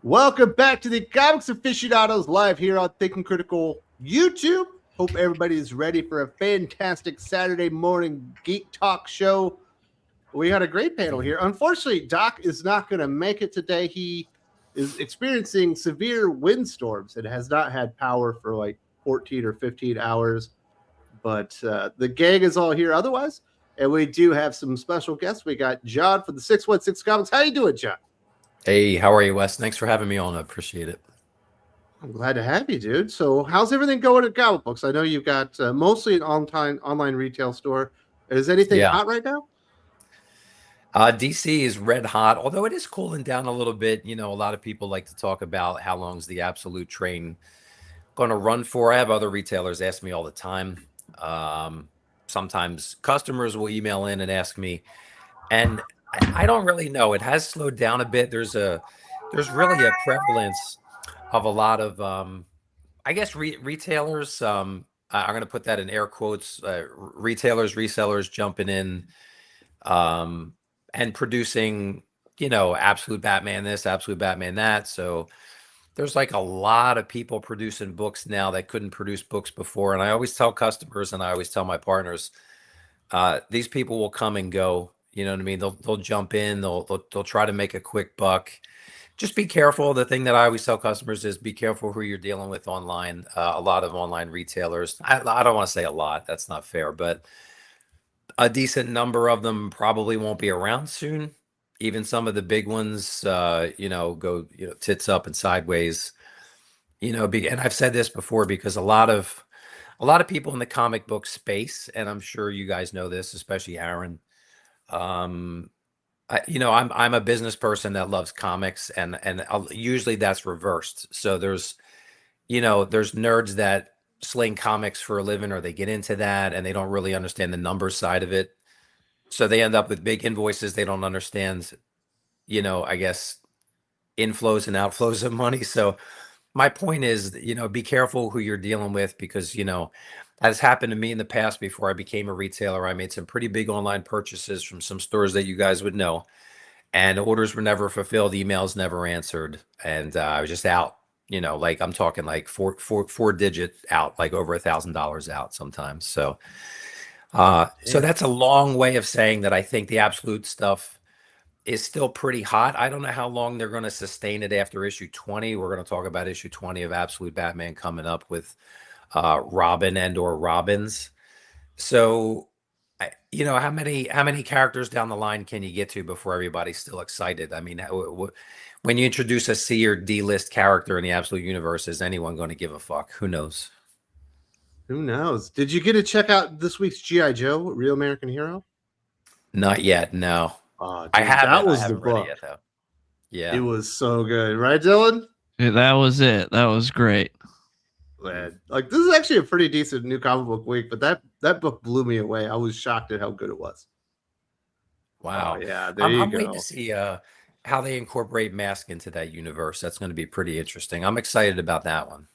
Welcome back to the Comics Aficionados live here on Thinking Critical YouTube. Hope everybody is ready for a fantastic Saturday morning geek talk show. We had a great panel here. Unfortunately, Doc is not going to make it today. He is experiencing severe windstorms and has not had power for like 14 or 15 hours. But the gang is all here otherwise. And we do have some special guests. We got John from the 616 Comics. How you doing, John? Hey, how are you, Wes? Thanks for having me on. I appreciate it. I'm glad to have you, dude. So how's everything going at comic books? I know you've got mostly an online retail store. Is anything hot right now? DC is red hot, although it is cooling down a little bit. You know, a lot of people like to talk about how long is the absolute train going to run for. I have other retailers ask me all the time. Sometimes customers will email in and ask me, and I don't really know. It has slowed down a bit. There's really a prevalence of a lot of, I guess, retailers. I'm going to put that in air quotes. Retailers, resellers jumping in and producing, you know, absolute Batman this, absolute Batman that. So there's like a lot of people producing books now that couldn't produce books before. And I always tell customers, and I always tell my partners, these people will come and go. You know what I mean? They'll jump in. They'll try to make a quick buck. Just be careful. The thing that I always tell customers is be careful who you're dealing with online. A lot of online retailers. I don't want to say a lot. That's not fair, but a decent number of them probably won't be around soon. Even some of the big ones, you know, go tits up and sideways. You know, and I've said this before because a lot of people in the comic book space, and I'm sure you guys know this, especially Aaron. I'm a business person that loves comics, and usually that's reversed. So there's nerds that sling comics for a living, or they get into that and they don't really understand the numbers side of it. So they end up with big invoices. They don't understand, I guess, inflows and outflows of money. So my point is, be careful who you're dealing with, because, as happened to me in the past before I became a retailer. I made some pretty big online purchases from some stores that you guys would know, and orders were never fulfilled, emails never answered, and I was just out. Like I'm talking like four digit out, like over $1,000 out sometimes. So, so that's a long way of saying that I think the absolute stuff is still pretty hot. I don't know how long they're going to sustain it after issue 20. We're going to talk about issue 20 of Absolute Batman coming up with Robin and or Robins. So, how many characters down the line can you get to before everybody's still excited? I mean, when you introduce a C or D list character in the Absolute universe, is anyone going to give a fuck? Who knows? Who knows? Did you get to check out this week's G.I. Joe, Real American Hero? Not yet, no. Dude, I haven't. That was I haven't the book. read it yet, though. Yeah, it was so good, right, Dylan? Yeah, that was it. That was great. Man, like, this is actually a pretty decent new comic book week, but that book blew me away. I was shocked at how good it was. Wow. Yeah, I'm waiting to see how they incorporate Mask into that universe. That's going to be pretty interesting. I'm excited about that one.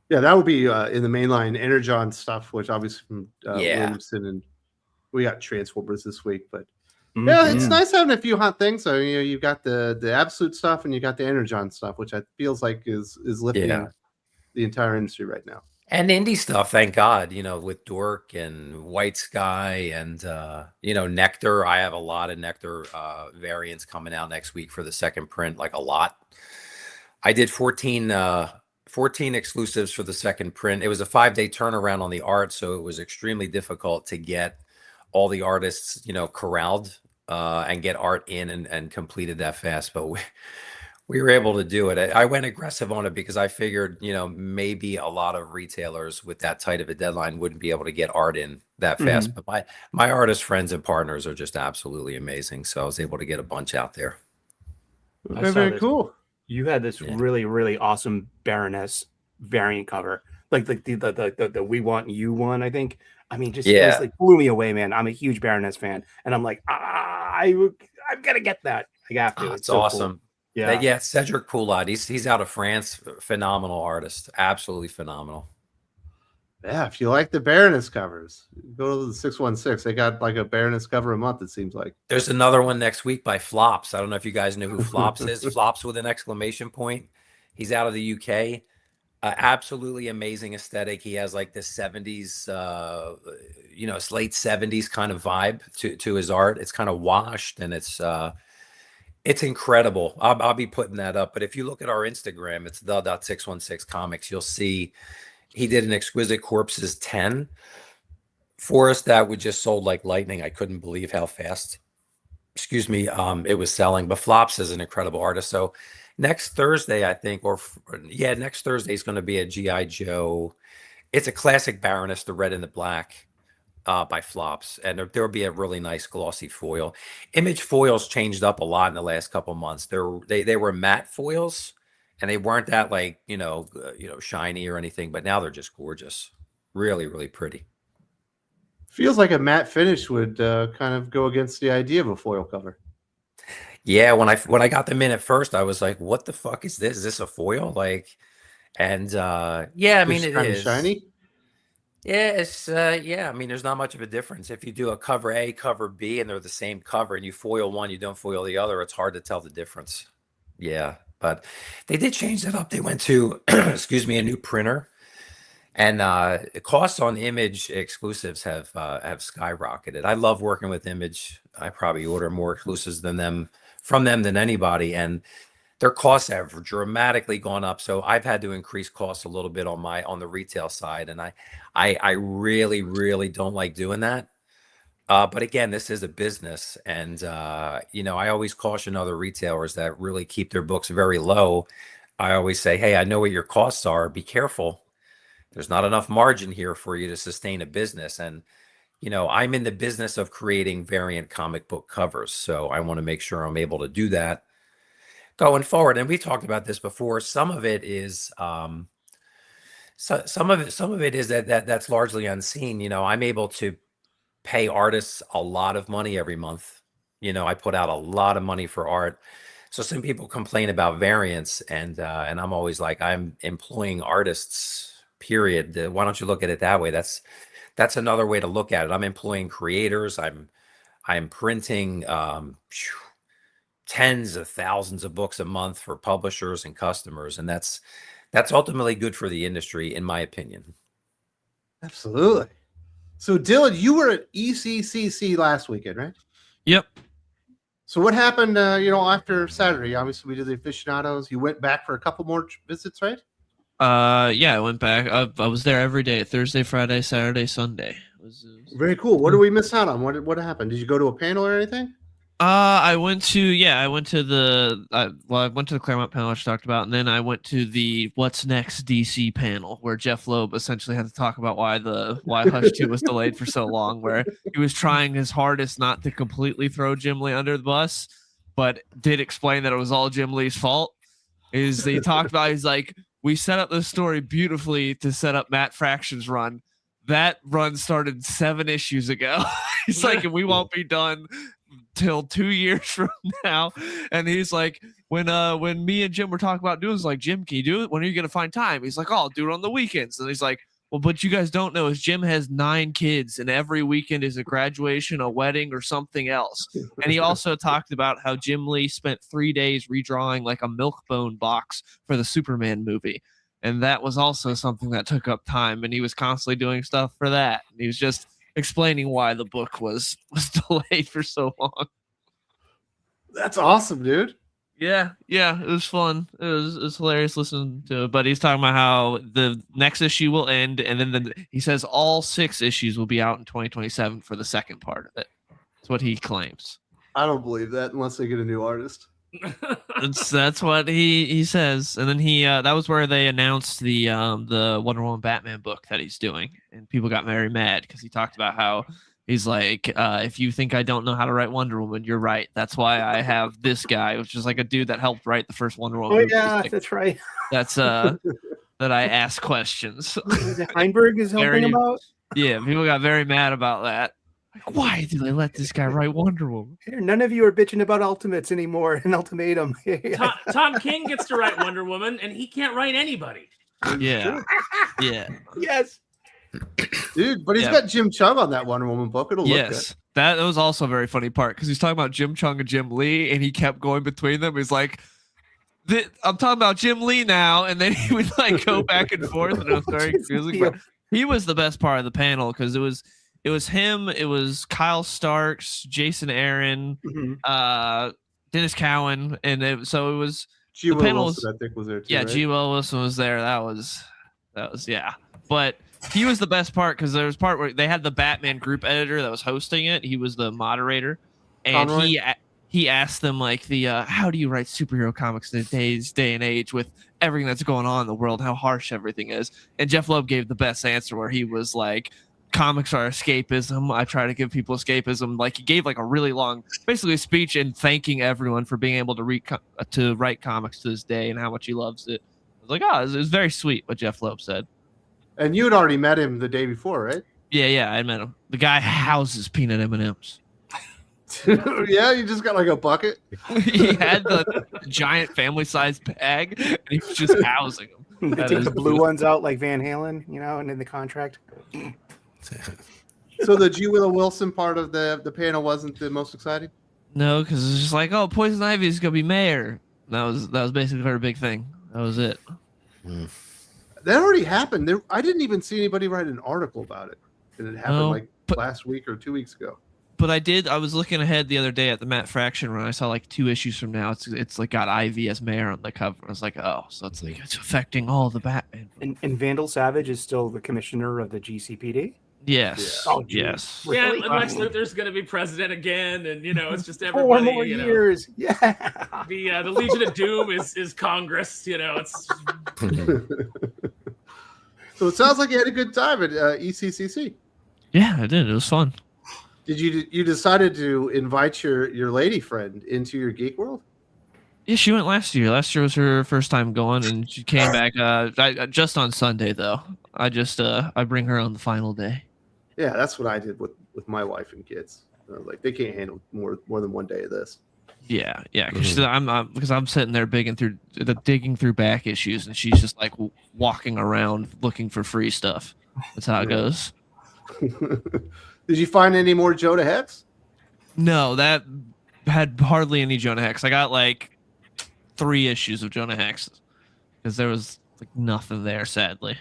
Yeah, that would be in the mainline Energon stuff, which obviously from Williamson, and we got Transformers this week. But yeah, it's nice having a few hot things. So you've got the Absolute stuff and you got the Energon stuff, which I feels like is lifting the entire industry right now. And indie stuff, thank God, with Dork and White Sky and, Nectar. I have a lot of Nectar variants coming out next week for the second print, like a lot. I did 14 exclusives for the second print. It was a 5-day turnaround on the art, so it was extremely difficult to get all the artists, corralled and get art in and completed that fast. But we were able to do it. I went aggressive on it because I figured, maybe a lot of retailers with that tight of a deadline wouldn't be able to get art in that fast. But my artist friends and partners are just absolutely amazing. So I was able to get a bunch out there. Very cool. You had this really, really awesome Baroness variant cover, like the We Want You one, I think. I mean, just like blew me away, man. I'm a huge Baroness fan, and I'm like, I'm gonna get that. I have to. It's so awesome. Cool. Yeah, Cedric Poulard. He's out of France. Phenomenal artist. Absolutely phenomenal. Yeah, if you like the Baroness covers, go to the 616. They got like a Baroness cover a month, it seems like. There's another one next week by Flops. I don't know if you guys know who Flops is. Flops with an exclamation point. He's out of the UK. Absolutely amazing aesthetic. He has like the 70s, it's late 70s kind of vibe to his art. It's kind of washed and it's incredible. I'll be putting that up. But if you look at our Instagram, it's the.616 comics. You'll see he did an Exquisite Corpses 10 for us that we just sold like lightning. I couldn't believe how fast, it was selling. But Flops is an incredible artist. So next Thursday, I think, next Thursday is going to be a G.I. Joe. It's a classic Baroness, the red and the black by Flops. And there'll be a really nice glossy foil. Image foils changed up a lot in the last couple months. They were matte foils. And they weren't that like, shiny or anything, but now they're just gorgeous. Really, really pretty. Feels like a matte finish would kind of go against the idea of a foil cover. Yeah, when I got them in at first, I was like, what the fuck is this? Is this a foil? Like, and yeah, I mean, it is shiny. Yeah, I mean, there's not much of a difference. If you do a cover A, cover B, and they're the same cover, and you foil one, you don't foil the other, it's hard to tell the difference. Yeah. But they did change that up. They went to, a new printer, and costs on Image exclusives have skyrocketed. I love working with Image. I probably order more exclusives from them than anybody, and their costs have dramatically gone up. So I've had to increase costs a little bit on the retail side, and I really, really don't like doing that. But again, this is a business. And, I always caution other retailers that really keep their books very low. I always say, hey, I know what your costs are. Be careful. There's not enough margin here for you to sustain a business. And, I'm in the business of creating variant comic book covers. So I want to make sure I'm able to do that going forward. And we talked about this before. Some of it is, some of it is that's largely unseen. I'm able to pay artists a lot of money every month. I put out a lot of money for art. So some people complain about variants, and I'm always like, I'm employing artists, period. Why don't you look at it that way? That's another way to look at it. I'm employing creators. I'm printing tens of thousands of books a month for publishers and customers, and that's ultimately good for the industry, in my opinion. Absolutely. So, Dylan, you were at ECCC last weekend, right? Yep. So what happened, after Saturday? Obviously, we did the Aficionados. You went back for a couple more visits, right? Yeah, I went back. I was there every day, Thursday, Friday, Saturday, Sunday. It was very cool. What did we miss out on? What happened? Did you go to a panel or anything? I went to the Claremont panel, which I talked about, and then I went to the What's Next DC panel, where Jeff Lowe essentially had to talk about why Hush 2 was delayed for so long, where he was trying his hardest not to completely throw Jim Lee under the bus, but did explain that it was all Jim Lee's fault. He's like, we set up this story beautifully to set up Matt Fraction's run. That run started 7 issues ago. He's like, and we won't be done till 2 years from now. And he's like, when me and Jim were talking about doing this, like, Jim, can you do it? When are you gonna find time? He's like, oh, I'll do it on the weekends. And he's like, well, but you guys don't know is Jim has 9 kids, and every weekend is a graduation, a wedding, or something else. And he also talked about how Jim Lee spent 3 days redrawing like a Milk-Bone box for the Superman movie. And that was also something that took up time, and he was constantly doing stuff for that. And he was just explaining why the book was delayed for so long. That's awesome, dude. Yeah, it was fun. It was hilarious listening to it. But he's talking about how the next issue will end, and then he says all 6 issues will be out in 2027 for the second part of it. That's what he claims. I don't believe that unless they get a new artist. That's what he says. And then that was where they announced the Wonder Woman Batman book that he's doing, and people got very mad because he talked about how he's like, if you think I don't know how to write Wonder Woman, you're right. That's why I have this guy, which is like a dude that helped write the first Wonder Woman. Oh yeah, like, that's right. That's that I ask questions. Heinberg is helping him out. Yeah, people got very mad about that. Like, why do they let this guy write Wonder Woman? Here, none of you are bitching about Ultimates anymore and Ultimatum. Tom King gets to write Wonder Woman, and he can't write anybody. Yeah. Yeah. Yes. Dude, but he's Yeah. got Jim Chung on that Wonder Woman book. It'll look Yes, that was also a very funny part because he's talking about Jim Chung and Jim Lee, and he kept going between them. He's like, I'm talking about Jim Lee now, and then he would like go back and forth, and it was very confusing. But he was the best part of the panel because it was him, it was Kyle Starks, Jason Aaron, Dennis Cowan, and so it was G. the Will panel Wilson, I think, was there too. yeah, right? G. Will Wilson was there. That was yeah, but. He was the best part because there was part where they had the Batman group editor that was hosting it. He was the moderator, and Conroy? he asked them like how do you write superhero comics in today's day and age with everything that's going on in the world, how harsh everything is. And Jeff Lowe gave the best answer where he was like, comics are escapism. I try to give people escapism. Like he gave like a really long, basically speech and thanking everyone for being able to write comics to this day and how much he loves it. I was like, it was very sweet what Jeff Lowe said. And you had already met him the day before, right? Yeah, I met him. The guy houses peanut M&Ms. Yeah, you just got like a bucket. He had the giant family-sized bag, and he was just housing them. They take the blue ones out like Van Halen, and in the contract. So the G. Willow Wilson part of the panel wasn't the most exciting? No, because it's just like, Poison Ivy is gonna be mayor. That was basically her big thing. That was it. That already happened. I didn't even see anybody write an article about it. And it happened last week or 2 weeks ago. But I was looking ahead the other day at the Matt Fraction run. I saw like 2 issues from now. It's like got Ivy as mayor on the cover. I was like, so it's like it's affecting all the Batman. And Vandal Savage is still the commissioner of the GCPD? Yes. Yeah. Oh, yes. Yeah, and Lex Luthor's going to be president again, and it's just 4 everybody. more years. Yeah. The Legion of Doom is Congress. It's So it sounds like you had a good time at ECCC. Yeah, I did. It was fun. Did you decided to invite your lady friend into your geek world? Yeah, she went last year. Last year was her first time going, and she came back just on Sunday though. I bring her on the final day. Yeah, that's what I did with my wife and kids. Like they can't handle more than one day of this. Yeah, because I'm sitting there digging through back issues, and she's just like walking around looking for free stuff. That's how it goes. Did you find any more Jonah Hex? No, that had hardly any Jonah Hex. I got like 3 issues of Jonah Hex because there was like nothing there, sadly.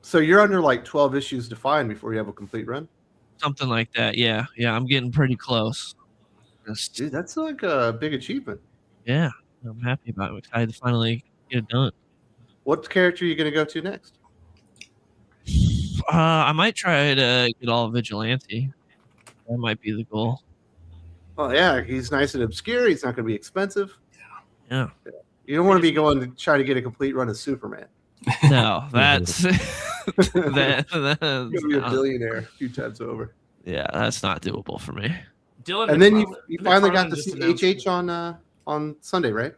So you're under like 12 issues to find before you have a complete run? Something like that. Yeah, I'm getting pretty close. Dude, that's like a big achievement. Yeah, I'm happy about it. I'm excited to finally get it done. What character are you going to go to next? I might try to get all Vigilante. That might be the goal. Oh yeah, he's nice and obscure. He's not going to be expensive. Yeah. You don't want to be going to try to get a complete run of Superman. No, that's You're going to be a billionaire a few times over. Yeah, that's not doable for me. Dylan. And then you finally got to just see announced- HH on Sunday, right?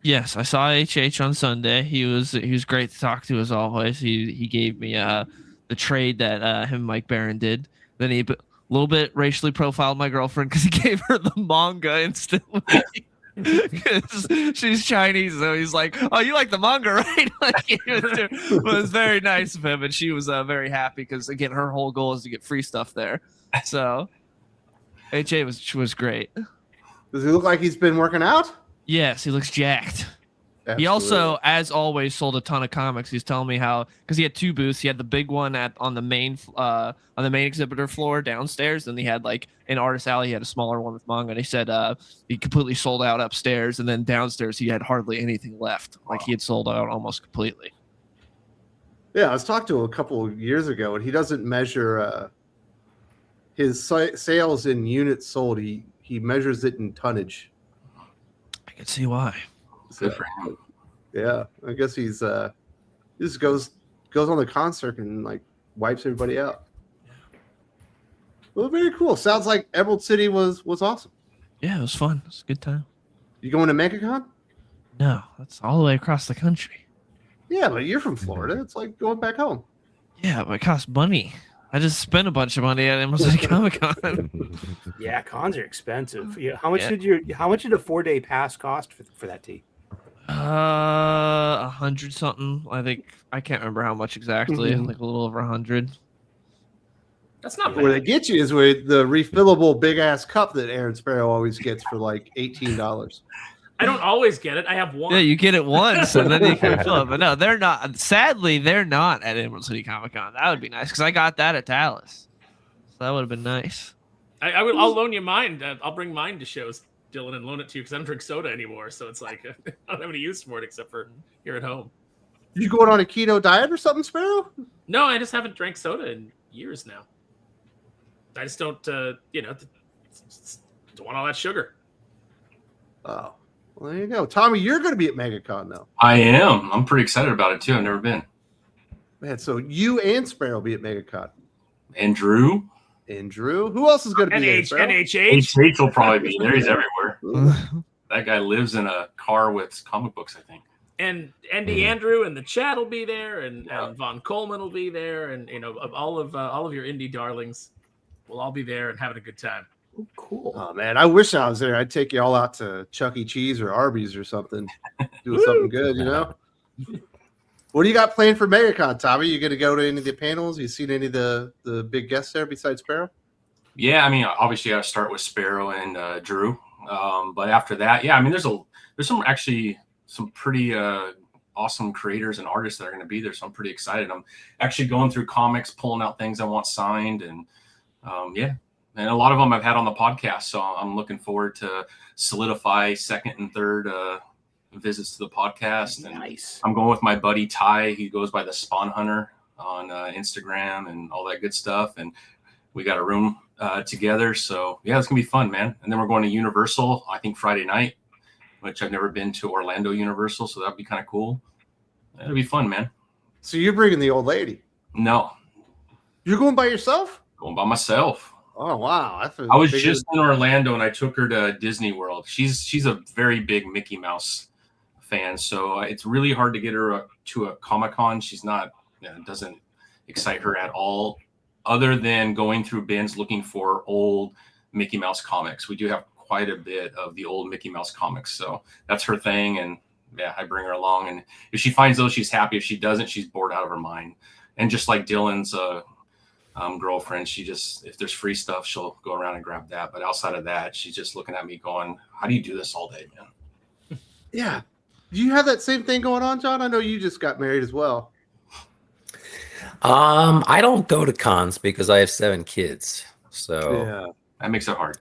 Yes, I saw HH on Sunday. He was great to talk to as always. He gave me the trade that him and Mike Barron did. Then he a little bit racially profiled my girlfriend because he gave her the manga instantly. Because she's Chinese, so he's like, "Oh, you like the manga, right?" It was very nice of him, and she was very happy because again, her whole goal is to get free stuff there. So, HA was great. Does he look like he's been working out? Yes, he looks jacked. Absolutely. He also, as always, sold a ton of comics. He's telling me how because he had 2 booths. He had the big one on the main exhibitor floor downstairs, and he had like in Artist Alley. He had a smaller one with manga. And he said he completely sold out upstairs, and then downstairs he had hardly anything left. Like he had sold out almost completely. Yeah, I was talking to him a couple of years ago, and he doesn't measure his sales in units sold. He measures it in tonnage. I can see why. So, yeah, I guess he just goes on the concert and like wipes everybody out. Well, very cool. Sounds like Emerald City was awesome. Yeah, it was fun. It was a good time. You going to MegaCon? No, that's all the way across the country. Yeah, but you're from Florida. It's like going back home. Yeah, but it costs money. I just spent a bunch of money at Emerald City Comic Con. Yeah, cons are expensive. Yeah, how much did a 4-day pass cost for that tea? 100 something. I think I can't remember how much exactly. Like a little over 100. That's not Where they bad. get you is with the refillable big ass cup that Aaron Sparrow always gets for like $18. I don't always get it. I have one. Yeah, you get it once and then you can refill it. But no, they're not. Sadly, they're not at Emerald City Comic Con. That would be nice because I got that at Dallas. So that would have been nice. I'll loan you mine. I'll bring mine to shows, Dylan, and loan it to you because I don't drink soda anymore. So it's like I don't have any use for it except for here at home. You going on a keto diet or something, Sparrow? No, I just haven't drank soda in years now. I just don't, don't want all that sugar. Oh, well, there you go. Tommy, you're going to be at MegaCon now. I am. I'm pretty excited about it too. I've never been. Man, so you and Sparrow will be at MegaCon. And Drew? And Drew? Who else is going to be there, Sparrow? NHH. HH will probably be there. He's everywhere. That guy lives in a car with comic books, I think. And Andy Andrew and the chat will be there, and Von Coleman will be there, and all of your indie darlings will all be there and having a good time. Cool. Oh man, I wish I was there. I'd take you all out to Chuck E. Cheese or Arby's or something. Do something good, you know? What do you got planned for MegaCon, Tommy? You going to go to any of the panels? You seen any of the big guests there besides Sparrow? Yeah, I mean, obviously, I got to start with Sparrow and Drew. But after that, yeah, I mean, there's some pretty awesome creators and artists that are going to be there. So I'm pretty excited. I'm actually going through comics, pulling out things I want signed, and yeah. And a lot of them I've had on the podcast, so I'm looking forward to solidify second and third visits to the podcast. And Nice. I'm going with my buddy Ty. He goes by the Spawn Hunter on Instagram and all that good stuff. And we got a room together. So yeah, it's gonna be fun, man. And then we're going to Universal, I think Friday night, which I've never been to Orlando Universal. So that'd be kind of cool. It'll be fun, man. So you're bringing the old lady. No, You're going by yourself? going by myself. Oh wow! I was just in Orlando and I took her to Disney World. She's a very big Mickey Mouse fan, so it's really hard to get her to a Comic-Con. She's not, it doesn't excite her at all, other than going through bins looking for old Mickey Mouse comics. We do have quite a bit of the old Mickey Mouse comics, so that's her thing. And yeah, I bring her along, and if she finds those, she's happy. If she doesn't, she's bored out of her mind. And just like Dylan's girlfriend, she just, if there's free stuff, she'll go around and grab that. But outside of that, she's just looking at me going, how do you do this all day, man? Yeah. Do you have that same thing going on, John? I know you just got married as well. I don't go to cons because I have 7 kids. So Yeah. That makes it hard.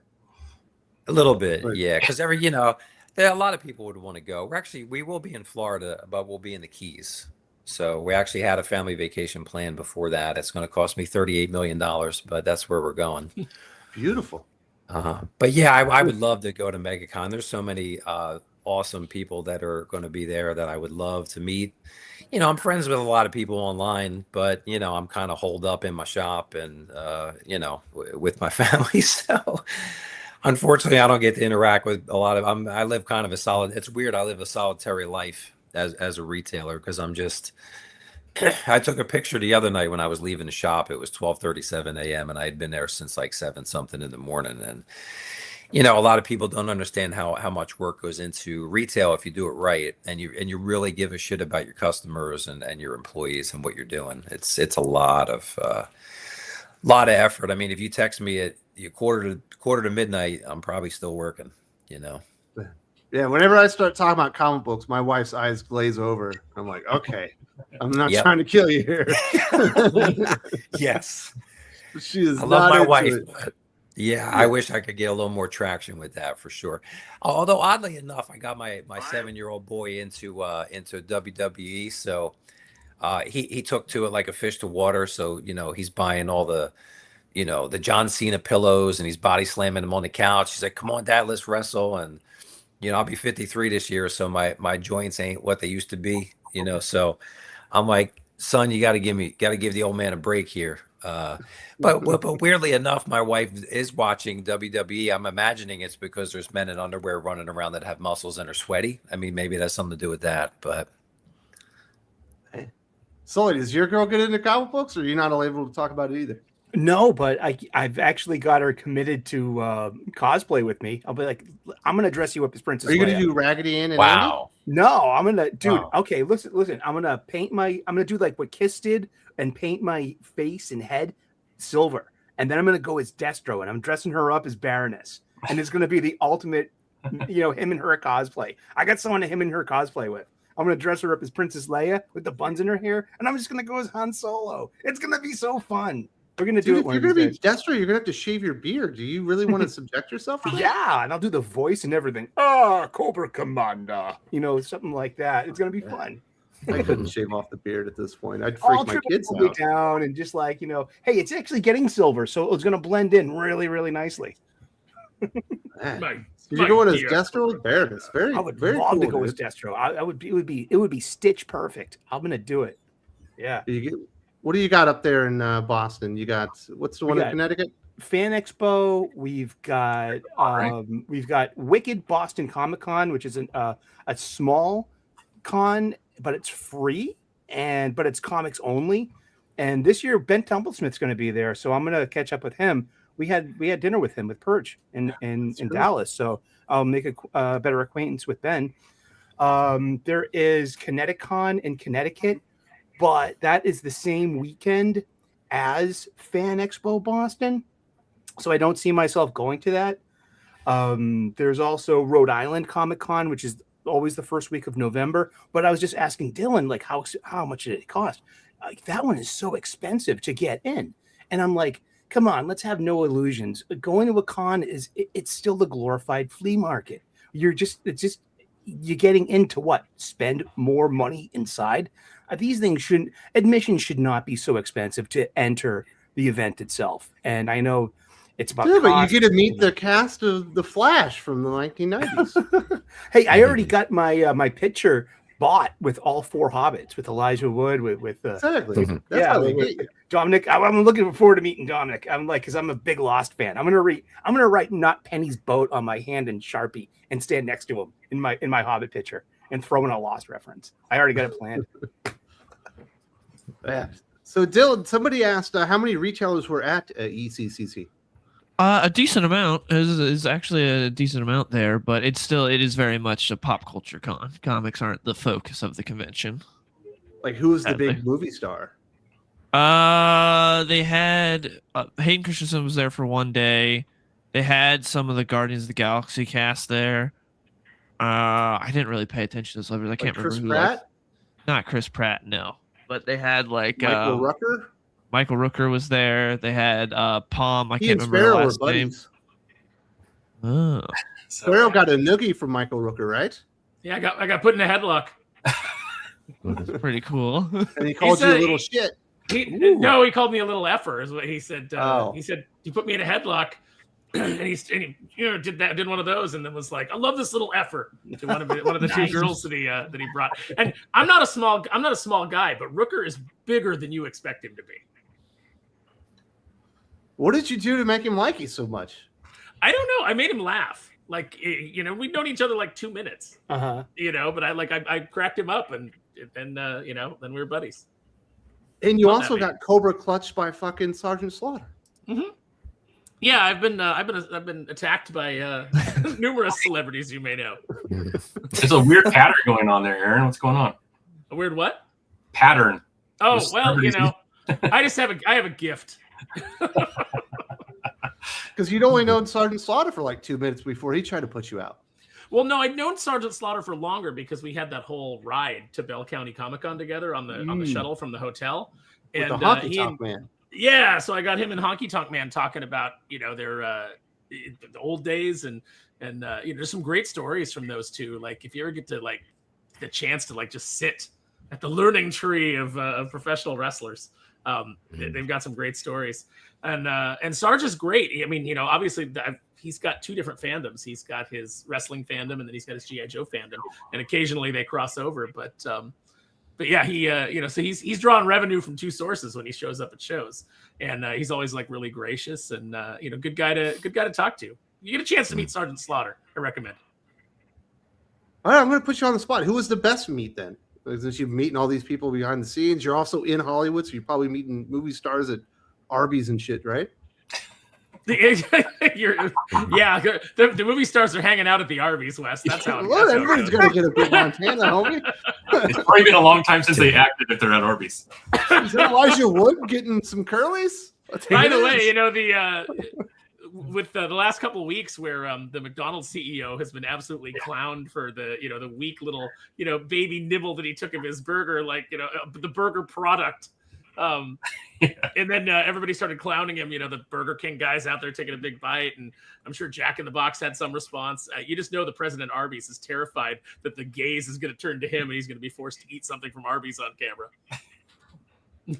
a little bit, Right. yeah. Because there are a lot of people would want to go. We will be in Florida, but we'll be in the Keys. So we actually had a family vacation plan before that. It's going to cost me $38 million, but that's where we're going. Beautiful. But yeah, I would love to go to MegaCon. There's so many awesome people that are going to be there that I would love to meet. I'm friends with a lot of people online, but I'm kind of holed up in my shop and with my family. So unfortunately, I don't get to interact with a lot of. I live kind of It's weird. I live a solitary life as a retailer because I'm just. I took a picture the other night when I was leaving the shop. It was 12:37 a.m. and I had been there since like 7 something in the morning. And a lot of people don't understand how much work goes into retail if you do it right, and you really give a shit about your customers and your employees and what you're doing. It's a lot of effort. I mean, if you text me at quarter to midnight, I'm probably still working. Yeah, whenever I start talking about comic books, my wife's eyes glaze over. I'm like, okay, I'm not Yep. trying to kill you here. Yes, She is I love not my into wife, it. but yeah, I wish I could get a little more traction with that for sure. Although oddly enough, I got my 7-year-old boy into WWE, so he took to it like a fish to water. So he's buying all the the John Cena pillows and he's body slamming him on the couch. He's like, "Come on, Dad, let's wrestle." And I'll be 53 this year, so my joints ain't what they used to be. So I'm like, "Son, you got to give the old man a break here." But weirdly enough, my wife is watching WWE. I'm imagining it's because there's men in underwear running around that have muscles and are sweaty. I mean, maybe that's something to do with that. But Sully, does your girl get into comic books, or are you not able to talk about it either? No, but I've actually got her committed to cosplay with me. I'll be like, I'm gonna dress you up as Princess Are you going Leia. to do Raggedy Ann and wow, No, I'm gonna, dude. Wow. Okay, listen. I'm gonna do like what Kiss did and paint my face and head silver, and then I'm gonna go as Destro, and I'm dressing her up as Baroness, and it's gonna be the ultimate, him and her cosplay. I got someone to him and her cosplay with. I'm gonna dress her up as Princess Leia with the buns in her hair, and I'm just gonna go as Han Solo. It's gonna be so fun. We're gonna do it. If you're gonna be Destro, you're gonna have to shave your beard. Do you really want to subject yourself to that? Yeah, and I'll do the voice and everything. Cobra Commander. Something like that. It's gonna be fun. I couldn't shave off the beard at this point. I'd freak my kids out. Down and just like, hey, it's actually getting silver, so it's gonna blend in really, really nicely. You're going as Destro, Baroness. I would love to go as Destro. It would be stitch perfect. I'm gonna do it. Yeah. What do you got up there in Boston? You got what's the one in Connecticut? Fan Expo. We've got Wicked Boston Comic Con, which is a small con, but it's free but it's comics only. And this year Ben Templesmith's going to be there, so I'm going to catch up with him. We had dinner with him with Purge in Dallas, so I'll make a better acquaintance with Ben. There is Connecticut in Connecticut, but that is the same weekend as Fan Expo Boston, so I don't see myself going to that. There's also Rhode Island Comic Con, which is always the first week of November. But I was just asking Dylan, like, how much did it cost? That one is so expensive to get in, and I'm like, come on, let's have no illusions. Going to a con it's still the glorified flea market. You're getting into what? Spend more money inside. These things admission should not be so expensive to enter the event itself. And I know it's about but you get to meet the cast of The Flash from the 1990s. Hey, I already got my picture bought with all 4 Hobbits, with Elijah Wood, with exactly. That's how they get you. Dominic. I'm looking forward to meeting Dominic. I'm like, because I'm a big Lost fan. I'm gonna write Not Penny's boat on my hand in Sharpie and stand next to him in my Hobbit picture and throw in a Lost reference. I already got it planned. Yeah. So Dylan, somebody asked how many retailers were at ECCC. A decent amount is actually a decent amount there, but it is very much a pop culture con. Comics aren't the focus of the convention. Like, who was the big movie star? They had Hayden Christensen was there for one day. They had some of the Guardians of the Galaxy cast there. I didn't really pay attention to those celebrities. I can't remember Chris who. Pratt? Not Chris Pratt, no. But they had like Michael Rooker. Michael Rooker was there. They had Palm. I can't remember Sparrow her last name. Oh. Sparrow got a noogie from Michael Rooker, right? Yeah, I got put in a headlock. That's pretty cool. And he called you a little shit. No, he called me a little effer, is what he said. Oh. He said he put me in a headlock, and he did one of those, and then was like, "I love this little effer" to one of the two girls that he brought. And I'm not a small guy, but Rooker is bigger than you expect him to be. What did you do to make him like you so much? I don't know. I made him laugh. Like, we'd known each other like 2 minutes. Uh-huh. But I cracked him up, and then we were buddies. And you also got Cobra clutched by fucking Sergeant Slaughter. Mm-hmm. Yeah, I've been attacked by numerous celebrities you may know. There's a weird pattern going on there, Aaron. What's going on? A weird what? Pattern. Oh, well, I have a gift. Because you'd only known Sergeant Slaughter for like 2 minutes before he tried to put you out. Well, no, I'd known Sergeant Slaughter for longer because we had that whole ride to Bell County Comic Con together on the shuttle from the hotel. With the Honky Tonk Man. Yeah, so I got him and Honky Tonk Man talking about their the old days and there's some great stories from those two. Like, if you ever get to like the chance to like just sit at the learning tree of professional wrestlers, they've got some great stories. And Sarge is great. I mean, obviously he's got 2 different fandoms. He's got his wrestling fandom, and then he's got his G.I. Joe fandom, and occasionally they cross over. But yeah, he so he's drawing revenue from 2 sources when he shows up at shows, and he's always like really gracious and good guy to talk to. You get a chance to meet Sergeant Slaughter, I recommend. All right, I'm going to put you on the spot. Who was the best meet then? Since you're meeting all these people behind the scenes, you're also in Hollywood, so you're probably meeting movie stars at Arby's and shit, right? The movie stars are hanging out at the Arby's, Wes. That's how. Well, everybody's going to get a big Montana, homie. It's probably been a long time since they acted if they're at Arby's. Is that Elijah Wood getting some curlies? By the way, you know, with the last couple of weeks where the McDonald's CEO has been absolutely clowned for the weak little baby nibble that he took of his burger, like the burger product. And then everybody started clowning him. The Burger King guys out there taking a big bite, and I'm sure Jack in the Box had some response. You just know the president Arby's is terrified that the gaze is going to turn to him and he's going to be forced to eat something from Arby's on camera.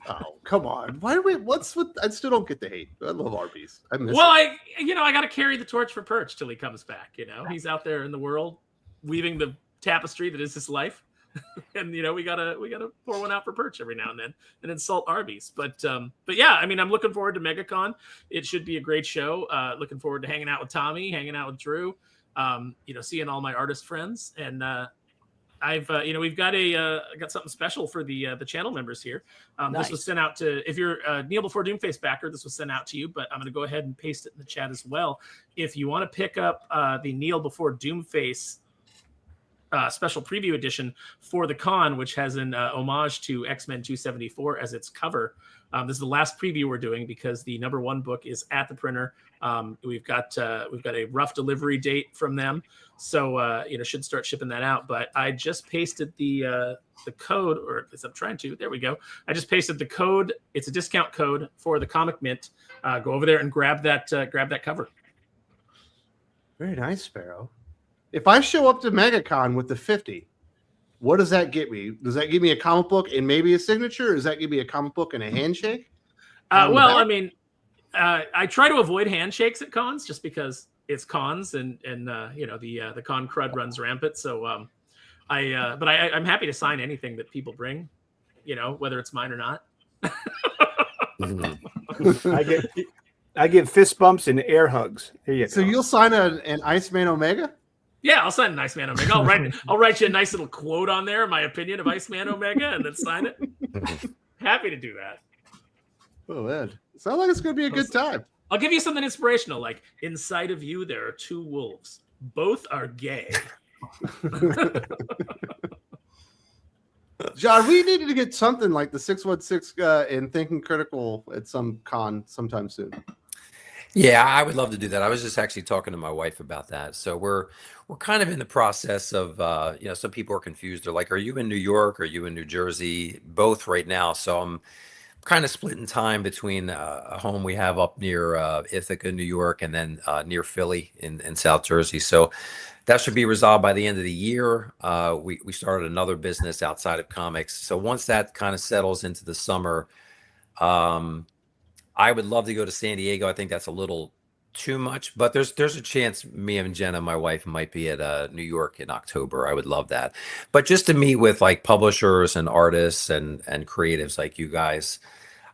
Oh, come on! Why do we? What's with? I still don't get the hate. I love Arby's. I miss. Well, it. I got to carry the torch for Perch till he comes back. He's out there in the world, weaving the tapestry that is his life, and we gotta pour one out for Perch every now and then, and insult Arby's. But yeah, I mean, I'm looking forward to MegaCon. It should be a great show. Looking forward to hanging out with Tommy, hanging out with Drew, seeing all my artist friends, and. I've we've got got something special for the channel members here. Nice. This was sent out to, if you're a Kneel Before Doomface backer, this was sent out to you, but I'm going to go ahead and paste it in the chat as well. If you want to pick up the Kneel Before Doomface special preview edition for the con, which has an homage to X-Men 274 as its cover. This is the last preview we're doing because the #1 book is at the printer. We've got a rough delivery date from them, so should start shipping that out. But I just pasted the code, or as I'm trying to. There we go. I just pasted the code. It's a discount code for the Comic Mint. Go over there and grab that cover. Very nice, Sparrow. If I show up to MegaCon with the 50, what does that get me? Does that give me a comic book and maybe a signature? Or does that give me a comic book and a handshake? Well, I mean, I try to avoid handshakes at cons just because it's cons and the con crud runs rampant. So I'm happy to sign anything that people bring, whether it's mine or not. I get fist bumps and air hugs. Here you go. So you'll sign an Iceman Omega? Yeah, I'll sign an Iceman Omega. I'll write you a nice little quote on there, my opinion of Iceman Omega, and then sign it. Happy to do that. Oh man, sounds like it's going to be a good time. I'll give you something inspirational, like inside of you there are two wolves. Both are gay. John, we needed to get something like the 616 in Thinking Critical at some con sometime soon. Yeah, I would love to do that. I was just actually talking to my wife about that. So we're kind of in the process of some people are confused. They're like, "Are you in New York? Are you in New Jersey?" Both right now. So I'm kind of splitting time between a home we have up near Ithaca, New York, and then near Philly in South Jersey. So that should be resolved by the end of the year. We started another business outside of comics. So once that kind of settles into the summer, I would love to go to San Diego. I think that's a little too much, but there's a chance me and Jenna, my wife, might be at New York in October. I would love that. But just to meet with like publishers and artists and creatives like you guys,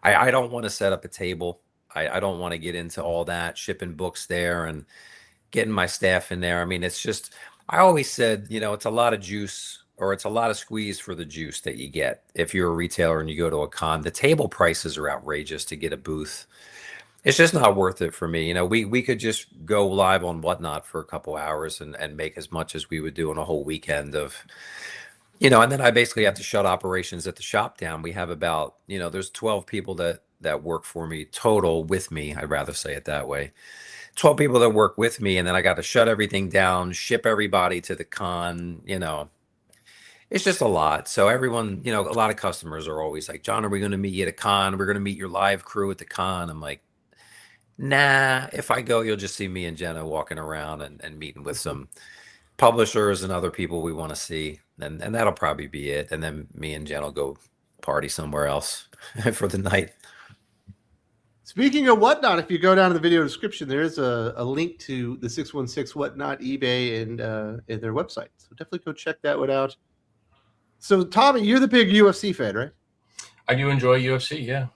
I don't want to set up a table. I don't want to get into all that, shipping books there and getting my staff in there. I mean, it's just, I always said, it's a lot of juice, or it's a lot of squeeze for the juice that you get. If you're a retailer and you go to a con, the table prices are outrageous to get a booth. It's just not worth it for me. We could just go live on Whatnot for a couple hours and make as much as we would do on a whole weekend of, and then I basically have to shut operations at the shop down. We have about, there's 12 people that work for me total with me. I'd rather say it that way. 12 people that work with me. And then I got to shut everything down, ship everybody to the con, It's just a lot. So everyone, a lot of customers are always like, "John, are we going to meet you at a con? We're going to meet your live crew at the con." I'm like, nah, if I go, you'll just see me and Jenna walking around and meeting with some publishers and other people we want to see. And that'll probably be it. And then me and Jenna will go party somewhere else for the night. Speaking of Whatnot, if you go down to the video description, there is a link to the 616 Whatnot eBay and their website. So definitely go check that one out. So, Tommy, you're the big UFC fan, right? I do enjoy UFC, yeah.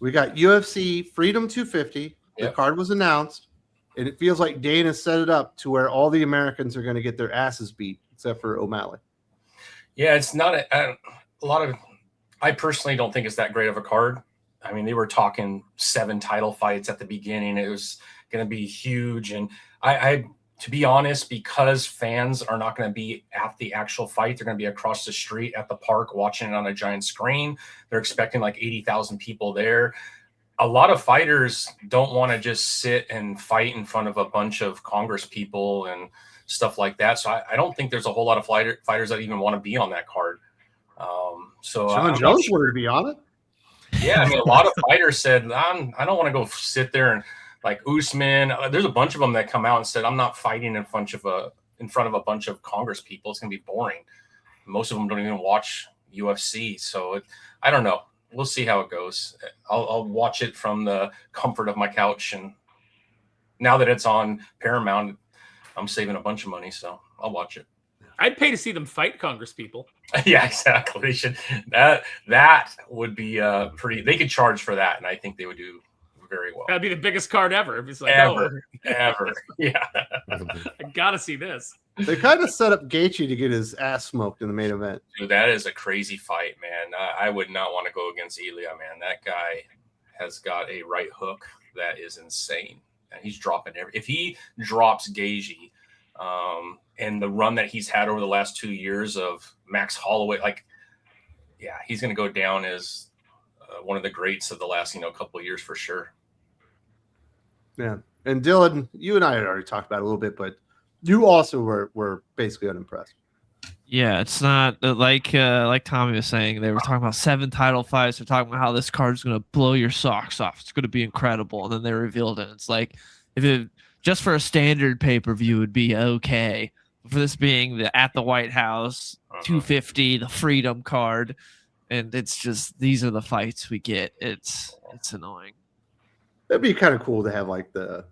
We got UFC Freedom 250. The card was announced, and it feels like Dana set it up to where all the Americans are going to get their asses beat, except for O'Malley. Yeah, it's not a lot of – I personally don't think it's that great of a card. I mean, they were talking 7 title fights at the beginning. It was going to be huge, and I to be honest, because fans are not going to be at the actual fight, they're going to be across the street at the park watching it on a giant screen. They're expecting like 80,000 people there. a lot of fighters don't want to just sit and fight in front of a bunch of Congress people and stuff like that. So I don't think there's a whole lot of fighters that even want to be on that card. So John Jones wanted to be on it. Yeah, I mean, a lot of fighters said, I don't want to go sit there and like Usman. There's a bunch of them that come out and said, I'm not fighting in front of a bunch of Congress people. It's going to be boring. Most of them don't even watch UFC. So I don't know. We'll see how it goes. I'll watch it from the comfort of my couch. And now that it's on Paramount, I'm saving a bunch of money. So I'll watch it. I'd pay to see them fight Congress people. Yeah, exactly. They should. That would be pretty. They could charge for that, and I think they would do very well. That'd be the biggest card ever. It's like ever. Yeah, I gotta see this. They kind of set up Gaethje to get his ass smoked in the main event. Dude, that is a crazy fight, man. I would not want to go against Elia, man. That guy has got a right hook that is insane, and he's dropping if he drops Gaethje. And the run that he's had over the last 2 years of Max Holloway, he's going to go down as one of the greats of the last, couple of years for sure. Yeah. And Dylan, you and I had already talked about it a little bit, but you also were basically unimpressed. Yeah, it's not like Tommy was saying. They were talking about 7 title fights. They're talking about how this card is going to blow your socks off. It's going to be incredible. And then they revealed it. It's like, if it just for a standard pay-per-view would be okay. For this being at the White House, 250, the Freedom card, and it's just these are the fights we get. It's annoying. That'd be kind of cool to have like the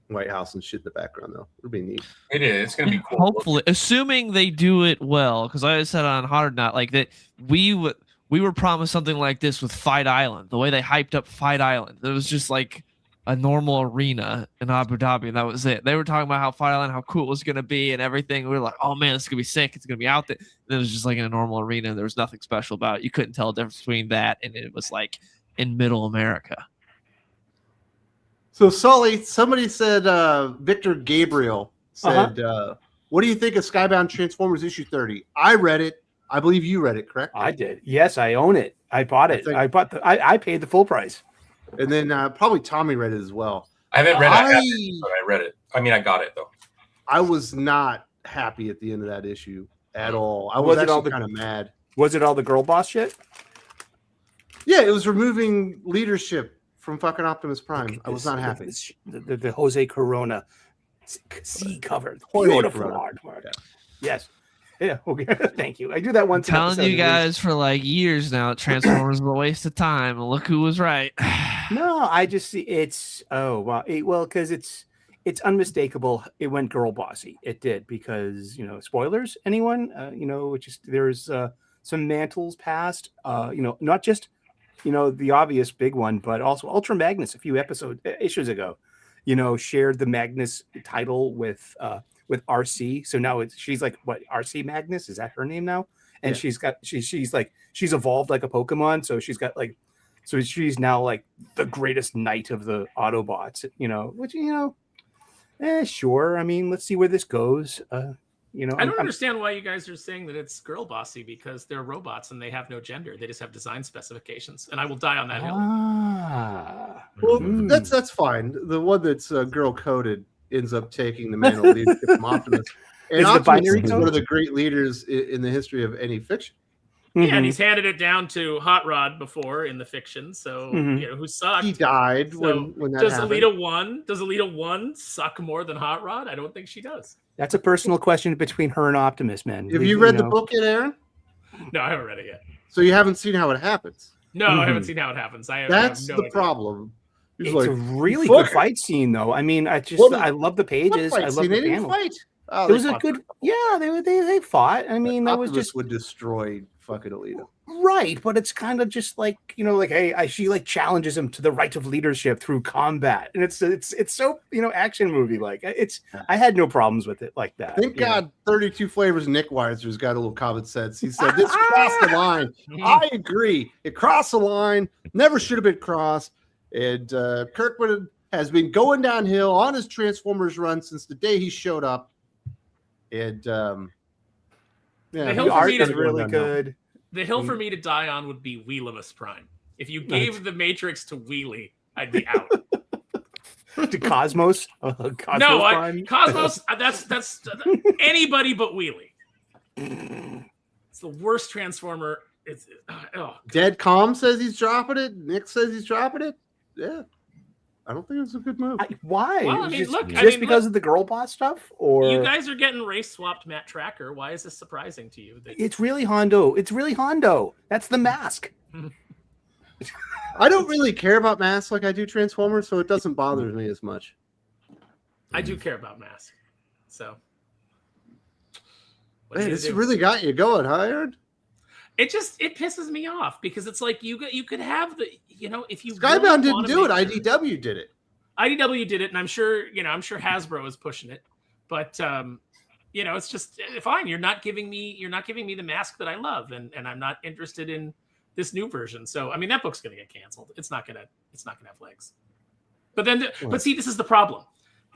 White House and shit in the background, though. It'd be neat. It is. It's gonna be cool. Hopefully, assuming they do it well, because I said on Hot or Not, like that we were promised something like this with Fight Island. The way they hyped up Fight Island, it was just like a normal arena in Abu Dhabi, and that was it. They were talking about how Fight Island, how cool it was going to be and everything. We were like, oh man, it's going to be sick. It's going to be out there. And it was just like in a normal arena, and there was nothing special about it. You couldn't tell the difference between that and it was like in middle America. So Sully, somebody said Victor Gabriel said, what do you think of Skybound Transformers issue 30? I read it. I believe you read it, correct? I did. Yes, I own it. I bought it. I paid the full price. And then probably Tommy read it as well. I haven't read it, but I read it. I mean, I got it though. I was not happy at the end of that issue at all. I was actually kind of mad. Was it all the girl boss shit? Yeah, it was removing leadership from fucking Optimus Prime. I was not happy. The Jose Corona C cover. Beautiful artwork. Yeah. Yes. Yeah. Okay. Thank you. I do that once. I'm telling you guys for like years now, Transformers was a waste of time. And look who was right. No, I just see it's because it's unmistakable. It went girl bossy. It did because spoilers. Anyone there's some mantles passed. Not just the obvious big one, but also Ultra Magnus a few issues ago. Shared the Magnus title with RC. So now she's like what RC Magnus, is that her name now? And yeah. she's evolved like a Pokemon, so she's got like she's now like the greatest knight of the Autobots, which sure. I mean, let's see where this goes. I don't understand why you guys are saying that it's girl bossy, because they're robots and they have no gender. They just have design specifications, and I will die on that hill. Well, that's fine. The one that's girl coded ends up taking the mantle of leadership from Optimus. And Optimus is one of the great leaders in the history of any fiction. Yeah, and he's handed it down to Hot Rod before in the fiction. So who sucked? He died when that happened. Does Alita 1 suck more than Hot Rod? I don't think she does. That's a personal question between her and Optimus, man. Have you read the book yet, Aaron? No, I haven't read it yet. So you haven't seen how it happens? No, I haven't seen how it happens. That's the problem. It's a really good fight scene, though. I mean, I love the pages. I love the panel. Oh, it was a good, they fought. I mean, that was just would destroy fucking Alita. Right, but it's kind of just like, hey, she like challenges him to the right of leadership through combat. And it's so, action movie like. I had no problems with it like that. Thank God 32 Flavors Nick Weiser's got a little common sense. He said this crossed the line. I agree. It crossed the line. Never should have been crossed. And Kirkman has been going downhill on his Transformers run since the day he showed up. And the art is really good. The hill for me to die on would be Wheelimus Prime. If you gave the Matrix to Wheelie, I'd be out. To Cosmos? Cosmos. That's anybody but Wheelie. It's the worst Transformer. Dead Calm says he's dropping it. Nick says he's dropping it. Yeah, I don't think it's a good move. Why? Well, Because of the girl boss stuff, or you guys are getting race swapped Matt Tracker. Why is this surprising to you? It's really Hondo. That's the mask. I don't really care about masks like I do Transformers, so it doesn't bother me as much. I do care about masks. So Man, this really got you going, huh, Aaron? It pisses me off because it's like you could have the if you Skybound didn't do it, IDW did it. IDW did it, and I'm sure Hasbro is pushing it, but it's just fine. You're not giving me the mask that I love, and I'm not interested in this new version. So I mean that book's gonna get canceled. It's not gonna have legs. But see, this is the problem.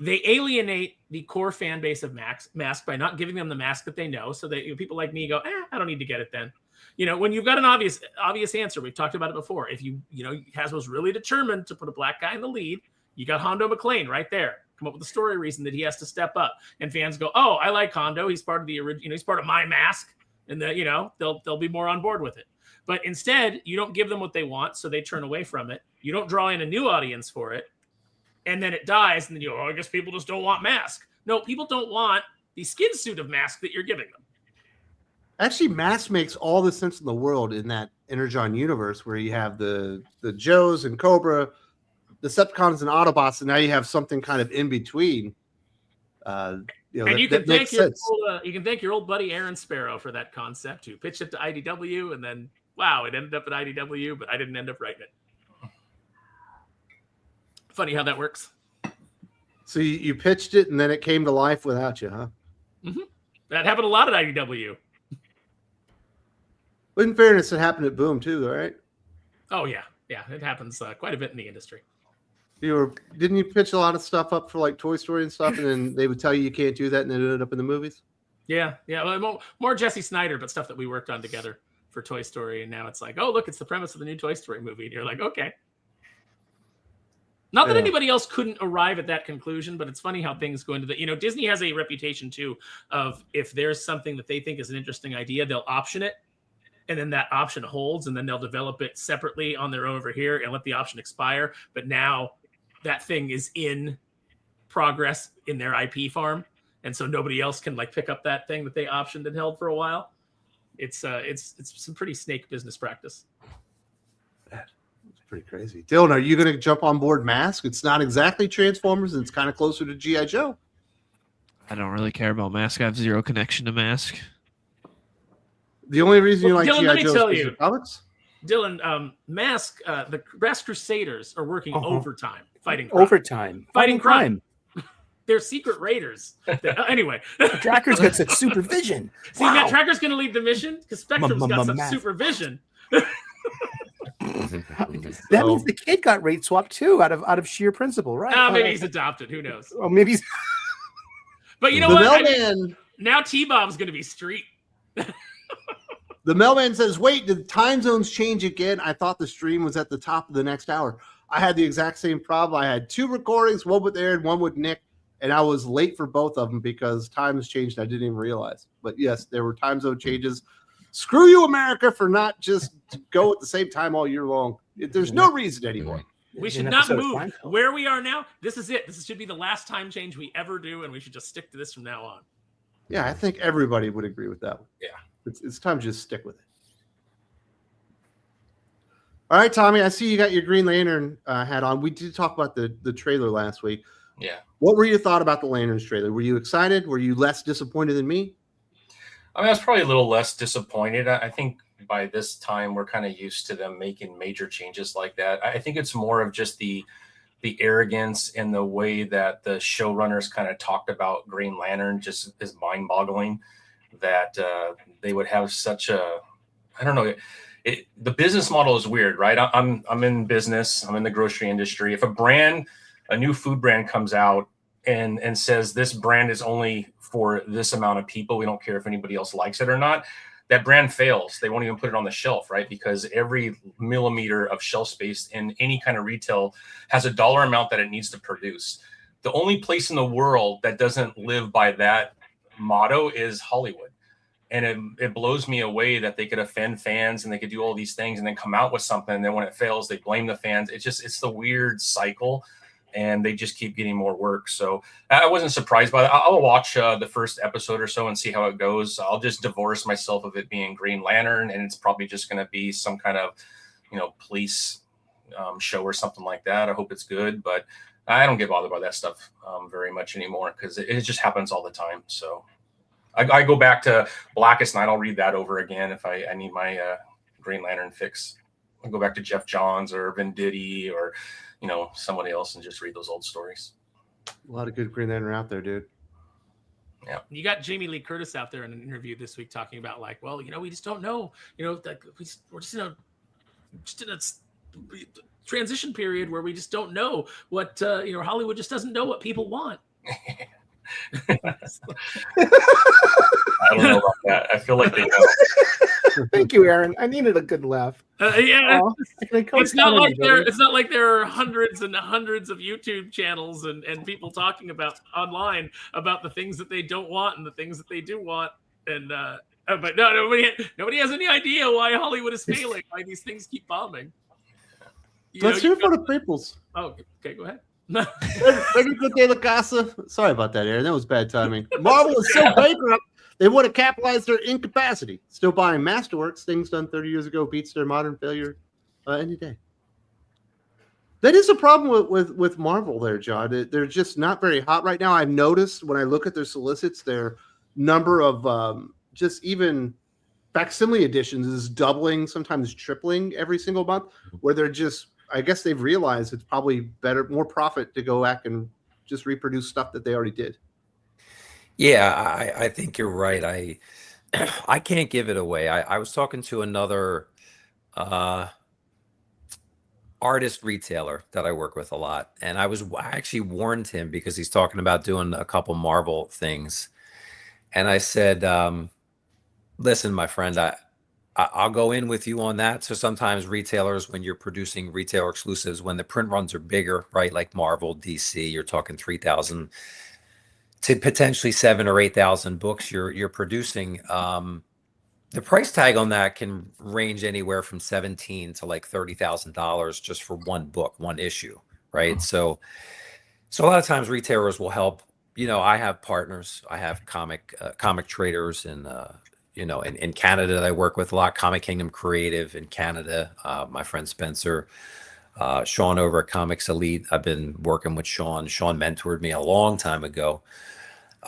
They alienate the core fan base of Mask by not giving them the mask that they know, so that people like me go, I don't need to get it then. When you've got an obvious answer, we've talked about it before. If Hasbro's really determined to put a black guy in the lead, you got Hondo McClane right there. Come up with a story reason that he has to step up, and fans go, oh, I like Hondo. He's part of the original. He's part of my Mask, and they'll be more on board with it. But instead, you don't give them what they want, so they turn away from it. You don't draw in a new audience for it. And then it dies, and then I guess people just don't want Mask. No, people don't want the skin suit of Mask that you're giving them. Actually, Mask makes all the sense in the world in that Energon universe where you have the Joes and Cobra, the Decepticons and Autobots, and now you have something kind of in between. You can thank your old buddy Aaron Sparrow for that concept who pitched it to IDW, and then wow, it ended up at IDW, but I didn't end up writing it. Funny how that works. So you pitched it and then it came to life without you, huh? Mm-hmm. That happened a lot at IDW. But in fairness, it happened at Boom too, right? Oh yeah, it happens quite a bit in the industry. Didn't you pitch a lot of stuff up for like Toy Story and stuff, and then they would tell you can't do that, and it ended up in the movies? Yeah. Well, more Jesse Snyder, but stuff that we worked on together for Toy Story, and now it's like, oh look, it's the premise of the new Toy Story movie, and you're like, okay. Not that anybody else couldn't arrive at that conclusion, but it's funny how things go into the, Disney has a reputation too of if there's something that they think is an interesting idea, they'll option it. And then that option holds, and then they'll develop it separately on their own over here and let the option expire. But now that thing is in progress in their IP farm. And so nobody else can pick up that thing that they optioned and held for a while. It's some pretty snake business practice. Pretty crazy. Dylan, are you going to jump on board Mask? It's not exactly Transformers, and it's kind of closer to G.I. Joe. I don't really care about Mask. I have zero connection to Mask. The only reason you like Dylan, G.I. Joe is comics? Dylan, Mask, the Brass Crusaders are working overtime, fighting crime. Fighting crime. They're secret raiders. Anyway. Tracker's got such supervision. See, Matt Tracker's going to lead the mission because Spectrum's got some supervision. That means the kid got rate swapped too, out of sheer principle, right? Maybe he's adopted. Who knows? Oh, maybe he's. But you know what? Now T-Bob's going to be street. The mailman says, "Wait, did the time zones change again? I thought the stream was at the top of the next hour. I had the exact same problem. I had two recordings, one with Aaron, one with Nick, and I was late for both of them because times changed. I didn't even realize. But yes, there were time zone changes." Screw you, America, for not just go at the same time all year long. There's no reason anymore. We should not move. Where we are now, this is it. This should be the last time change we ever do, and we should just stick to this from now on. Yeah, I think everybody would agree with that one. Yeah. It's time to just stick with it. All right, Tommy, I see you got your Green Lantern hat on. We did talk about the trailer last week. Yeah. What were your thoughts about the Lanterns trailer? Were you excited? Were you less disappointed than me? I mean, I was probably a little less disappointed. I think by this time we're kind of used to them making major changes like that. I think it's more of just the arrogance and the way that the showrunners kind of talked about Green Lantern just is mind-boggling that they would have such a, I don't know. The business model is weird, right? I'm in business. I'm in the grocery industry. If a new food brand comes out and says this brand is only for this amount of people, we don't care if anybody else likes it or not, that brand fails, they won't even put it on the shelf, right? Because every millimeter of shelf space in any kind of retail has a dollar amount that it needs to produce. The only place in the world that doesn't live by that motto is Hollywood. And it blows me away that they could offend fans and they could do all these things and then come out with something. And then when it fails, they blame the fans. It's the weird cycle, and they just keep getting more work. So I wasn't surprised by that. I'll watch the first episode or so and see how it goes. I'll just divorce myself of it being Green Lantern, and it's probably just going to be some kind of, police show or something like that. I hope it's good, but I don't get bothered by that stuff very much anymore, because it just happens all the time. So I go back to Blackest Night. I'll read that over again if I need my Green Lantern fix. I'll go back to Jeff Johns or Venditti or somebody else and just read those old stories. A lot of good Green Lantern out there, dude. Yeah. You got Jamie Lee Curtis out there in an interview this week talking about like, well, we just don't know, like we're just in a transition period where we just don't know what Hollywood just doesn't know what people want. I don't know about that. I feel like they know. Thank you, Aaron. I needed a good laugh. Yeah, it's not like there are hundreds and hundreds of YouTube channels and people talking about online about the things that they don't want and the things that they do want. And but no, nobody has any idea why Hollywood is failing, why these things keep bombing. Let's hear for the peoples. Oh, okay, go ahead. Very good day, La Casa. Sorry about that, Aaron. That was bad timing. Marvel is so bankrupt, they want to capitalize their incapacity. Still buying Masterworks. Things done 30 years ago beats their modern failure any day. That is a problem with Marvel there, John. They're just not very hot right now. I've noticed when I look at their solicits, their number of just even facsimile editions is doubling, sometimes tripling every single month, where they're just, I guess they've realized it's probably better, more profit to go back and just reproduce stuff that they already did. Yeah, I think you're right. I can't give it away. I was talking to another artist retailer that I work with a lot, and I actually warned him because he's talking about doing a couple Marvel things, and I said, listen, my friend, I'll go in with you on that. So sometimes retailers, when you're producing retailer exclusives, when the print runs are bigger, right, like Marvel, DC, you're talking 3,000 to potentially 7,000 or 8,000 books you're producing. The price tag on that can range anywhere from $17,000 to like $30,000 just for one book, one issue, right? So a lot of times retailers will help. I have partners. I have comic traders and in Canada that I work with a lot, Comic Kingdom Creative in Canada. My friend Spencer, Sean over at Comics Elite. I've been working with Sean. Sean mentored me a long time ago.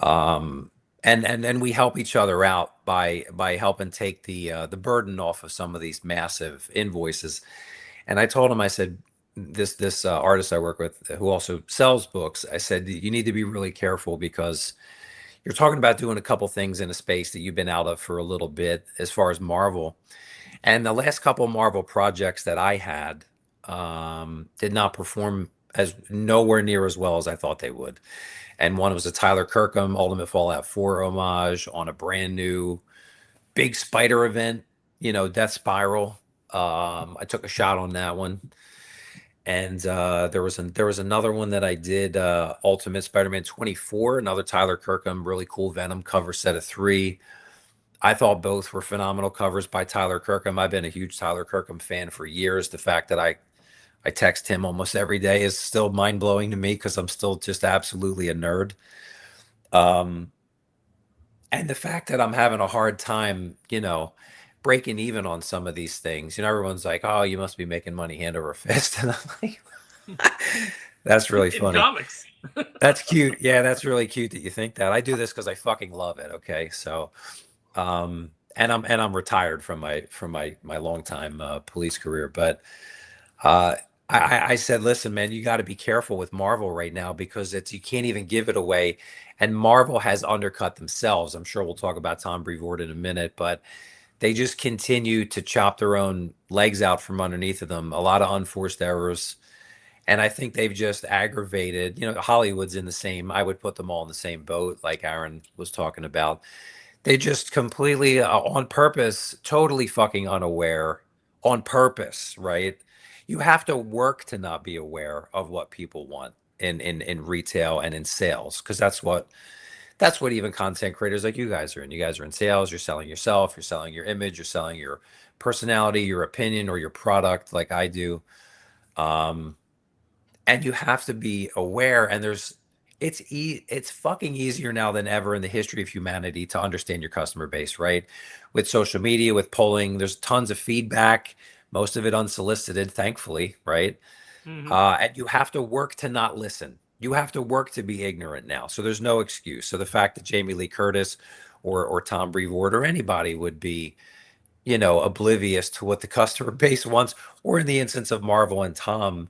And then we help each other out by helping take the burden off of some of these massive invoices. And I told him, I said, this artist I work with who also sells books, I said, you need to be really careful because you're talking about doing a couple things in a space that you've been out of for a little bit as far as Marvel. And the last couple Marvel projects that I had did not perform as nowhere near as well as I thought they would. And one was a Tyler Kirkham Ultimate Fallout 4 homage on a brand new big spider event, Death Spiral. I took a shot on that one. And there was another one that I did, Ultimate Spider-Man 24, another Tyler Kirkham, really cool Venom cover set of 3. I thought both were phenomenal covers by Tyler Kirkham. I've been a huge Tyler Kirkham fan for years. The fact that I text him almost every day is still mind-blowing to me because I'm still just absolutely a nerd. And the fact that I'm having a hard time, breaking even on some of these things. Everyone's like, oh, you must be making money hand over fist. And I'm like, that's really funny. In comics. That's cute. Yeah, that's really cute that you think that. I do this because I fucking love it. Okay. So and I'm retired from my longtime police career. But I said, listen, man, you got to be careful with Marvel right now because you can't even give it away. And Marvel has undercut themselves. I'm sure we'll talk about Tom Brevoort in a minute, but they just continue to chop their own legs out from underneath of them. A lot of unforced errors. And I think they've just aggravated, Hollywood's in the same, I would put them all in the same boat, like Aaron was talking about. They just completely on purpose, totally fucking unaware on purpose, right? You have to work to not be aware of what people want in retail and in sales, because that's what even content creators like you guys are in. You guys are in sales, you're selling yourself, you're selling your image, you're selling your personality, your opinion, or your product like I do. And you have to be aware, and it's fucking easier now than ever in the history of humanity to understand your customer base, right? With social media, with polling, there's tons of feedback, most of it unsolicited, thankfully, right? And you have to work to not listen. You have to work to be ignorant now. So there's no excuse. So the fact that Jamie Lee Curtis or Tom Brevoort or anybody would be, oblivious to what the customer base wants, or in the instance of Marvel and Tom,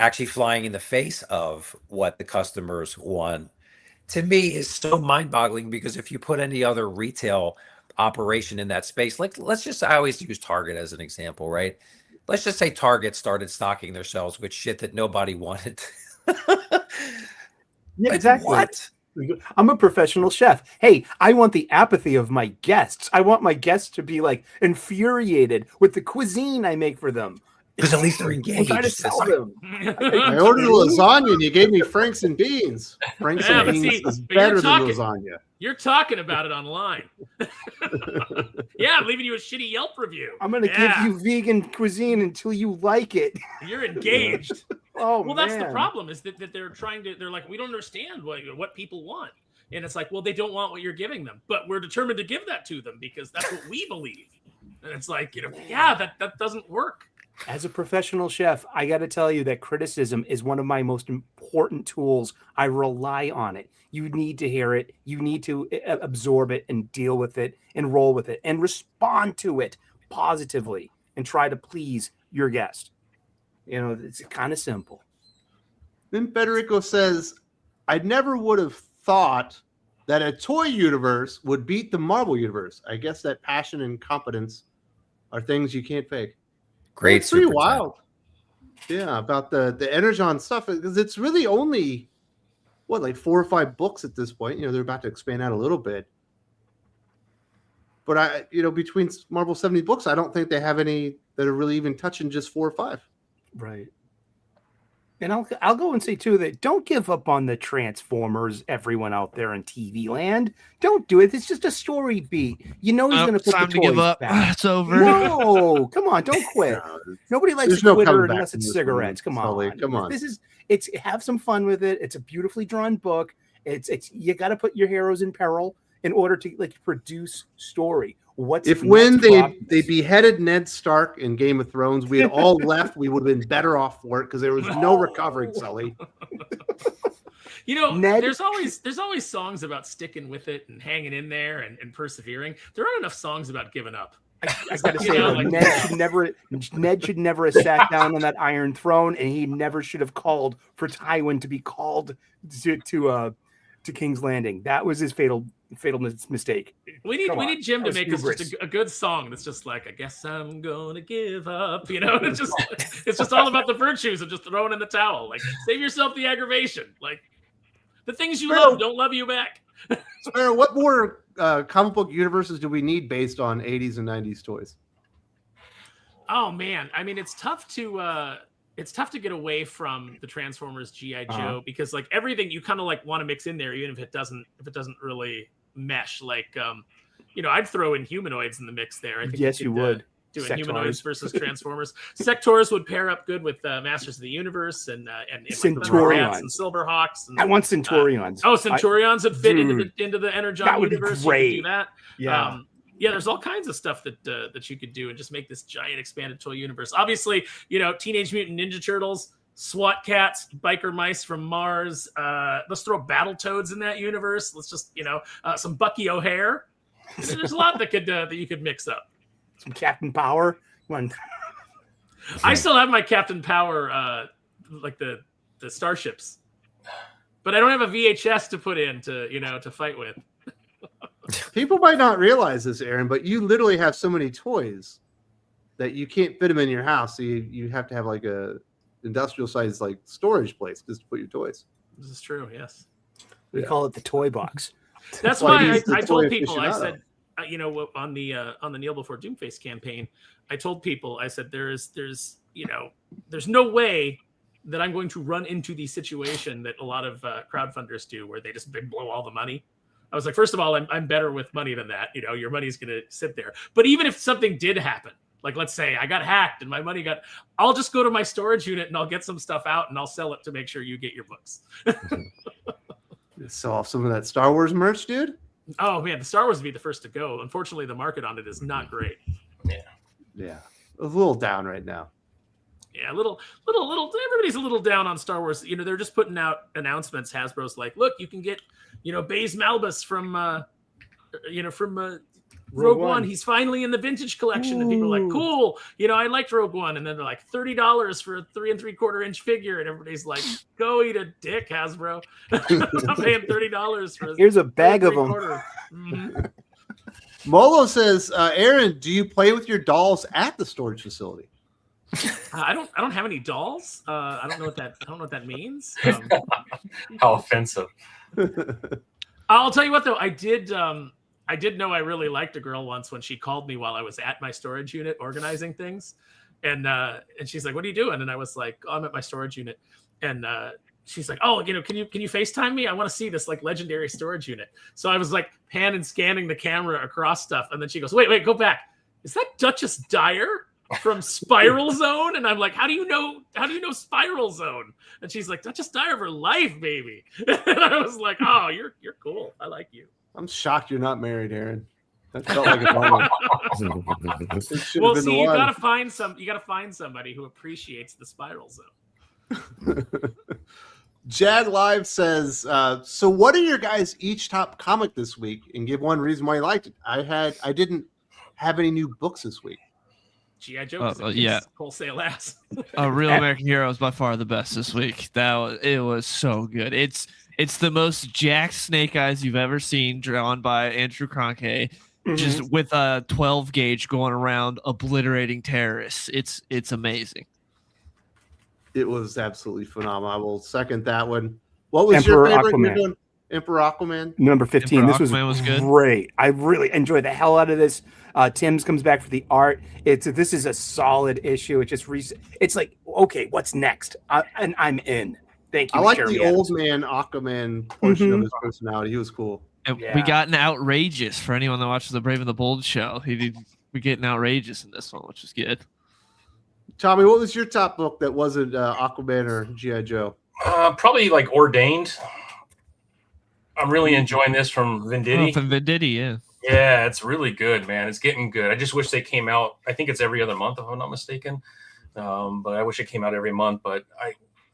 actually flying in the face of what the customers want, to me is so mind-boggling. Because if you put any other retail operation in that space, like I always use Target as an example, right? Let's just say Target started stocking their shelves with shit that nobody wanted. Yeah, exactly. What? I'm a professional chef. Hey, I want the apathy of my guests. I want my guests to be like infuriated with the cuisine I make for them. Because at least they're engaged. I'm trying to sell them. I ordered a lasagna and you gave me Franks and beans. Franks and beans is better than lasagna. You're talking about it online. Yeah, I'm leaving you a shitty Yelp review. I'm going to give you vegan cuisine until you like it. You're engaged. Well, that's the problem, is that they're like, we don't understand what people want. And it's like, well, they don't want what you're giving them, but we're determined to give that to them because that's what we believe. And it's like, that doesn't work. As a professional chef, I got to tell you that criticism is one of my most important tools. I rely on it. You need to hear it. You need to absorb it and deal with it and roll with it and respond to it positively and try to please your guest. It's kind of simple. Then Federico says, I never would have thought that a toy universe would beat the Marvel universe. I guess that passion and competence are things you can't fake. Great. It's pretty wild. Yeah, about the Energon stuff, because it's really only like 4 or 5 books at this point. They're about to expand out a little bit. But between Marvel 70 books, I don't think they have any that are really even touching just 4 or 5. Right. And I'll go and say too that don't give up on the Transformers, everyone out there in TV land. Don't do it. It's just a story beat. He's going to put time the to give toys up. back. It's over. No, come on, don't quit. Nobody likes Twitter unless it's cigarettes. Come on. Come on. It's have some fun with it. It's a beautifully drawn book. It's you got to put your heroes in peril in order to produce story. When they beheaded Ned Stark in Game of Thrones, we had all left, we would have been better off for it because there was no recovering, Sully. There's always songs about sticking with it and hanging in there and persevering. There aren't enough songs about giving up. I gotta say, Ned should never have sat down on that Iron Throne, and he never should have called for Tywin to be called to King's Landing. That was his fatal mistake. We need Jim to make us just a good song that's just like, I guess I'm gonna give up. It's just all about the virtues of just throwing in the towel. Like, save yourself the aggravation. Like, the things you love don't love you back. Sparrow, what more comic book universes do we need based on 80s and 90s toys? Oh man, I mean, it's tough to get away from the Transformers, G.I. Joe, because like everything you kind of like want to mix in there, even if it doesn't really mesh. Like, I'd throw in humanoids in the mix there. I think yes, you would. Doing humanoids versus Transformers. Sectors would pair up good with Masters of the Universe and Centurions and Silverhawks. And, I want Centurions. Centurions would fit into the Energon that would universe. Be great. You could do that. Yeah. There's all kinds of stuff that you could do and just make this giant expanded toy universe. Obviously, Teenage Mutant Ninja Turtles, SWAT cats, biker mice from Mars. Let's throw Battletoads in that universe. Let's just some Bucky O'Hare. There's a lot that you could mix up. Some Captain Power. I still have my Captain Power, like the starships, but I don't have a VHS to put in to fight with. People might not realize this, Aaron, but you literally have so many toys that you can't fit them in your house. So you have to have like a industrial size like storage place just to put your toys. This is true. Yes. We call it the toy box. That's why I told people. I said, you know, on the Kneel Before Doomface campaign, I told people, I said, there's no way that I'm going to run into the situation that a lot of crowdfunders do, where they blow all the money. I was like, first of all, I'm better with money than that. You know, your money's going to sit there. But even if something did happen, like let's say I got hacked and my money I'll just go to my storage unit and I'll get some stuff out and I'll sell it to make sure you get your books. Sell off some of that Star Wars merch, dude. Oh man, the Star Wars would be the first to go. Unfortunately, the market on it is not great. Yeah, a little down right now. Yeah, a little. Everybody's a little down on Star Wars. You know, they're just putting out announcements. Hasbro's like, look, you can get, Baze Malbus from Rogue One. He's finally in the vintage collection. And people are like, cool. I liked Rogue One. And then they're like $30 for a 3 3/4-inch figure. And everybody's like, go eat a dick, Hasbro. I'm paying $30 for Here's a bag of them. Mm-hmm. Molo says, Aaron, do you play with your dolls at the storage facility? I don't have any dolls. I don't know what that means. How offensive. I'll tell you what though, I did know I really liked a girl once when she called me while I was at my storage unit organizing things, and she's like, "What are you doing?" And I was like, "Oh, I'm at my storage unit," and she's like, "Oh, can you FaceTime me? I want to see this like legendary storage unit." So I was like pan and scanning the camera across stuff, and then she goes, "Wait, go back. Is that Duchess Dyer from Spiral Zone?" And I'm like, how do you know Spiral Zone? And she's like, Duchess Dyer for life, baby. And I was like, oh, you're cool. I like you. I'm shocked you're not married, Aaron. That felt like a bummer. Well, see, you gotta find somebody who appreciates the Spiral Zone. Jag Live says, so what are your guys' each top comic this week? And give one reason why you liked it. I didn't have any new books this week. G.I. Joe, wholesale ass. Real American Hero is by far the best this week. It was so good. It's the most jacked Snake Eyes you've ever seen, drawn by Andrew Cronkey, just with a 12 gauge going around obliterating terrorists. It's amazing. It was absolutely phenomenal. I will second that one. What was Emperor your favorite? Aquaman. Emperor Aquaman. Number 15. Emperor This Aquaman was good. great. I really enjoyed the hell out of this. Tim's comes back for the art. This is a solid issue. It's like, okay, what's next? And I'm in. Thank you. I like Jeremy the Adams. old man Aquaman portion of his personality. He was cool. And we got an outrageous for anyone that watches the Brave and the Bold show. We get an outrageous in this one, which is good. Tommy, what was your top book that wasn't Aquaman or G.I. Joe? Probably like Ordained. I'm really enjoying this from Venditti. From Venditti, yeah. Yeah, it's really good, man. It's getting good. I just wish they came out. I think it's every other month, if I'm not mistaken. But I wish it came out every month. But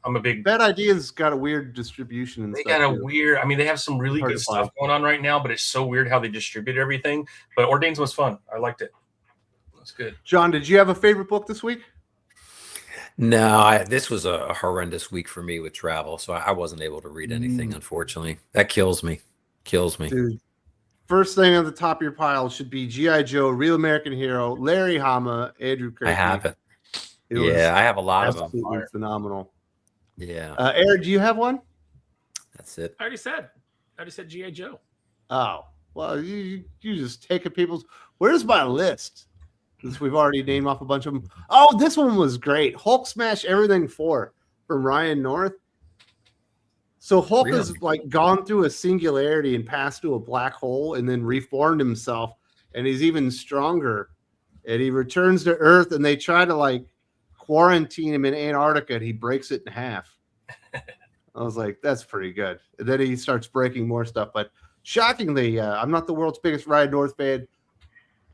I'm a big Bad Idea's got a weird distribution. And they stuff got a too. weird. I mean, they have some really good stuff going on right now, but it's so weird how they distribute everything. But Ordained was fun. I liked it. That's good. John, did you have a favorite book this week? No, this was a horrendous week for me with travel, so I wasn't able to read anything, unfortunately. That kills me. Dude, first thing on the top of your pile should be G.I. Joe, Real American Hero, Larry Hama, Andrew Kirby. I have it. Was I have a lot of them. absolutely phenomenal. Yeah. Aaron, do you have one? That's it. I already said G.I. Joe. Oh, well, you just taking people's. Where's my list? Since we've already named off a bunch of them. Oh, this one was great. Hulk Smash Everything 4 from Ryan North. So Hulk has like gone through a singularity and passed through a black hole and then reformed himself, and he's even stronger. And he returns to Earth, and they try to like quarantine him in Antarctica, and he breaks it in half. I was like, that's pretty good. And then he starts breaking more stuff. But shockingly, I'm not the world's biggest Ryan North fan.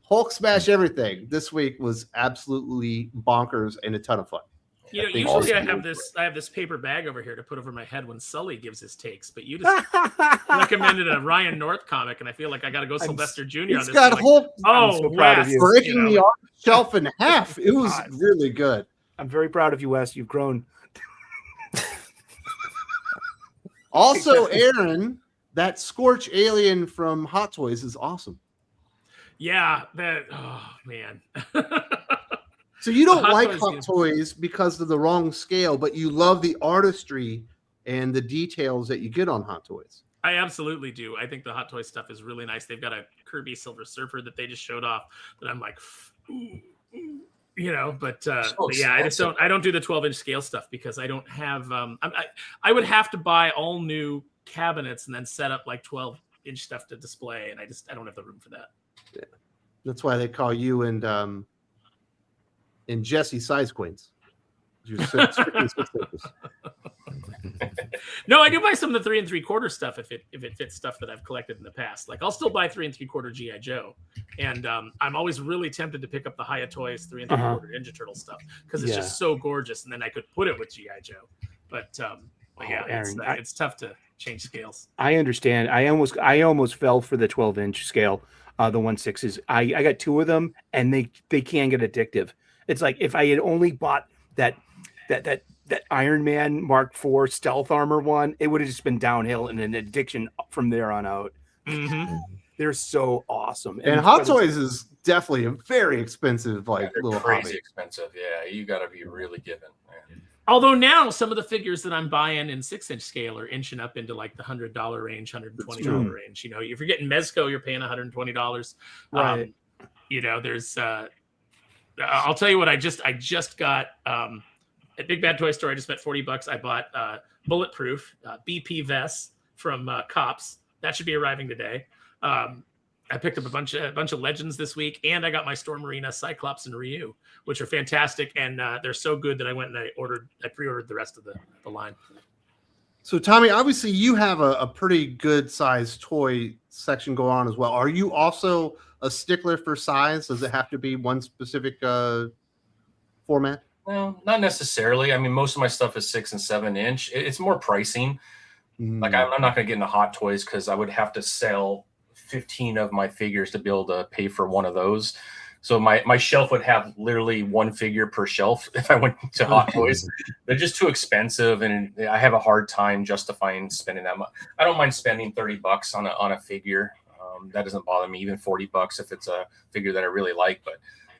Hulk Smash Everything this week was absolutely bonkers and a ton of fun. Usually I have this paper bag over here to put over my head when Sully gives his takes, but you just recommended a Ryan North comic, and I feel like I got to go Sylvester Jr. on this. It's got Hulk breaking the shelf in half. It was really good. I'm very proud of you, Wes. You've grown. Also, Aaron, that Scorch alien from Hot Toys is awesome. Yeah, oh man. So you don't like Hot Toys because of the wrong scale, but you love the artistry and the details that you get on Hot Toys. I absolutely do. I think the Hot Toys stuff is really nice. They've got a Kirby Silver Surfer that they just showed off that I'm like, ooh, ooh, you know, but yeah, I don't do the 12-inch scale stuff because I don't have, I would have to buy all new cabinets and then set up like 12-inch stuff to display. And I don't have the room for that. Yeah. That's why they call you and Jesse size queens. No, I do buy some of the 3 3/4 stuff if it fits stuff that I've collected in the past. Like I'll still buy 3 3/4 GI Joe, and I'm always really tempted to pick up the Haya Toys 3 3/4 Ninja Turtle stuff because it's just so gorgeous, and then I could put it with GI Joe. But yeah, Aaron, it's tough to change scales. I understand. I almost fell for the 12-inch scale, the 1/6s. I got 2 of them, and they can get addictive. It's like if I had only bought that Iron Man Mark IV stealth armor one, it would have just been downhill and an addiction from there on out. Mm-hmm. They're so awesome. And Hot Toys is definitely a very expensive, like little crazy hobby. Expensive. Yeah, you got to be really given. Man. Although now some of the figures that I'm buying in 6-inch scale are inching up into like the $100 range, $120 range. You know, if you're getting Mezco, you're paying $120. Right. You know, there's I'll tell you what I just got at Big Bad Toy Store. I just spent $40. I bought bulletproof BP vests from Cops. That should be arriving today. I picked up a bunch of legends this week, and I got my Storm Marina, Cyclops, and Ryu, which are fantastic, and they're so good that I went and I pre-ordered the rest of the line. So Tommy, obviously you have a pretty good sized toy section going on as well. Are you also a stickler for size? Does it have to be one specific format? Well, not necessarily. I mean, most of my stuff is 6 and 7 inch. It's more pricing. Like I'm not going to get into Hot Toys because I would have to sell 15 of my figures to be able to pay for one of those. So my shelf would have literally one figure per shelf if I went to Hot Toys. They're just too expensive, and I have a hard time justifying spending that much. I don't mind spending $30 on a figure. That doesn't bother me. Even $40 if it's a figure that I really like. But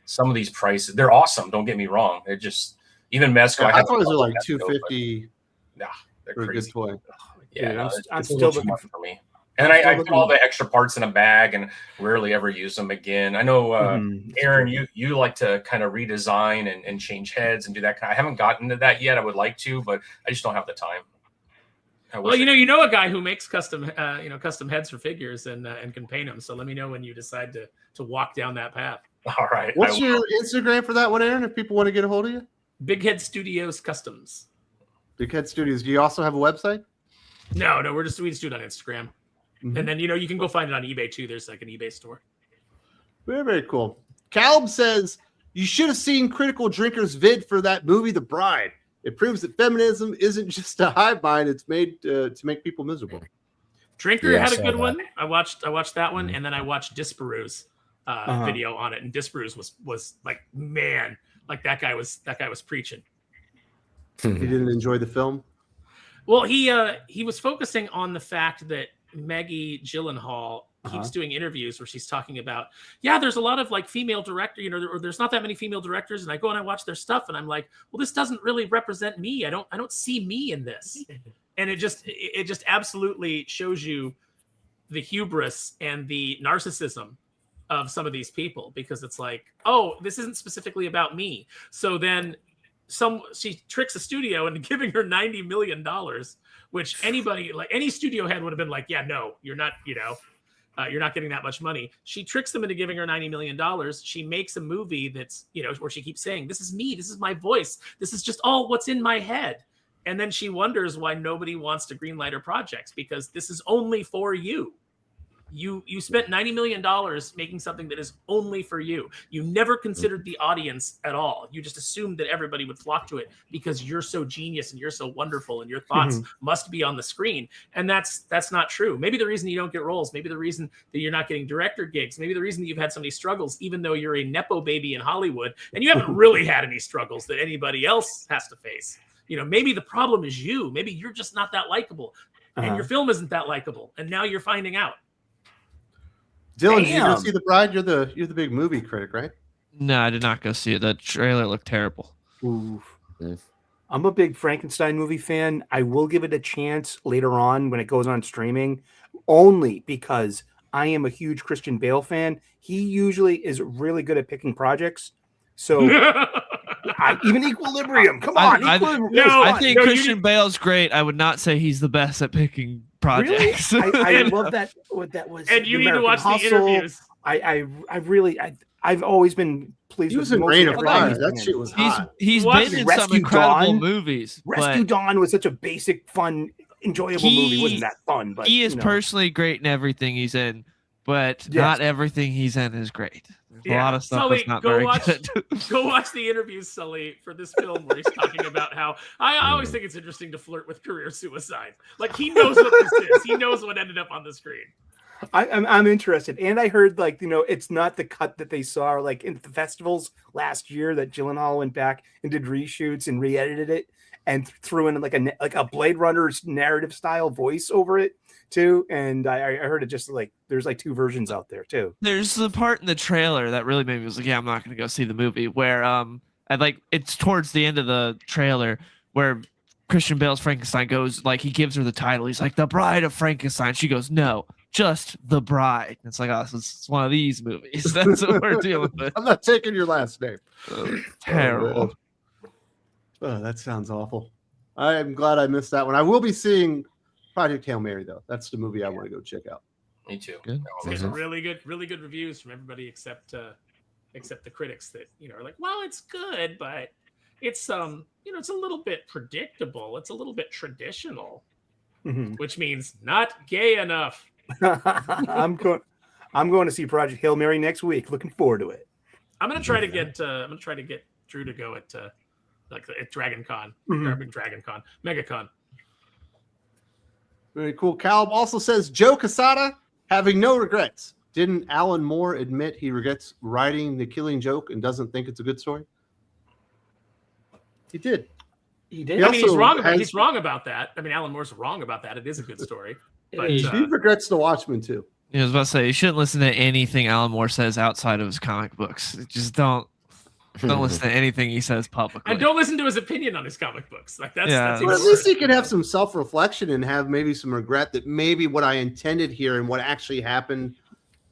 some of these prices, they're awesome. Don't get me wrong. They're just even Mezco. Hot Toys are like $250. Nah, they're for crazy. A good toy. Yeah, no, I'm still looking for me. And I put all the extra parts in a bag and rarely ever use them again. I know, Aaron, you like to kind of redesign and change heads and do that. I haven't gotten to that yet. I would like to, but I just don't have the time. Well, you know a guy who makes custom heads for figures and can paint them. So let me know when you decide to walk down that path. All right. What's your Instagram for that one, Aaron? If people want to get a hold of you, Big Head Studios Customs. Big Head Studios. Do you also have a website? No, we just do it on Instagram. And then, you can go find it on eBay too. There's like an eBay store. Very, very cool. Caleb says, you should have seen Critical Drinker's vid for that movie, The Bride. It proves that feminism isn't just a hive mind. It's made to make people miserable. Drinker had a good one. I watched that one. And then I watched Disparu's video on it. And Disparu's was like, man, like that guy was preaching. He didn't enjoy the film. Well, he was focusing on the fact that Maggie Gyllenhaal keeps doing interviews where she's talking about, there's a lot of like female director, or there's not that many female directors, and I go and I watch their stuff, and I'm like, well, this doesn't really represent me. I don't see me in this, and it just absolutely shows you the hubris and the narcissism of some of these people, because it's like, oh, this isn't specifically about me. So then she tricks a studio into giving her $90 million, which anybody, like any studio head, would have been like, yeah, no, you're not, you're not getting that much money. She tricks them into giving her $90 million. She makes a movie that's, where she keeps saying, this is me, this is my voice, this is just all what's in my head. And then she wonders why nobody wants to greenlight her projects, because this is only for you. You spent $90 million making something that is only for you. You never considered the audience at all. You just assumed that everybody would flock to it because you're so genius and you're so wonderful and your thoughts must be on the screen. And that's not true. Maybe the reason you don't get roles, maybe the reason that you're not getting director gigs, maybe the reason that you've had so many struggles, even though you're a Nepo baby in Hollywood and you haven't really had any struggles that anybody else has to face. Maybe the problem is you. Maybe you're just not that likable and your film isn't that likable. And now you're finding out. Dylan, did you go see The Bride? You're the big movie critic, right? No, I did not go see it. The trailer looked terrible. Oof. I'm a big Frankenstein movie fan. I will give it a chance later on when it goes on streaming, only because I am a huge Christian Bale fan. He usually is really good at picking projects. So even Equilibrium, come on. I think Christian Bale's great. I would not say he's the best at picking projects. Really? I love that. What that was. And you need to watch the interviews. I've always been pleased. He was in Reign of Fire. That shit was hot. He's been in some incredible movies. Rescue Dawn was such a basic, fun, enjoyable movie. It wasn't that fun, but he is personally great in everything he's in, but not everything he's in is great. There's a lot of stuff that's not very good. Go watch the interviews, Sully, for this film where he's talking about how I always think it's interesting to flirt with career suicide. Like, he knows what this is. He knows what ended up on the screen. I'm interested, and I heard it's not the cut that they saw like in the festivals last year that Gyllenhaal went back and did reshoots and re-edited it and threw in like a Blade Runner narrative style voice over it too. And I heard it just like there's like 2 versions out there too. There's the part in the trailer that really made me was like, yeah, I'm not going to go see the movie. Where it's towards the end of the trailer where Christian Bale's Frankenstein goes like he gives her the title. He's like the Bride of Frankenstein. She goes, no. Just the Bride. It's like, it's one of these movies. That's what we're dealing with. I'm not taking your last name. Terrible. Oh, that sounds awful. I'm glad I missed that one. I will be seeing Project Hail Mary, though. That's the movie I want to go check out. Me too. Good. There's really good reviews from everybody except the critics that are like, well, it's good, but it's it's a little bit predictable. It's a little bit traditional, which means not gay enough. I'm going to see Project Hail Mary next week. Looking forward to it. I'm gonna try to get Drew to go at Dragon Con, Dragon Con, MegaCon. Very cool. Caleb also says Joe Quesada having no regrets. Didn't Alan Moore admit he regrets writing The Killing Joke and doesn't think it's a good story? He did. He did. He's wrong about that. I mean, Alan Moore's wrong about that. It is a good story. But he regrets The Watchmen too. I was about to say you shouldn't listen to anything Alan Moore says outside of his comic books. Just don't listen to anything he says publicly. And don't listen to his opinion on his comic books. Like that's well, at least he can have some self-reflection and have maybe some regret that maybe what I intended here and what actually happened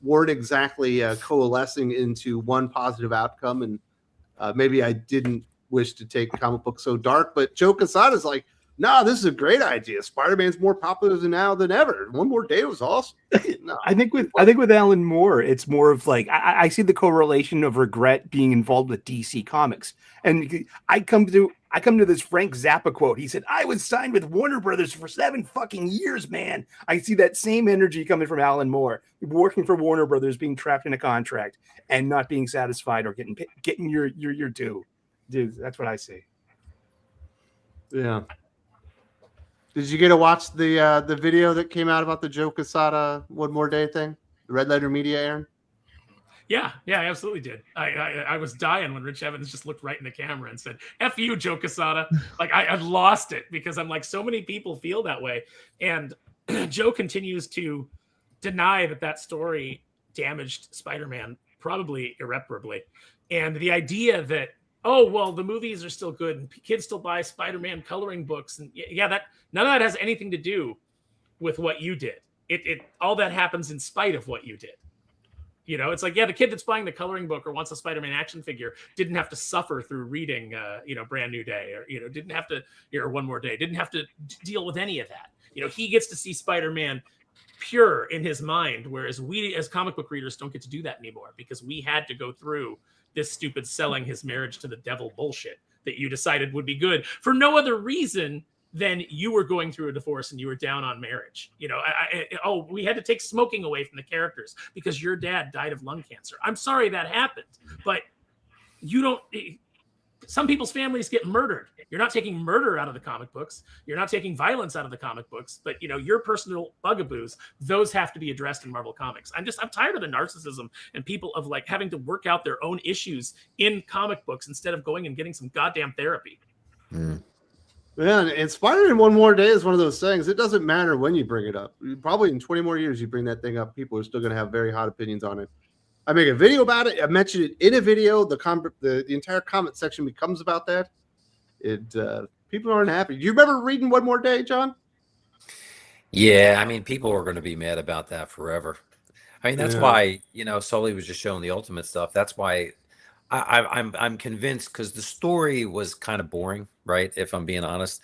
weren't exactly coalescing into one positive outcome. And maybe I didn't wish to take comic books so dark. But Joe Quesada's like, no, this is a great idea. Spider-Man's more popular now than ever. One More Day was awesome. No. I think with Alan Moore, it's more of like I see the correlation of regret being involved with DC Comics, and I come to this Frank Zappa quote. He said, "I was signed with Warner Brothers for 7 fucking years, man." I see that same energy coming from Alan Moore, working for Warner Brothers, being trapped in a contract and not being satisfied or getting your due. Dude, that's what I see. Yeah. Did you get to watch the video that came out about the Joe Quesada One More Day thing? The Red Letter Media, Aaron? Yeah, I absolutely did. I was dying when Rich Evans just looked right in the camera and said, F you, Joe Quesada. Like, I lost it because I'm like, so many people feel that way. And Joe continues to deny that story damaged Spider-Man, probably irreparably. And the idea that, oh, well, the movies are still good and kids still buy Spider-Man coloring books. And that none of that has anything to do with what you did. It all that happens in spite of what you did. It's like, the kid that's buying the coloring book or wants a Spider-Man action figure didn't have to suffer through reading, Brand New Day or, didn't have to, or One More Day, didn't have to deal with any of that. He gets to see Spider-Man pure in his mind, whereas we as comic book readers don't get to do that anymore because we had to go through this stupid selling his marriage to the devil bullshit that you decided would be good for no other reason than you were going through a divorce and you were down on marriage. We had to take smoking away from the characters because your dad died of lung cancer. I'm sorry that happened, but some people's families get murdered. You're not taking murder out of the comic books. You're not taking violence out of the comic books, but your personal bugaboos, those have to be addressed in Marvel Comics. I'm tired of the narcissism and people of like having to work out their own issues in comic books instead of going and getting some goddamn therapy. Yeah, and Spider-Man One More Day is one of those things. It doesn't matter when you bring it up. Probably in 20 more years, you bring that thing up, people are still going to have very hot opinions on it. I make a video about it. I mentioned it in a video. The entire comment section becomes about that. People aren't happy. Do you remember reading One More Day, John? Yeah, I mean, people are going to be mad about that forever. I mean, that's Yeah. why, Sully was just showing the Ultimate stuff. That's why I'm convinced, because the story was kind of boring, right? If I'm being honest,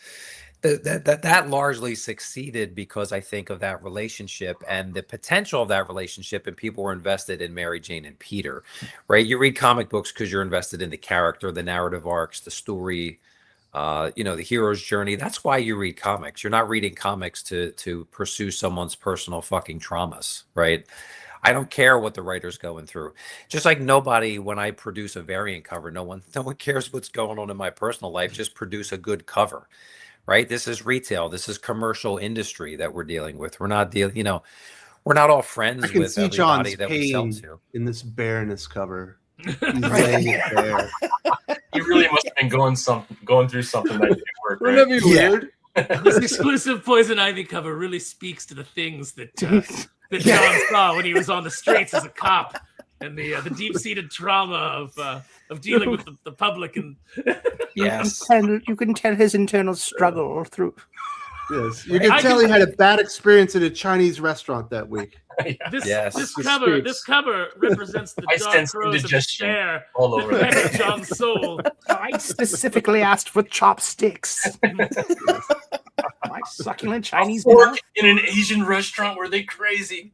that largely succeeded because I think of that relationship and the potential of that relationship, and people were invested in Mary Jane and Peter, right? You read comic books because you're invested in the character, the narrative arcs, the story, the hero's journey. That's why you read comics. You're not reading comics to pursue someone's personal fucking traumas, right? I don't care what the writer's going through. Just like nobody, when I produce a variant cover, no one cares what's going on in my personal life. Just produce a good cover, right? This is retail. This is commercial industry that we're dealing with. We're not we're not all friends I can with see everybody John's that we sell pain to. in this bareness cover. He's laying it there. You really must have been going through something that didn't work. Wouldn't Right? that be weird? This exclusive Poison Ivy cover really speaks to the things that that John saw when he was on the streets as a cop, and the deep-seated trauma of dealing with the public. And Yes. You can tell his internal struggle through. Yes, you can tell he had a bad experience at a Chinese restaurant that week. This cover represents the I dark sense crows of indigestion despair all over that there. wrecked John's soul. I specifically asked for chopsticks. My succulent Chinese Work in an Asian restaurant, were they crazy?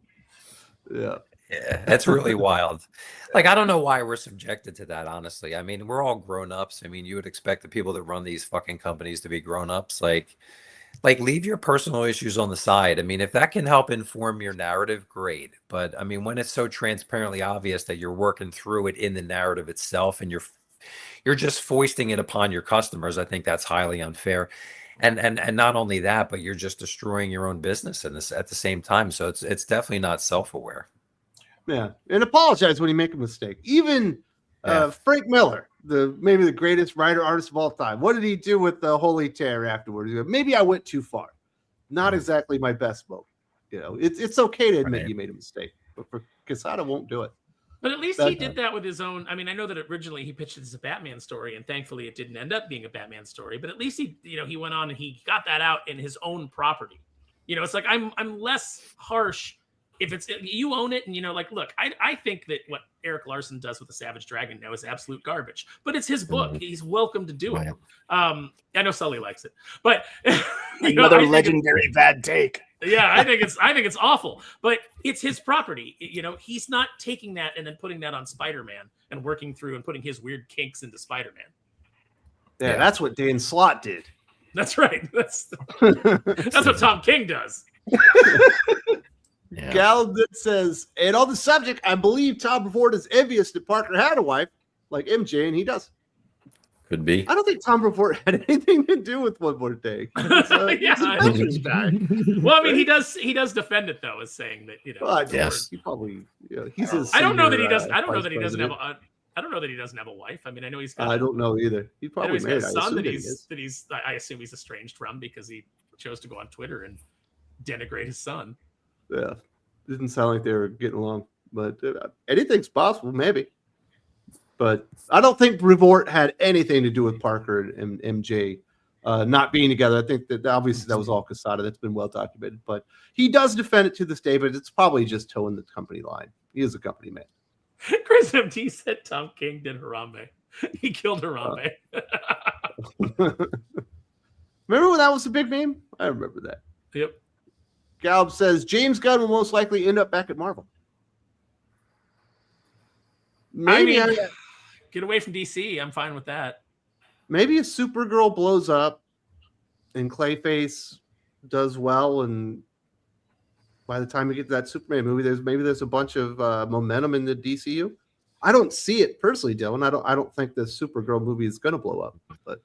Yeah. Yeah, that's really wild. Like, I don't know why we're subjected to that, honestly. I mean, we're all grown-ups. I mean, you would expect the people that run these fucking companies to be grown-ups. Like leave your personal issues on the side. I mean, if that can help inform your narrative, great. But I mean, when it's so transparently obvious that you're working through it in the narrative itself, and you're just foisting it upon your customers, I think that's highly unfair. And not only that, but you're just destroying your own business in this at the same time. So it's definitely not self-aware. Yeah, and apologize when you make a mistake. Even Frank Miller, maybe the greatest writer artist of all time. What did he do with the Holy Terror afterwards? Maybe I went too far. Not exactly my best book. It's okay to admit you made a mistake, but for Quesada won't do it. But at least he did that with his own. I mean, I know that originally he pitched it as a Batman story, and thankfully it didn't end up being a Batman story. But at least he went on and he got that out in his own property. It's like I'm less harsh if you own it, and look, I think that what Eric Larson does with the Savage Dragon now is absolute garbage. But it's his book; he's welcome to do it. I know Sully likes it, but another legendary bad take. Yeah, I think it's awful, but it's his property. He's not taking that and then putting that on Spider-Man and working through and putting his weird kinks into Spider-Man. Yeah, that's what Dan Slott did. That's right. That's what Tom King does. Yeah. Galdon says, and on the subject, I believe Tom Brevoort is envious that Parker had a wife like MJ, and he does. Could be. I don't think Tom Brevoort had anything to do with One More Day. He's a guy. Well, I mean, he does defend it though, as saying that yes, he probably. He's a I don't know that he does. I don't know vice that he doesn't have. president. I don't know that he doesn't have a wife. I mean, I know he's got. I don't know either. He probably he's got married. a son that he he's. I assume he's estranged from because he chose to go on Twitter and denigrate his son. Yeah, didn't sound like they were getting along, but anything's possible, maybe. But I don't think Brevoort had anything to do with Parker and MJ not being together. I think that obviously that was all Quesada. That's been well documented. But he does defend it to this day, but it's probably just towing the company line. He is a company man. Chris MT said Tom King did Harambe. He killed Harambe. Remember when that was a big meme? I remember that. Yep. Galb says James Gunn will most likely end up back at Marvel. Maybe get away from DC. I'm fine with that. Maybe a Supergirl blows up and Clayface does well, and by the time we get to that Superman movie, there's a bunch of momentum in the DCU. I don't see it personally, Dylan. I don't think the Supergirl movie is going to blow up. But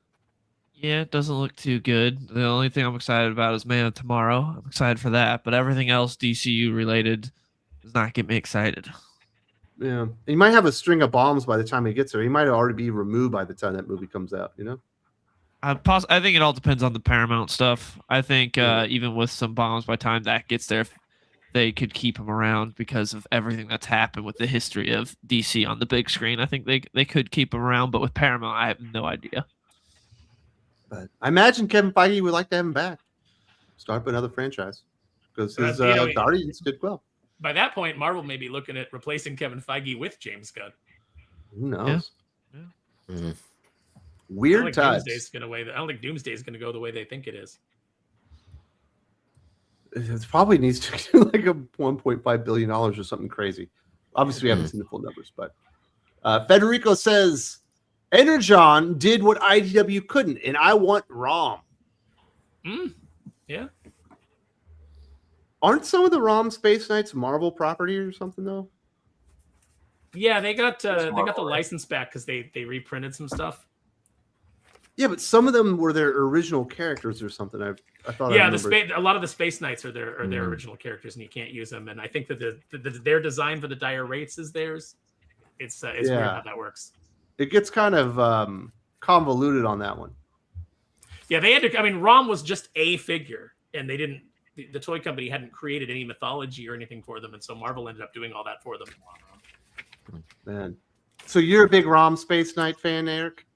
yeah, it doesn't look too good. The only thing I'm excited about is Man of Tomorrow. I'm excited for that, but everything else DCU related does not get me excited. Yeah, he might have a string of bombs by the time he gets there. He might already be removed by the time that movie comes out. I think it all depends on the Paramount stuff. I think even with some bombs, by the time that gets there, they could keep him around because of everything that's happened with the history of DC on the big screen. I think they could keep him around, but with Paramount, I have no idea. But I imagine Kevin Feige would like to have him back. Start up another franchise because his Guardians did well. By that point, Marvel may be looking at replacing Kevin Feige with James Gunn. Who knows? Yeah. Mm-hmm. Weird times. I don't think Doomsday is going to go the way they think it is. It probably needs to do like a $1.5 billion or something crazy. Obviously, we haven't seen the full numbers, but Federico says Energon did what IDW couldn't, and I want ROM. Yeah. Aren't some of the ROM Space Knights Marvel property or something though? Yeah, they got the license back because they reprinted some stuff. Yeah, but some of them were their original characters or something. I thought. Yeah, a lot of the Space Knights are their original characters, and you can't use them. And I think that their design for the dire wraiths is theirs. It's weird how that works. It gets kind of convoluted on that one. Yeah, they had to. I mean, ROM was just a figure, and they didn't. The toy company hadn't created any mythology or anything for them, and so Marvel ended up doing all that for them. Man, so you're a big ROM Space Knight fan, Eric?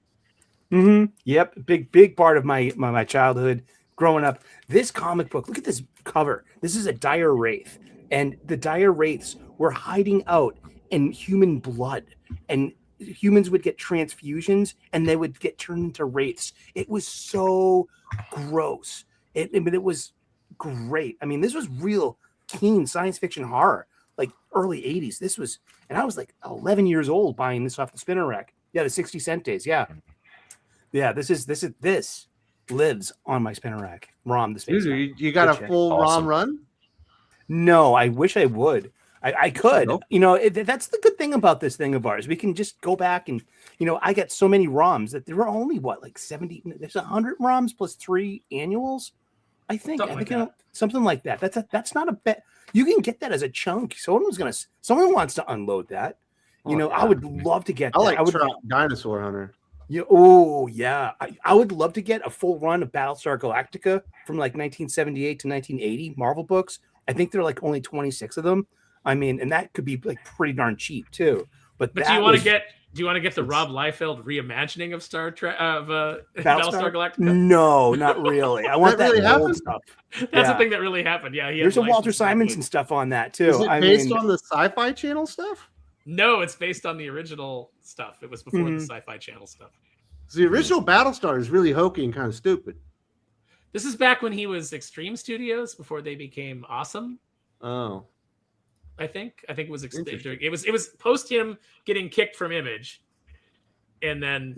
Mm-hmm. Yep, big part of my childhood growing up. This comic book, look at this cover. This is a dire wraith, and the dire wraiths were hiding out in human blood, and humans would get transfusions, and they would get turned into wraiths. It was so gross. It was great. I mean, this was real keen science fiction horror, like early 80s. This was, and I was like 11 years old buying this off the spinner rack. Yeah, the 60-cent days. Yeah. This lives on my spinner rack. ROM, the Space Knight. You got a full ROM run? No, I wish I would. I could. Nope. You know, that's the good thing about this thing of ours. We can just go back and, you know, I got so many ROMs that there were only like 70. There's 100 ROMs plus 3 annuals. I think something like that. That's not a bet. You can get that as a chunk. Someone wants to unload that. I would love to get. I would Dinosaur Hunter. Yeah. Oh yeah. I would love to get a full run of Battlestar Galactica from like 1978 to 1980 Marvel books. I think there are like only 26 of them. I mean, and that could be like pretty darn cheap too. But do you want to get the Rob Liefeld reimagining of Battlestar Galactica? No, not really. I want that really old stuff. That's the thing that really happened. Yeah, there's some Walter Simonson stuff on that too. Is it based on the Sci-Fi Channel stuff? No, it's based on the original stuff. It was before the Sci-Fi Channel stuff. The original Battlestar is really hokey and kind of stupid. This is back when he was Extreme Studios before they became Awesome. Oh. I think it was it was post him getting kicked from Image, and then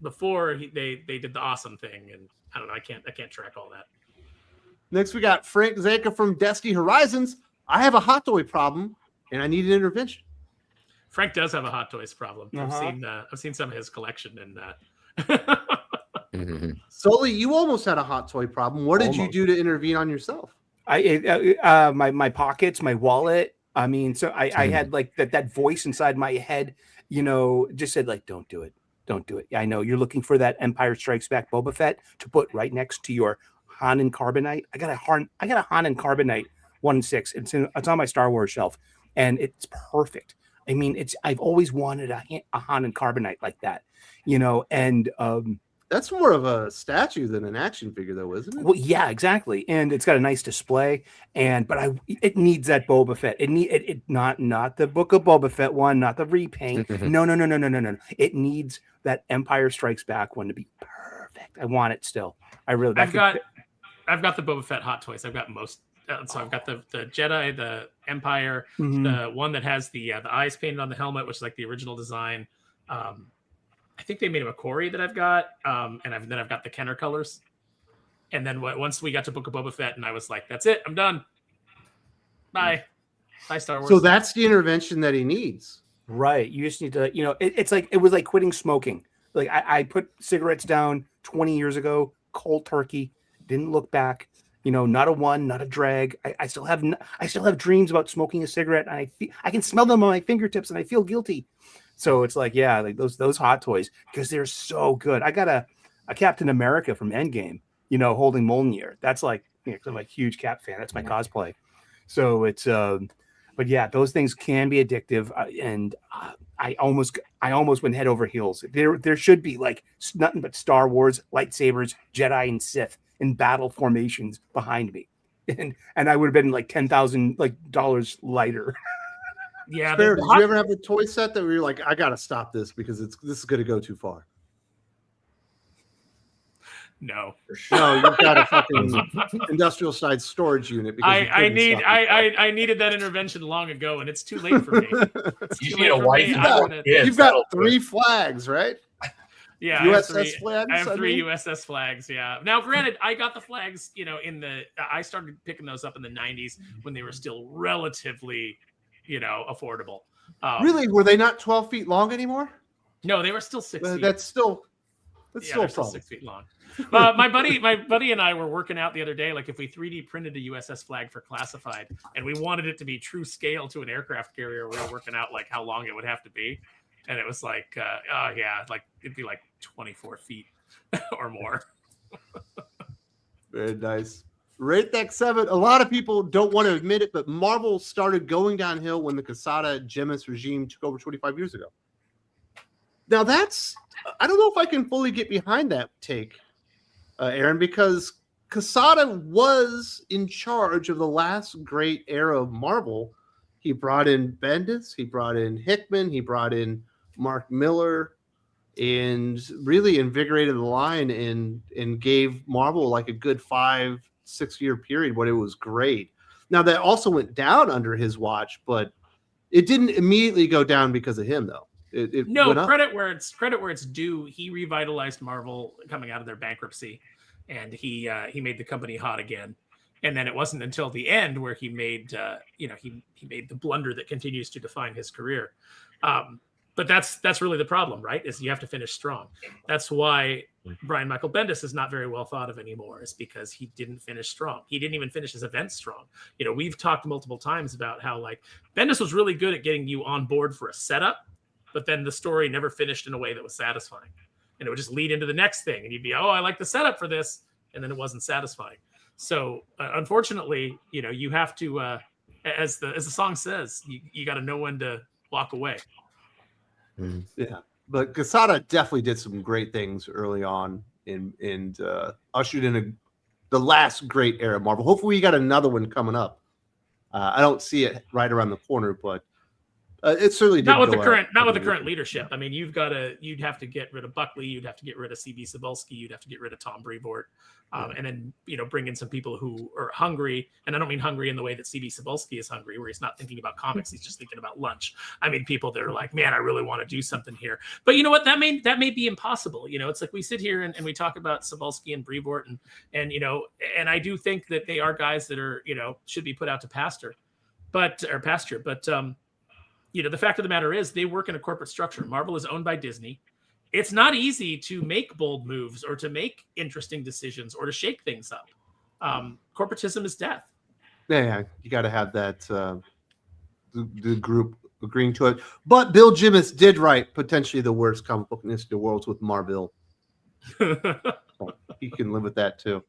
before they did the Awesome thing, and I don't know, I can't track all that. Next we got Frank Zanka from Destiny Horizons. I have a hot toy problem and I need an intervention. Frank does have a Hot Toys problem. I've seen some of his collection, and Sully, you almost had a hot toy problem. What did you do to intervene on yourself? My pockets, my wallet. I mean, so I had like that voice inside my head, just said like, don't do it. Don't do it. I know you're looking for that Empire Strikes Back Boba Fett to put right next to your Han and Carbonite. I got a Han and Carbonite 1/6. It's on my Star Wars shelf, and it's perfect. I mean, I've always wanted a Han and Carbonite like that, and that's more of a statue than an action figure, though, isn't it? Well, yeah, exactly. And it's got a nice display. But it needs that Boba Fett. It not the Book of Boba Fett one, not the repaint. No. It needs that Empire Strikes Back one to be perfect. I want it still. I've got the Boba Fett Hot Toys. I've got most. So I've got the Jedi, the Empire, the one that has the eyes painted on the helmet, which is like the original design. I think they made a McQuarrie that I've got, and then I've got the Kenner colors. And then once we got to Book of Boba Fett, and I was like, "That's it, I'm done. Bye, Star Wars." So that's the intervention that he needs, right? You just need to, it's like it was like quitting smoking. Like I put cigarettes down 20 years ago, cold turkey, didn't look back. Not a one, not a drag. I still have dreams about smoking a cigarette, and I can smell them on my fingertips, and I feel guilty. So it's like, yeah, like those Hot Toys, because they're so good. I got a Captain America from Endgame, holding Mjolnir. That's like, I'm a huge Cap fan. That's my cosplay. So it's But yeah, those things can be addictive, and I almost went head over heels. There should be like nothing but Star Wars lightsabers, Jedi and Sith in battle formations behind me, and I would have been like $10,000 lighter. Yeah. Did you ever have a toy set that where you're like, I gotta stop this because this is gonna go too far? No. No, you've got a fucking industrial size storage unit. Because I needed that intervention long ago, and it's too late for me. You need a wife. You've got 3 flags, right? Yeah, USS flags. I have 3 USS flags. Yeah. Now, granted, I got the flags. I started picking those up in the '90s when they were still relatively, affordable. Really? Were they not 12 feet long anymore? No, they were still 6 feet. That's still still 6 feet long. My buddy and I were working out the other day, like if we 3D printed a USS flag for classified and we wanted it to be true scale to an aircraft carrier, we were working out like how long it would have to be. And it was like, like it'd be like 24 feet or more. Very nice. Rate that 7. A lot of people don't want to admit it, but Marvel started going downhill when the Quesada Gemis regime took over 25 years ago. Now I don't know if I can fully get behind that take, Aaron, because Quesada was in charge of the last great era of Marvel. He brought in Bendis, he brought in Hickman, he brought in Mark Miller, and really invigorated the line and gave Marvel like a good 5-6 year period when it was great. Now that also went down under his watch, but it didn't immediately go down because of him, though. Credit where it's due. He revitalized Marvel coming out of their bankruptcy, and he made the company hot again. And then it wasn't until the end where he made he made the blunder that continues to define his career. But that's really the problem, right? Is you have to finish strong. That's why Brian Michael Bendis is not very well thought of anymore. Is because he didn't finish strong. He didn't even finish his events strong. We've talked multiple times about how like Bendis was really good at getting you on board for a setup, but then the story never finished in a way that was satisfying. And it would just lead into the next thing. And you'd be, I like the setup for this. And then it wasn't satisfying. So unfortunately, you have to, as the song says, you got to know when to walk away. Yeah. But Quesada definitely did some great things early on and ushered in the last great era of Marvel. Hopefully we got another one coming up. I don't see it right around the corner, but it certainly not with the current leadership. I mean, you'd have to get rid of Buckley, you'd have to get rid of CB Cebulski, you'd have to get rid of Tom Brevoort, and then bring in some people who are hungry. And I don't mean hungry in the way that CB Cebulski is hungry, where he's not thinking about comics, he's just thinking about lunch. I mean, people that are like, man, I really want to do something here. But you know what? That may be impossible. It's like we sit here and we talk about Cebulski and Brevoort, and I do think that they are guys that are should be put out to pasture. But the fact of the matter is they work in a corporate structure. Marvel is owned by Disney. It's not easy to make bold moves or to make interesting decisions or to shake things up. Corporatism is death. Yeah, you got to have that the group agreeing to it. But Bill Jemas did write potentially the worst comic book in history of worlds with Marvel. So he can live with that too.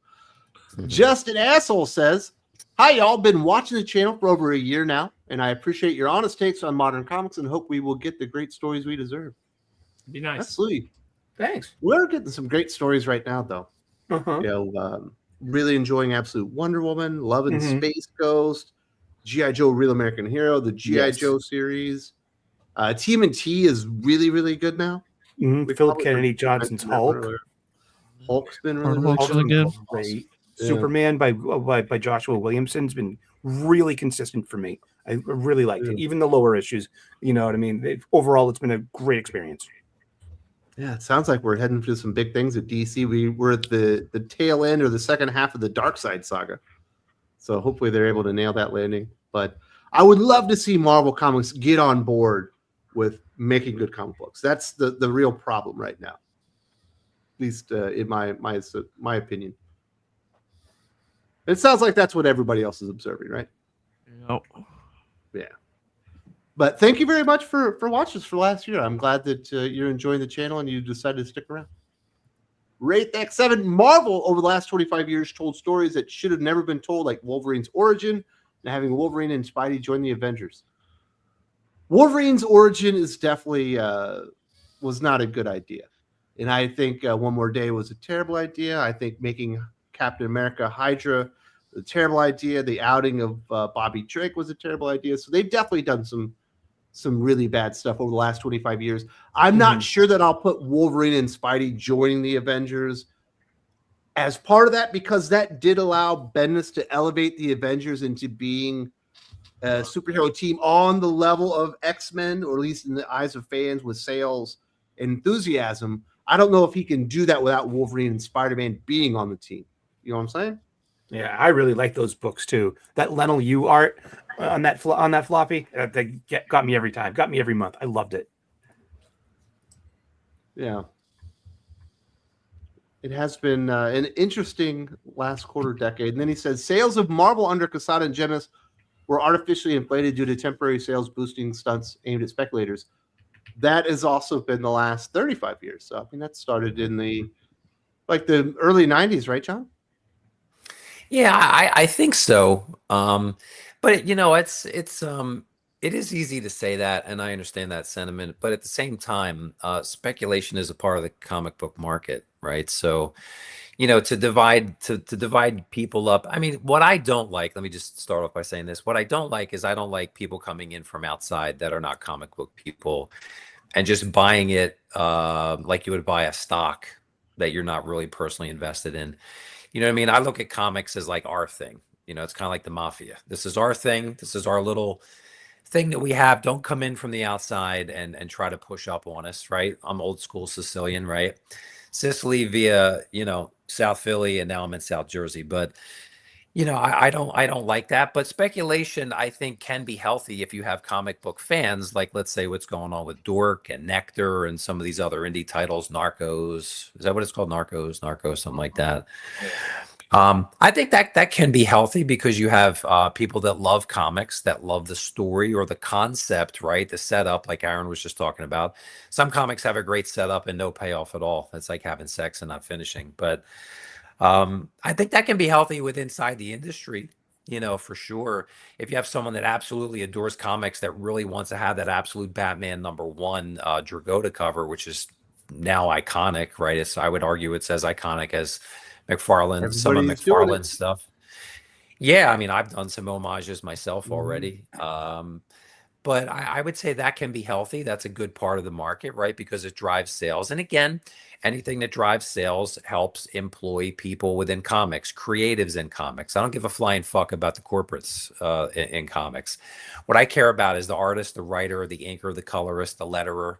Just an Asshole says, hi, y'all. Been watching the channel for over a year now, and I appreciate your honest takes on modern comics and hope we will get the great stories we deserve. It'd be nice. Absolutely. Thanks. We're getting some great stories right now, though. Really enjoying Absolute Wonder Woman, loving Space Ghost, G.I. Joe Real American Hero, the G.I. Joe series. TMNT is really, really good now. Philip Kennedy Johnson's Hulk. Hulk's been really good. Great. Yeah. Superman by Joshua Williamson's been really consistent for me. I really liked it. Even the lower issues, you know what I mean? Overall, it's been a great experience. Yeah, it sounds like we're heading for some big things at DC. We're at the tail end or the second half of the Darkseid saga. So hopefully they're able to nail that landing. But I would love to see Marvel Comics get on board with making good comic books. That's the real problem right now. At least in my opinion. It sounds like that's what everybody else is observing, right? Yep. Yeah. But thank you very much for watching us for last year. I'm glad that you're enjoying the channel and you decided to stick around. Rate that 7. Marvel over the last 25 years told stories that should have never been told, like Wolverine's origin, and having Wolverine and Spidey join the Avengers. Wolverine's origin is definitely was not a good idea. And I think One More Day was a terrible idea. I think making Captain America Hydra a terrible idea. The outing of Bobby Drake was a terrible idea. So they've definitely done some really bad stuff over the last 25 years. I'm not sure that I'll put Wolverine and Spidey joining the Avengers as part of that, because that did allow Bendis to elevate the Avengers into being a superhero team on the level of X-Men, or at least in the eyes of fans with sales and enthusiasm. I don't know if he can do that without Wolverine and Spider-Man being on the team. You know what I'm saying? Yeah, I really like those books too. That Lennel Yu art on that floppy that got me every time. Got me every month. I loved it. Yeah. It has been an interesting last quarter decade. And then he says sales of Marvel under Quesada and Genis were artificially inflated due to temporary sales boosting stunts aimed at speculators. That has also been the last 35 years. So I mean, that started in the early 90s, right, John? Yeah, I think so. But you know, it is easy to say that, and I understand that sentiment. But at the same time, speculation is a part of the comic book market, right? So, you know, to divide people up. I mean, what I don't like, let me just start off by saying this. What I don't like is I don't like people coming in from outside that are not comic book people and just buying it like you would buy a stock that you're not really personally invested in. You know what I mean? I look at comics as like our thing. You know, it's kind of like the mafia. This is our thing. This is our little thing that we have. Don't come in from the outside and try to push up on us, right? I'm old school Sicilian, right? Sicily via, you know, South Philly, and now I'm in South Jersey. But, you know, I don't like that. But speculation, I think, can be healthy if you have comic book fans, like let's say what's going on with Dork and Nectar and some of these other indie titles, Narcos. Is that what it's called? Narcos, something like that. I think that can be healthy because you have people that love comics, that love the story or the concept, right? The setup, like Aaron was just talking about. Some comics have a great setup and no payoff at all. It's like having sex and not finishing. But I think that can be healthy with inside the industry, you know, for sure. If you have someone that absolutely adores comics, that really wants to have that absolute Batman #1 Dragotta cover, which is now iconic, right? I would argue it's as iconic as McFarlane, some of McFarlane's stuff. Yeah, I mean, I've done some homages myself already. But I would say that can be healthy. That's a good part of the market, right? Because it drives sales. And again, anything that drives sales helps employ people within comics, creatives in comics. I don't give a flying fuck about the corporates in comics. What I care about is the artist, the writer, the inker, the colorist, the letterer,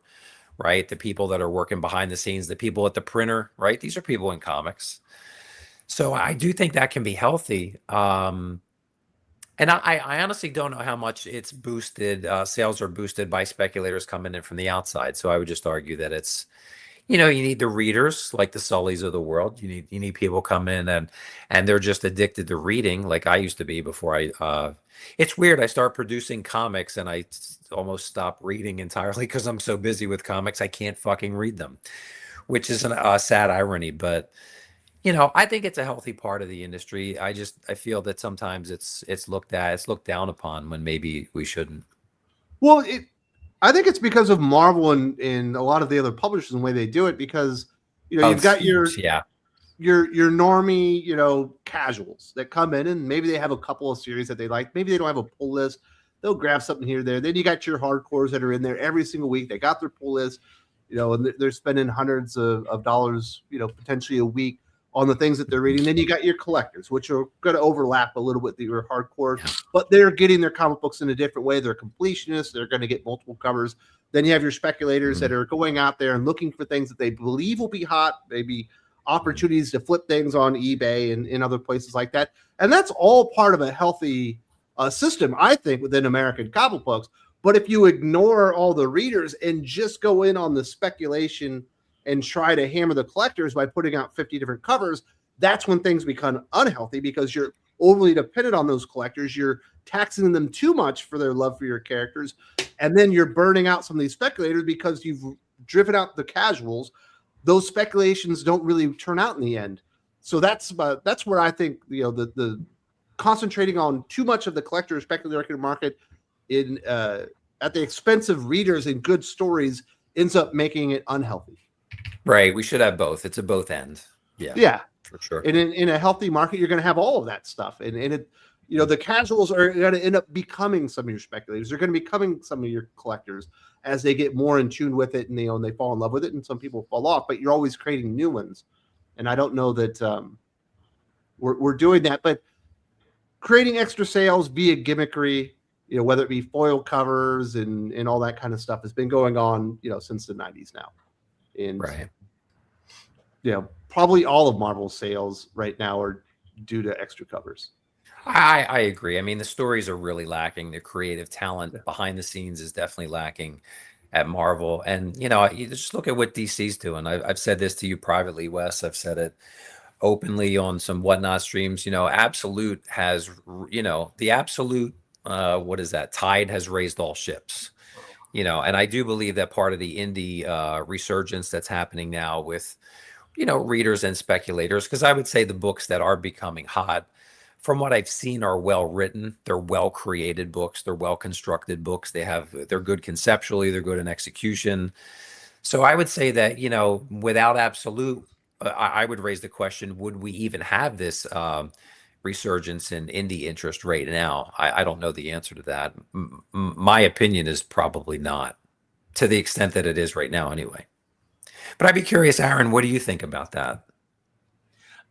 right? The people that are working behind the scenes, the people at the printer, right? These are people in comics. So I do think that can be healthy. And I honestly don't know how much it's boosted. Sales are boosted by speculators coming in from the outside. So I would just argue that it's, you know, you need the readers like the Sullys of the world. You need people come in and they're just addicted to reading, like I used to be before it's weird. I start producing comics and I almost stop reading entirely because I'm so busy with comics I can't fucking read them, which is a sad irony. But you know, I think it's a healthy part of the industry. I feel that sometimes it's looked down upon when maybe we shouldn't. Well, I think it's because of Marvel and a lot of the other publishers and the way they do it, because, you know, you've got your normie, you know, casuals that come in and maybe they have a couple of series that they like. Maybe they don't have a pull list. They'll grab something here or there. Then you got your hardcores that are in there every single week. They got their pull list, you know, and they're spending hundreds of dollars, you know, potentially a week on the things that they're reading. Then you got your collectors, which are going to overlap a little bit with your hardcore, but they're getting their comic books in a different way. They're completionists. They're going to get multiple covers. Then you have your speculators that are going out there and looking for things that they believe will be hot, maybe opportunities to flip things on eBay and in other places like that. And that's all part of a healthy system, I think, within American comic books. But if you ignore all the readers and just go in on the speculation and try to hammer the collectors by putting out 50 different covers, that's when things become unhealthy, because you're overly dependent on those collectors. You're taxing them too much for their love for your characters. And then you're burning out some of these speculators because you've driven out the casuals. Those speculations don't really turn out in the end. So that's where I think, you know, concentrating on too much of the collector speculator market in at the expense of readers and good stories ends up making it unhealthy. Right. We should have both. It's a both end. Yeah. Yeah. For sure. And in a healthy market, you're going to have all of that stuff. And it, you know, the casuals are going to end up becoming some of your speculators. They're going to be becoming some of your collectors as they get more in tune with it, and they fall in love with it. And some people fall off, but you're always creating new ones. And I don't know that we're doing that, but creating extra sales via gimmickry, you know, whether it be foil covers and all that kind of stuff, has been going on, you know, since the 90s now. And right. You know, probably all of Marvel's sales right now are due to extra covers. I agree. I mean, the stories are really lacking. The creative talent behind the scenes is definitely lacking at Marvel. And, you know, you just look at what DC's doing. I've said this to you privately, Wes. I've said it openly on some Whatnot streams. You know, Absolute has, you know, the Absolute, what is that? Tide has raised all ships. You know, and I do believe that part of the indie resurgence that's happening now with, you know, readers and speculators, because I would say the books that are becoming hot, from what I've seen, are well written. They're well created books. They're well constructed books. They're good conceptually. They're good in execution. So I would say that, you know, without Absolute, I would raise the question: would we even have this resurgence in indie interest right now? I don't know the answer to that. My opinion is probably not, to the extent that it is right now, anyway. But I'd be curious, Aaron, what do you think about that?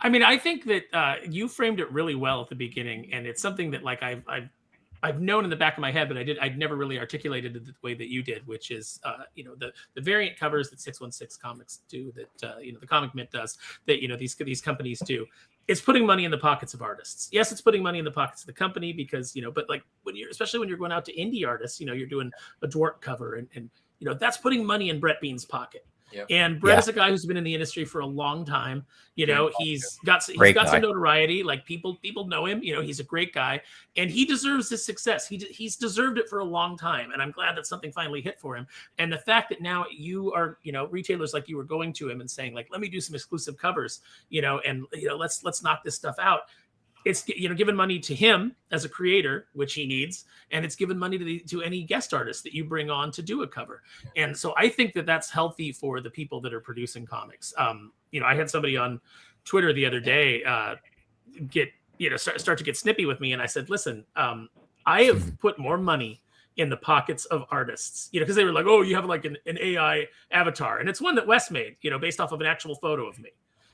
I mean, I think that you framed it really well at the beginning, and it's something that like I've known in the back of my head, but I'd never really articulated it the way that you did, which is you know, the variant covers that 616 Comics do, that you know, the Comic Mint does, that you know, these companies do. It's putting money in the pockets of artists. Yes, it's putting money in the pockets of the company because, you know, but like especially when you're going out to indie artists, you know, you're doing a Dwarf cover and you know, that's putting money in Brett Bean's pocket. Yep. And Brett is a guy who's been in the industry for a long time. You know, he's got some notoriety. Like people know him. You know, he's a great guy, and he deserves this success. He's deserved it for a long time, and I'm glad that something finally hit for him. And the fact that now you are, you know, retailers like you were going to him and saying like, let me do some exclusive covers, you know, and you know, let's knock this stuff out. It's, you know, given money to him as a creator, which he needs, and it's given money to any guest artist that you bring on to do a cover. And so I think that that's healthy for the people that are producing comics. You know, I had somebody on Twitter the other day start to get snippy with me, and I said, listen, I have put more money in the pockets of artists, you know, because they were like, oh, you have like an AI avatar, and it's one that Wes made, you know, based off of an actual photo of me.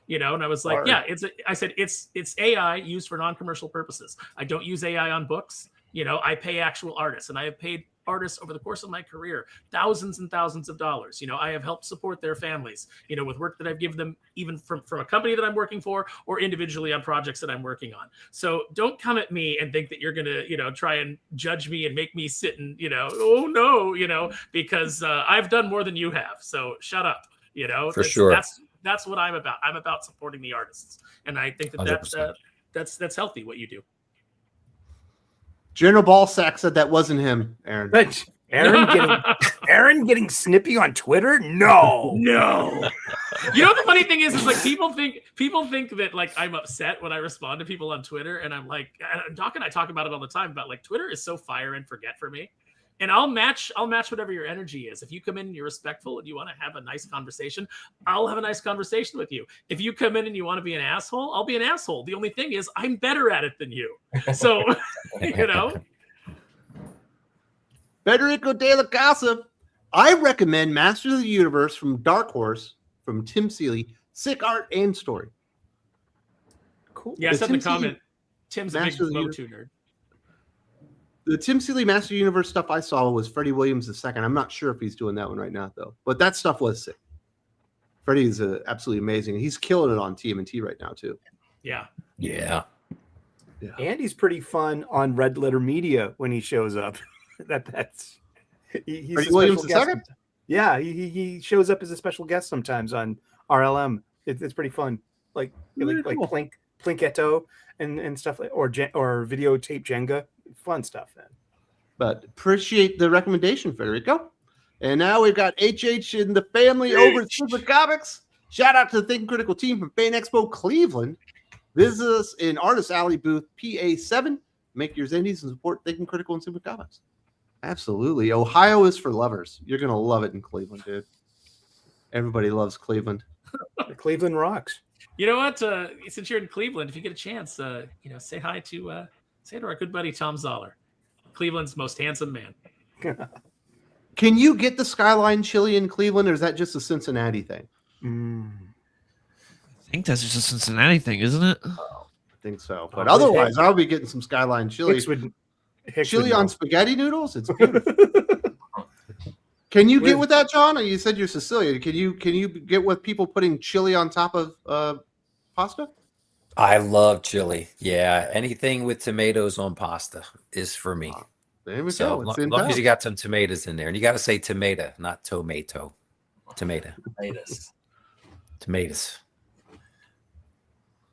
You know, and I was like, yeah, I said it's AI used for non-commercial purposes. I don't use AI on books. You know, I pay actual artists, and I have paid artists over the course of my career thousands and thousands of dollars. You know, I have helped support their families, you know, with work that I've given them, even from a company that I'm working for or individually on projects that I'm working on. So don't come at me and think that you're going to, you know, try and judge me and make me sit and, you know, oh no, you know, because I've done more than you have. So shut up, you know, for sure. That's what I'm about. I'm about supporting the artists, and I think that's healthy what you do. General Ballsack said that wasn't him, Aaron. But Aaron getting snippy on Twitter? No. You know, the funny thing is like people think that like I'm upset when I respond to people on Twitter, and I'm like, Doc and I talk about it all the time about like Twitter is so fire and forget for me. And I'll match whatever your energy is. If you come in and you're respectful and you want to have a nice conversation, I'll have a nice conversation with you. If you come in and you want to be an asshole, I'll be an asshole. The only thing is I'm better at it than you. So, you know. Federico de la Casa. I recommend Masters of the Universe from Dark Horse from Tim Seeley. Sick art and story. Cool. Yeah, I said in the comment. Tim's a big Lowe tuner. The Tim Seeley Master Universe stuff I saw was Freddie Williams II. I'm not sure if he's doing that one right now, though. But that stuff was sick. Freddie is absolutely amazing. He's killing it on TMNT right now, too. Yeah. And he's pretty fun on Red Letter Media when he shows up. He's Freddie Williams II? Yeah, he shows up as a special guest sometimes on RLM. It's pretty fun. Like Plinketto and stuff like, or videotape Jenga. Fun stuff, then. But appreciate the recommendation, Federico. And now we've got HH and the family over at Super Comics. Shout out to the Thinking Critical team from Fan Expo Cleveland. Visit us in Artist Alley booth PA7. Make yours indies and support Thinking Critical and Super Comics. Absolutely. Ohio is for lovers. You're going to love it in Cleveland, dude. Everybody loves Cleveland. Cleveland rocks. You know what? Since you're in Cleveland, if you get a chance, say hi to our good buddy Tom Zoller, Cleveland's most handsome man. Can you get the Skyline chili in Cleveland, or is that just a Cincinnati thing? I think that's just a Cincinnati thing, isn't it? I think so. But otherwise, I'll be getting some Skyline chili. Chili on spaghetti noodles? It's beautiful. Can you get with that, John? Or you said you're Sicilian. Can you get with people putting chili on top of pasta? I love chili. Yeah, anything with tomatoes on pasta is for me. There we So go. as long as you got some tomatoes in there, and you got to say tomato, not tomato. Tomato. Tomatoes.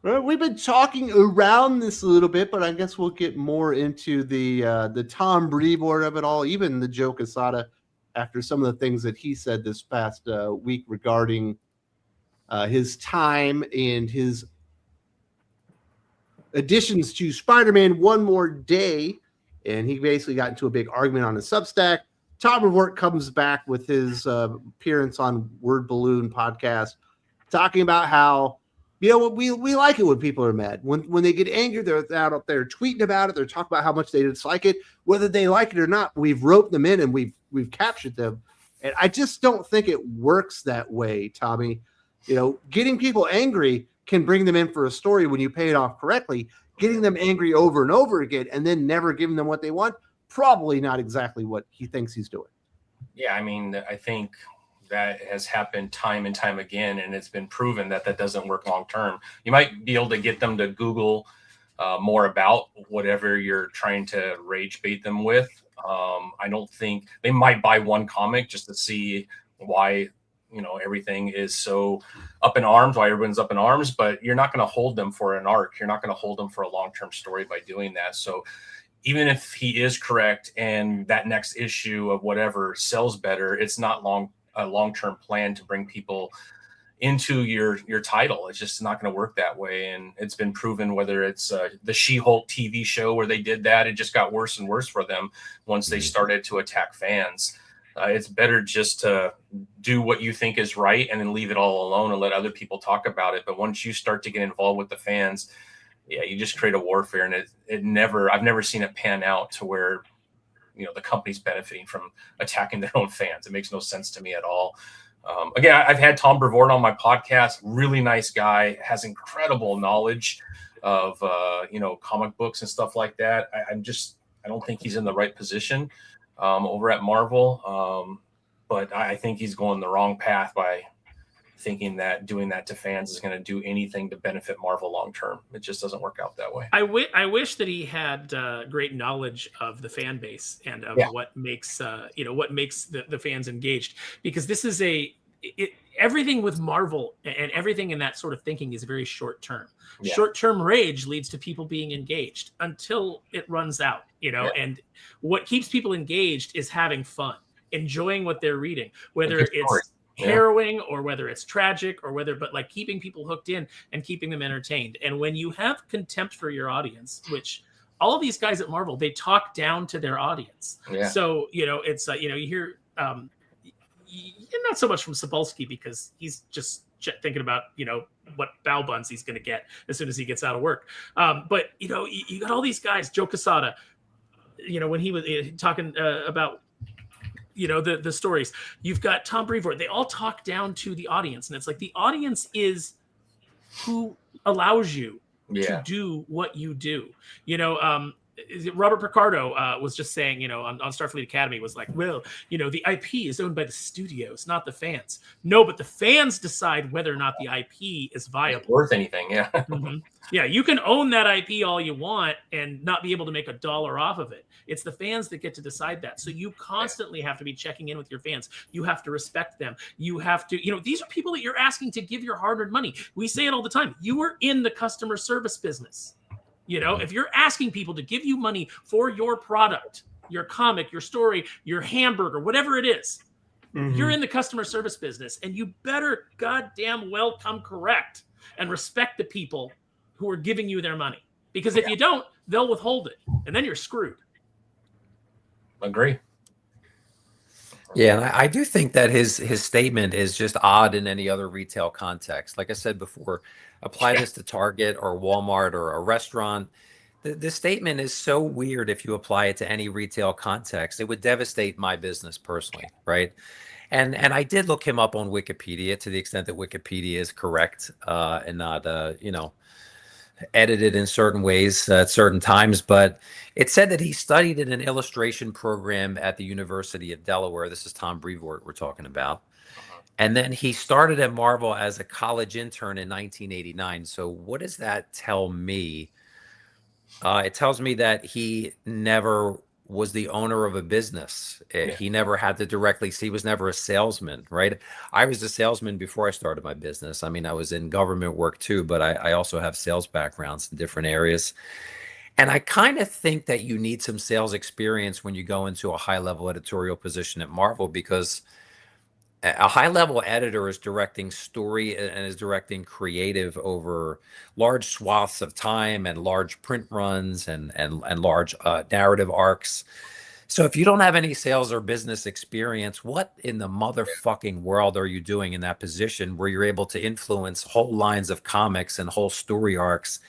Well, we've been talking around this a little bit, but I guess we'll get more into the Tom Brevoort of it all, even the Joe Quesada, after some of the things that he said this past week regarding his time and his additions to Spider-Man One More Day. And he basically got into a big argument on his Substack. Tom Brevoort comes back with his appearance on Word Balloon podcast, talking about how, we like it when people are mad. When they get angry, they're out there tweeting about it. They're talking about how much they dislike it. Whether they like it or not, we've roped them in and we've captured them. And I just don't think it works that way, Tommy. Getting people angry can bring them in for a story when you pay it off correctly. Getting them angry over and over again and then never giving them what they want, probably not exactly what he thinks he's doing. Yeah, I mean, I think that has happened time and time again, and it's been proven that doesn't work long term. You might be able to get them to Google more about whatever you're trying to rage bait them with. I don't think they might buy one comic just to see why everything is so up in arms, why everyone's up in arms, but you're not going to hold them for an arc. You're not going to hold them for a long-term story by doing that. So even if he is correct and that next issue of whatever sells better, it's not a long-term plan to bring people into your title. It's just not going to work that way. And it's been proven, whether it's the She-Hulk TV show where they did that, it just got worse and worse for them once they started to attack fans. It's better just to do what you think is right and then leave it all alone and let other people talk about it. But once you start to get involved with the fans, you just create a warfare, and I've never seen it pan out to where, the company's benefiting from attacking their own fans. It makes no sense to me at all. Again, I've had Tom Brevoort on my podcast, really nice guy, has incredible knowledge of, comic books and stuff like that. I don't think he's in the right position over at Marvel. But I think he's going the wrong path by thinking that doing that to fans is going to do anything to benefit Marvel long term. It just doesn't work out that way. I wish that he had great knowledge of the fan base and of what makes the fans engaged, because this is everything with Marvel and everything in that sort of thinking is very short term. Yeah. Short term rage leads to people being engaged until it runs out, and what keeps people engaged is having fun, enjoying what they're reading, whether it's harrowing or whether it's tragic but keeping people hooked in and keeping them entertained. And when you have contempt for your audience, which all of these guys at Marvel, they talk down to their audience. Yeah. So, it's you hear not so much from Cebulski, because he's just thinking about, what bow buns he's going to get as soon as he gets out of work. But, you got all these guys, Joe Quesada, when he was talking about, the stories. You've got Tom Brevoort. They all talk down to the audience. And it's like the audience is who allows you to do what you do. Robert Picardo was just saying, on Starfleet Academy, was like, well, the IP is owned by the studios, not the fans. No, but the fans decide whether or not the IP is viable. It's worth anything, yeah. Mm-hmm. Yeah, you can own that IP all you want and not be able to make $1 off of it. It's the fans that get to decide that. So you constantly have to be checking in with your fans. You have to respect them. You have to, these are people that you're asking to give your hard-earned money. We say it all the time. You are in the customer service business. If you're asking people to give you money for your product, your comic, your story, your hamburger, whatever it is, you're in the customer service business, and you better goddamn well come correct and respect the people who are giving you their money. Because if you don't, they'll withhold it, and then you're screwed. Agree. Yeah, and I do think that his statement is just odd in any other retail context. Like I said before, apply this to Target or Walmart or a restaurant. The statement is so weird if you apply it to any retail context. It would devastate my business personally, right? And I did look him up on Wikipedia to the extent that Wikipedia is correct and not edited in certain ways at certain times, but it said that he studied in an illustration program at the University of Delaware. This is Tom Brevoort we're talking about. And then he started at Marvel as a college intern in 1989. So what does that tell me? It tells me that he never was the owner of a business. He never had to directly see, he was never a salesman, right? I was a salesman before I started my business. I mean, I was in government work too, but I also have sales backgrounds in different areas. And I kind of think that you need some sales experience when you go into a high-level editorial position at Marvel, because a high-level editor is directing story and is directing creative over large swaths of time and large print runs and large narrative arcs. So if you don't have any sales or business experience, what in the motherfucking world are you doing in that position where you're able to influence whole lines of comics and whole story arcs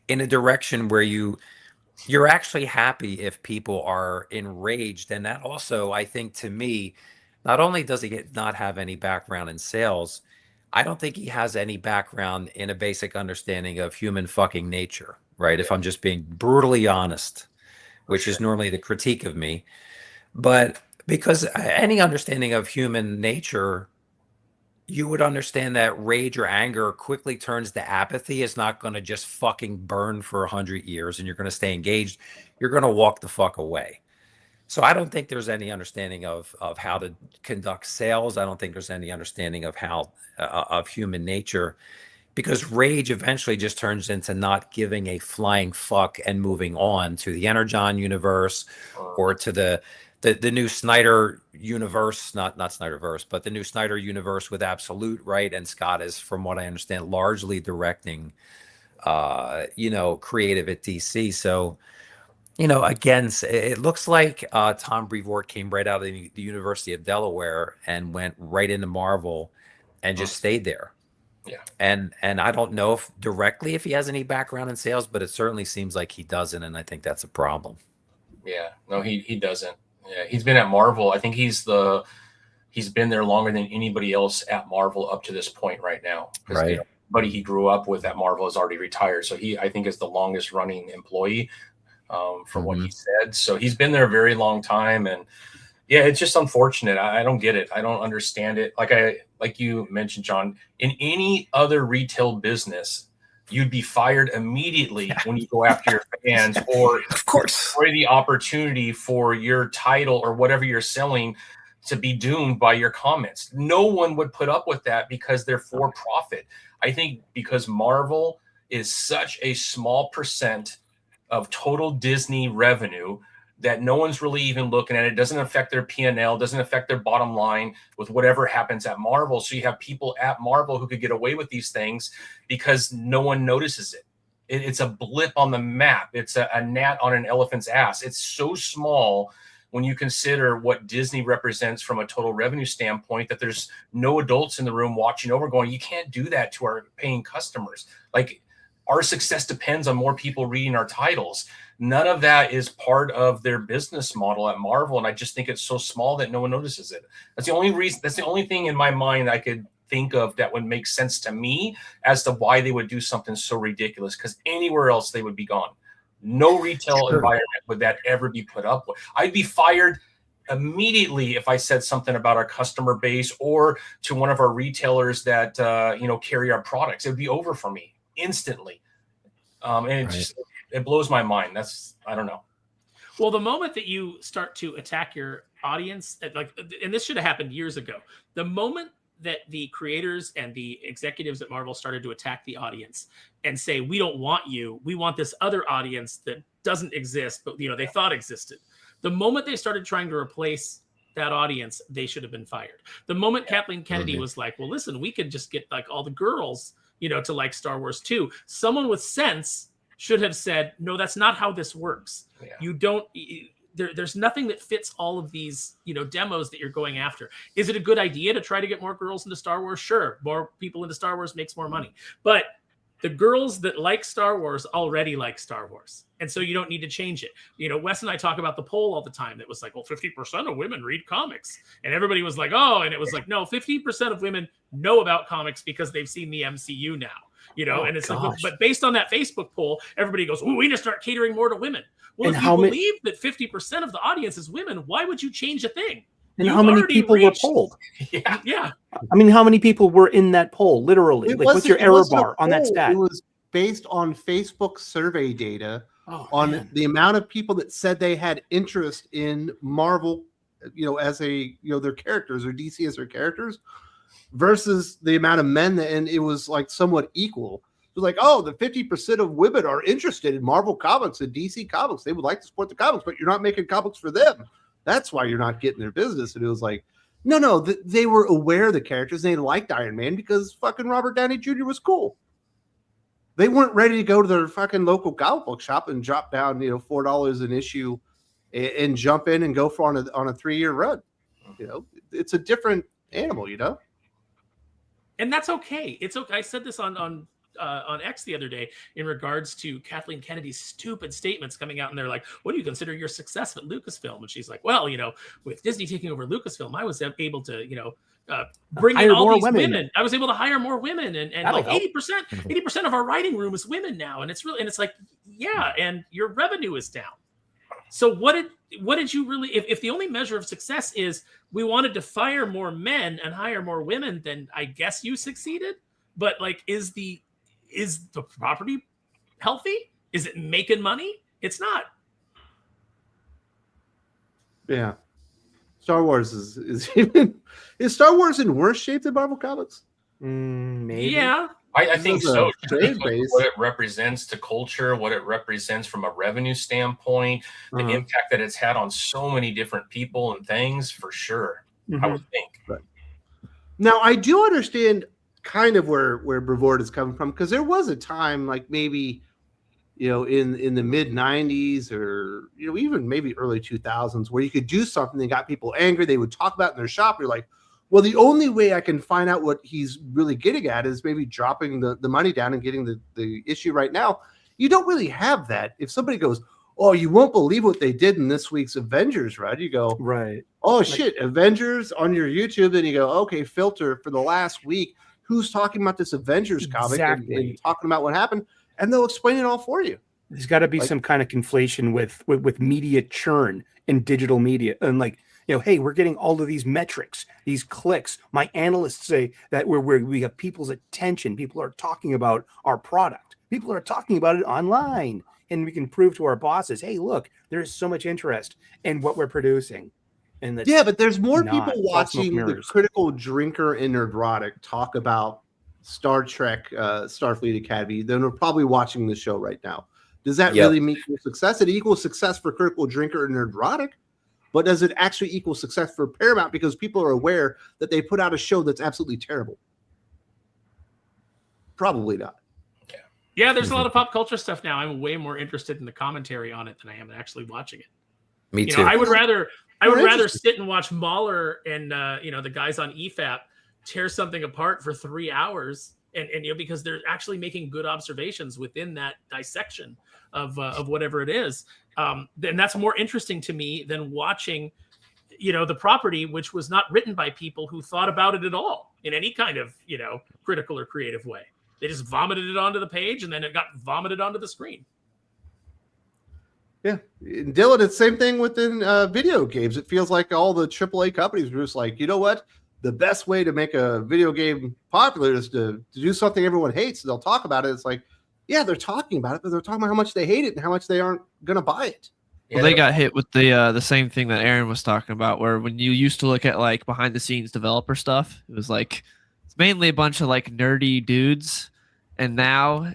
in a direction where you're actually happy if people are enraged? And that also, I think, to me, not only does he not have any background in sales, I don't think he has any background in a basic understanding of human fucking nature, right? If I'm just being brutally honest, which is normally the critique of me. But because any understanding of human nature, you would understand that rage or anger quickly turns to apathy. It's not going to just fucking burn for 100 years and you're going to stay engaged. You're going to walk the fuck away. So I don't think there's any understanding of how to conduct sales. I don't think there's any understanding of how of human nature, because rage eventually just turns into not giving a flying fuck and moving on to the Energon universe or to the new Snyder universe, not Snyderverse, but the new Snyder universe with Absolute, right? And Scott is, from what I understand, largely directing, creative at DC. So, again, it looks like Tom Brevoort came right out of the University of Delaware and went right into Marvel and just stayed there. Yeah. And I don't know if he has any background in sales, but it certainly seems like he doesn't, and I think that's a problem. Yeah. No, he doesn't. Yeah, he's been at Marvel. I think he's been there longer than anybody else at Marvel up to this point right now. Right. Everybody he grew up with at Marvel is already retired. So I think is the longest running employee. From what he said. So he's been there a very long time. And yeah, it's just unfortunate. I don't get it. I don't understand it. Like you mentioned, John, in any other retail business, you'd be fired immediately when you go after your fans or of course, or the opportunity for your title or whatever you're selling to be doomed by your comments. No one would put up with that because they're for profit. I think because Marvel is such a small percent of total Disney revenue that no one's really even looking at it. It doesn't affect their P&L, doesn't affect their bottom line with whatever happens at Marvel. So you have people at Marvel who could get away with these things because no one notices it. It's a blip on the map. It's a gnat on an elephant's ass. It's so small when you consider what Disney represents from a total revenue standpoint, that there's no adults in the room watching over going, you can't do that to our paying customers. Like, our success depends on more people reading our titles. None of that is part of their business model at Marvel. And I just think it's so small that no one notices it. That's the only reason. That's the only thing in my mind I could think of that would make sense to me as to why they would do something so ridiculous, because anywhere else they would be gone. No retail environment would that ever be put up with. I'd be fired immediately if I said something about our customer base or to one of our retailers that, carry our products. It would be over for me instantly. And it blows my mind. I don't know. Well, the moment that you start to attack your audience, and this should have happened years ago, the moment that the creators and the executives at Marvel started to attack the audience and say, we don't want you, we want this other audience that doesn't exist, but they thought existed. The moment they started trying to replace that audience, they should have been fired. The moment Kathleen Kennedy was like, well, listen, we could just get like all the girls, to like Star Wars too. Someone with sense should have said, no, that's not how this works. Yeah. You don't, there's nothing that fits all of these, demos that you're going after. Is it a good idea to try to get more girls into Star Wars? Sure. More people into Star Wars makes more money. But the girls that like Star Wars already like Star Wars. And so you don't need to change it. Wes and I talk about the poll all the time that was like, well, 50% of women read comics. And everybody was like, oh, and it was like, no, 50% of women know about comics because they've seen the MCU now. And it's like, but based on that Facebook poll, everybody goes, we need to start catering more to women. Well, and if you believe that 50% of the audience is women, why would you change a thing? And how many people were polled? Yeah. I mean, how many people were in that poll? Literally, what's your error bar on that stat? It was based on Facebook survey data on the amount of people that said they had interest in Marvel, as their characters or DC as their characters, versus the amount of men and it was like somewhat equal. It was like, the 50% of women are interested in Marvel comics and DC comics. They would like to support the comics, but you're not making comics for them. That's why you're not getting their business. And it was like, no, they were aware of the characters. They liked Iron Man because fucking Robert Downey Jr. was cool. They weren't ready to go to their fucking local comic book shop and drop down, $4 an issue and jump in and go for on a 3-year run. It's a different animal, And that's okay. It's okay. I said this on X the other day in regards to Kathleen Kennedy's stupid statements coming out, and they're like, what do you consider your success at Lucasfilm? And she's like, well, with Disney taking over Lucasfilm, I was able to bring in all these women. I was able to hire more women, and like 80% of our writing room is women now, and it's like, yeah, and your revenue is down. So what did you really, if the only measure of success is we wanted to fire more men and hire more women, then I guess you succeeded. But like, is the property healthy? Is it making money? It's not. Yeah. Star Wars is Star Wars in worse shape than Marvel Comics? Maybe. Yeah. I think so. What it represents to culture, what it represents from a revenue standpoint, the impact that it's had on so many different people and things, for sure. I would think. Right. Now, I do understand kind of where Brevoort is coming from, because there was a time, like maybe in the mid 90s or even maybe early 2000s, where you could do something that got people angry. They would talk about it in their shop. You're like, well, the only way I can find out what he's really getting at is maybe dropping the money down and getting the issue right now. You don't really have that. If somebody goes, oh, you won't believe what they did in this week's Avengers, right? You go, right. Oh, shit, Avengers on your YouTube. Then you go, okay, filter for the last week. Who's talking about this Avengers comic and talking about what happened? And they'll explain it all for you. There's got to be some kind of conflation with media churn in digital media. And like, hey, we're getting all of these metrics, these clicks. My analysts say that we have people's attention. People are talking about our product. People are talking about it online. And we can prove to our bosses, hey, look, there's so much interest in what we're producing. And but there's more people watching the Critical Drinker and Nerdrotic talk about Star Trek, Starfleet Academy than are probably watching the show right now. Does that really equal success? It equals success for Critical Drinker and Nerdrotic, but does it actually equal success for Paramount because people are aware that they put out a show that's absolutely terrible? Probably not. Yeah, there's a lot of pop culture stuff now. I'm way more interested in the commentary on it than I am in actually watching it. Me too. I would rather sit and watch Mahler and the guys on EFAP tear something apart for 3 hours, and because they're actually making good observations within that dissection of whatever it is. Then that's more interesting to me than watching, the property, which was not written by people who thought about it at all in any kind of critical or creative way. They just vomited it onto the page, and then it got vomited onto the screen. Yeah, Dylan, it's the same thing within video games. It feels like all the AAA companies were just like, you know what? The best way to make a video game popular is to do something everyone hates. And they'll talk about it. It's like, yeah, they're talking about it, but they're talking about how much they hate it and how much they aren't going to buy it. Well, they got hit with the same thing that Aaron was talking about, where when you used to look at like behind the scenes developer stuff, it was like it's mainly a bunch of like nerdy dudes, and now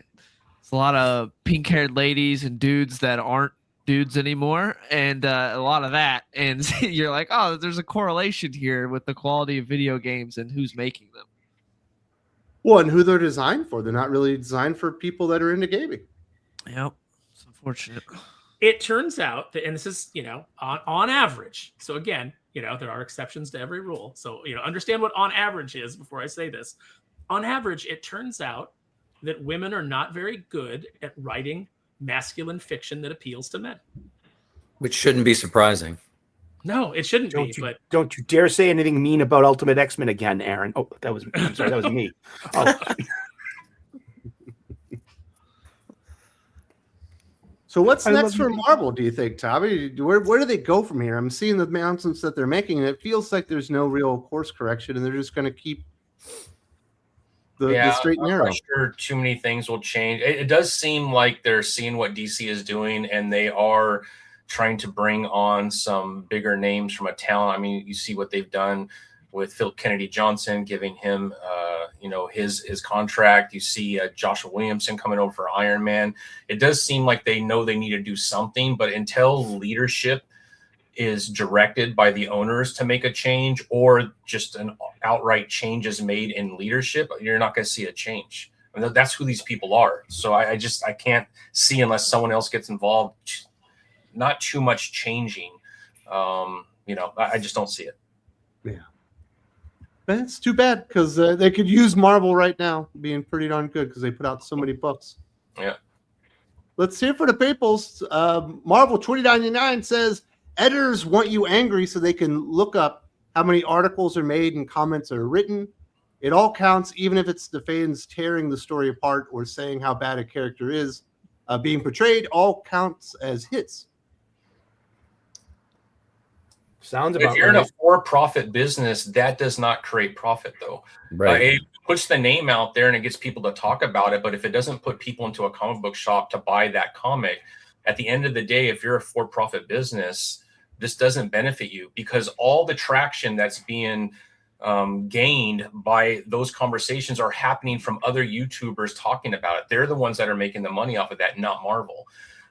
it's a lot of pink-haired ladies and dudes that aren't dudes anymore, and a lot of that, and you're like, oh, there's a correlation here with the quality of video games and who's making them. Well, and who they're designed for. They're not really designed for people that are into gaming. Yep. It's unfortunate. It turns out that, and this is, on average. So again, there are exceptions to every rule. So, understand what on average is before I say this. On average, it turns out that women are not very good at writing masculine fiction that appeals to men. Which shouldn't be surprising. No, it shouldn't be. But don't you dare say anything mean about Ultimate X-Men again, Aaron. Oh, I'm sorry, that was me. Oh. So what's next for Marvel, do you think, Tommy? Where do they go from here? I'm seeing the announcements that they're making, and it feels like there's no real course correction, and they're just going to keep the straight and narrow. I'm not sure too many things will change. It does seem like they're seeing what DC is doing, and they are trying to bring on some bigger names from a talent. I mean, you see what they've done with Phil Kennedy Johnson, giving him, his contract. You see Joshua Williamson coming over for Iron Man. It does seem like they know they need to do something, but until leadership is directed by the owners to make a change, or just an outright change is made in leadership, you're not going to see a change. I mean, that's who these people are. So I can't see, unless someone else gets involved, not too much changing. I just don't see it. Yeah. That's too bad, because they could use Marvel right now being pretty darn good, because they put out so many books. Yeah. Let's hear for the Papals. Marvel 2099 says editors want you angry so they can look up how many articles are made and comments are written. It all counts, even if it's the fans tearing the story apart or saying how bad a character is being portrayed. All counts as hits. Sounds about If you're right. in a for-profit business, that does not create profit, though. Right. It puts the name out there and it gets people to talk about it. But if it doesn't put people into a comic book shop to buy that comic, at the end of the day, if you're a for-profit business, this doesn't benefit you, because all the traction that's being gained by those conversations are happening from other YouTubers talking about it. They're the ones that are making the money off of that, not Marvel.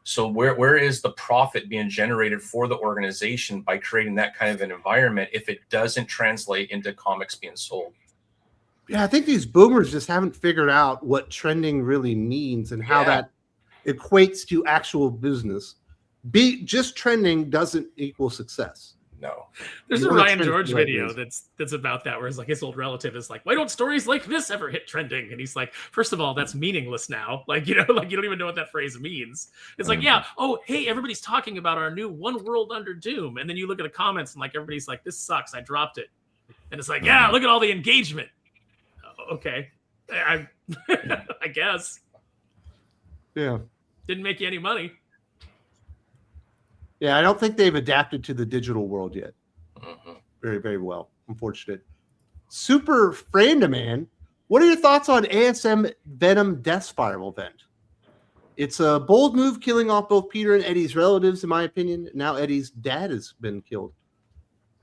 So where is the profit being generated for the organization by creating that kind of an environment if it doesn't translate into comics being sold? Yeah, I think these boomers just haven't figured out what trending really means and how that equates to actual business. Just trending doesn't equal success. No. There's a Ryan George video that's about that, where it's like his old relative is like, why don't stories like this ever hit trending? And he's like, first of all, that's meaningless now. Like, you don't even know what that phrase means. It's like, oh, hey, everybody's talking about our new One World Under Doom. And then you look at the comments and like everybody's like, this sucks, I dropped it. And it's like, yeah, look at all the engagement. Okay. I guess. Yeah. Didn't make you any money. Yeah, I don't think they've adapted to the digital world yet. Mm-hmm. Very, very well. Unfortunate. Super Frandaman, what are your thoughts on ASM Venom Death Spiral event? It's a bold move, killing off both Peter and Eddie's relatives, in my opinion. Now Eddie's dad has been killed.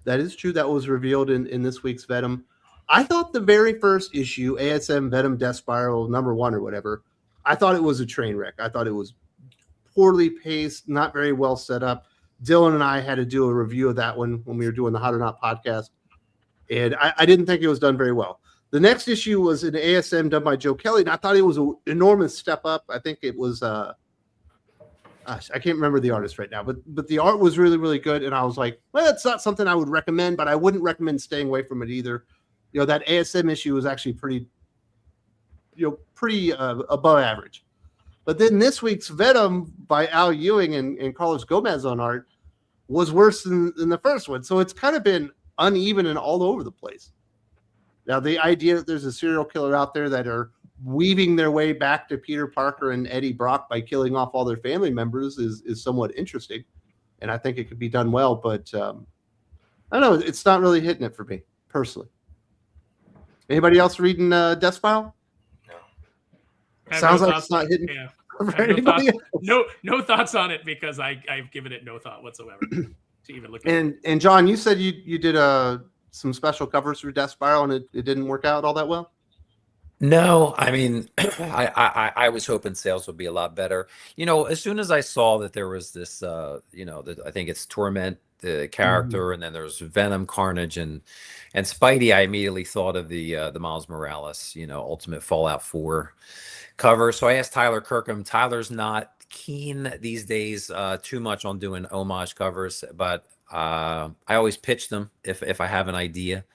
That is true. That was revealed in this week's Venom. I thought the very first issue, ASM Venom Death Spiral #1 or whatever, I thought it was a train wreck. I thought it was poorly paced, not very well set up. Dylan and I had to do a review of that one when we were doing the Hot or Not podcast, and I didn't think it was done very well. The next issue was an ASM done by Joe Kelly, and I thought it was an enormous step up. I think it was, I can't remember the artist right now, but the art was really, really good, and I was like, well, it's not something I would recommend, but I wouldn't recommend staying away from it either. That ASM issue was actually pretty above average. But then this week's Venom by Al Ewing and Carlos Gomez on art was worse than the first one. So it's kind of been uneven and all over the place. Now, the idea that there's a serial killer out there that are weaving their way back to Peter Parker and Eddie Brock by killing off all their family members is somewhat interesting. And I think it could be done well. But I don't know. It's not really hitting it for me, personally. Anybody else reading Death Spiral? Sounds like it's not hitting. Yeah. No thoughts on it, because I've given it no thought whatsoever to even look at it. And John, you said you did some special covers for Death Spiral, and it didn't work out all that well. No, I mean, I was hoping sales would be a lot better. As soon as I saw that there was this, I think it's Torment, the character, and then there's Venom, Carnage, and Spidey. I immediately thought of the Miles Morales, Ultimate Fallout 4 cover. So I asked Tyler Kirkham. Tyler's not keen these days too much on doing homage covers, but I always pitch them if I have an idea.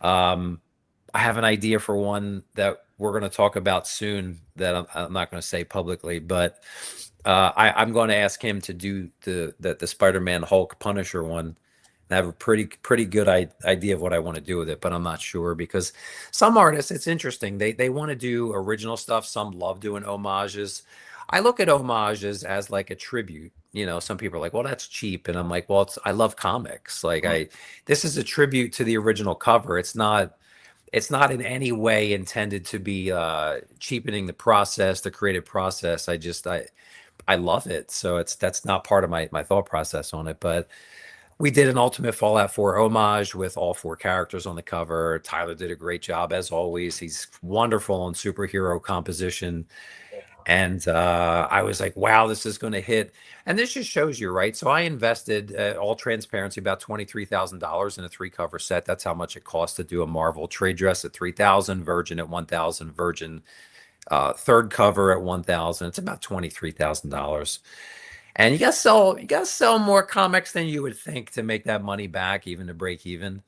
I have an idea for one that we're going to talk about soon that I'm not going to say publicly, but I'm going to ask him to do the Spider-Man Hulk Punisher one. I have a pretty good idea of what I want to do with it, but I'm not sure because some artists, it's interesting. They want to do original stuff. Some love doing homages. I look at homages as like a tribute. Some people are like, well, that's cheap. And I'm like, well, I love comics. Like this is a tribute to the original cover. It's not in any way intended to be cheapening the process, the creative process. I love it. So that's not part of my thought process on it. But we did an Ultimate Fallout 4 homage with all 4 characters on the cover. Tyler did a great job as always. He's wonderful on superhero composition. And I was like, wow, this is going to hit. And this just shows you, right? So I invested, all transparency, about $23,000 in a 3-cover set. That's how much it costs to do a Marvel trade dress at $3,000, Virgin at $1,000, Virgin 3rd cover at $1,000. It's about $23,000. And you gotta sell more comics than you would think to make that money back, even to break even.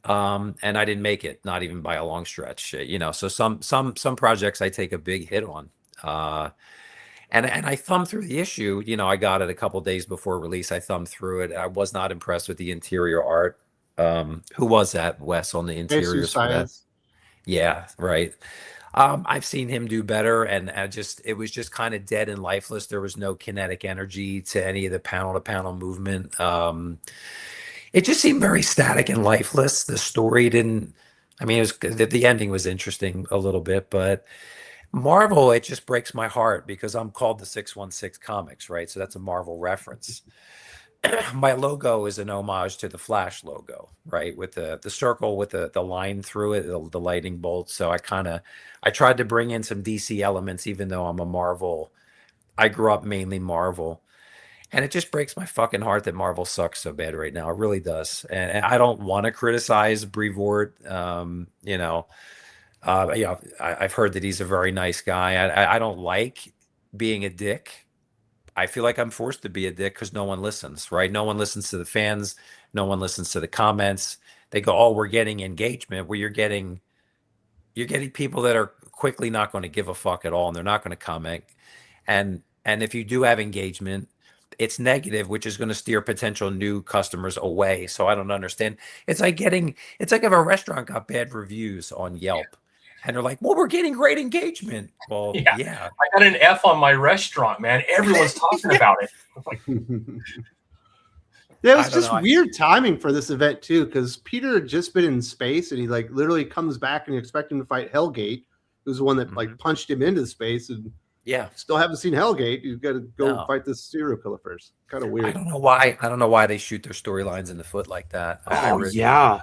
And I didn't make it, not even by a long stretch. So some projects I take a big hit on. And I thumbed through the issue. I got it a couple days before release. I thumbed through it. I was not impressed with the interior art. Who was that, Wes, on the interiors for that? Yeah, right. I've seen him do better, and it was just kind of dead and lifeless. There was no kinetic energy to any of the panel-to-panel movement. It just seemed very static and lifeless. The story didn't. It was the ending was interesting a little bit, but Marvel, it just breaks my heart because I'm called the 616 Comics, right? So that's a Marvel reference. My logo is an homage to the Flash logo, right? With the circle with the line through it, the lightning bolt. So I tried to bring in some DC elements, even though I'm a Marvel. I grew up mainly Marvel. And it just breaks my fucking heart that Marvel sucks so bad right now. It really does. And I don't want to criticize Brevoort. I've heard that he's a very nice guy. I don't like being a dick. I feel like I'm forced to be a dick because no one listens, right? No one listens to the fans. No one listens to the comments. They go, oh, we're getting engagement. Where you're getting people that are quickly not going to give a fuck at all, and they're not going to comment. And if you do have engagement, it's negative, which is going to steer potential new customers away. So I don't understand. It's like if a restaurant got bad reviews on Yelp. And they're like, well, we're getting great engagement. Well, yeah. I got an F on my restaurant, man. Everyone's talking about it. Yeah, it was just weird timing for this event, too, because Peter had just been in space, and he literally comes back and you expect him to fight Hellgate, who's the one that punched him into space. And still haven't seen Hellgate. You've got to go fight this serial killer first. Kind of weird. I don't know why they shoot their storylines in the foot like that. Yeah.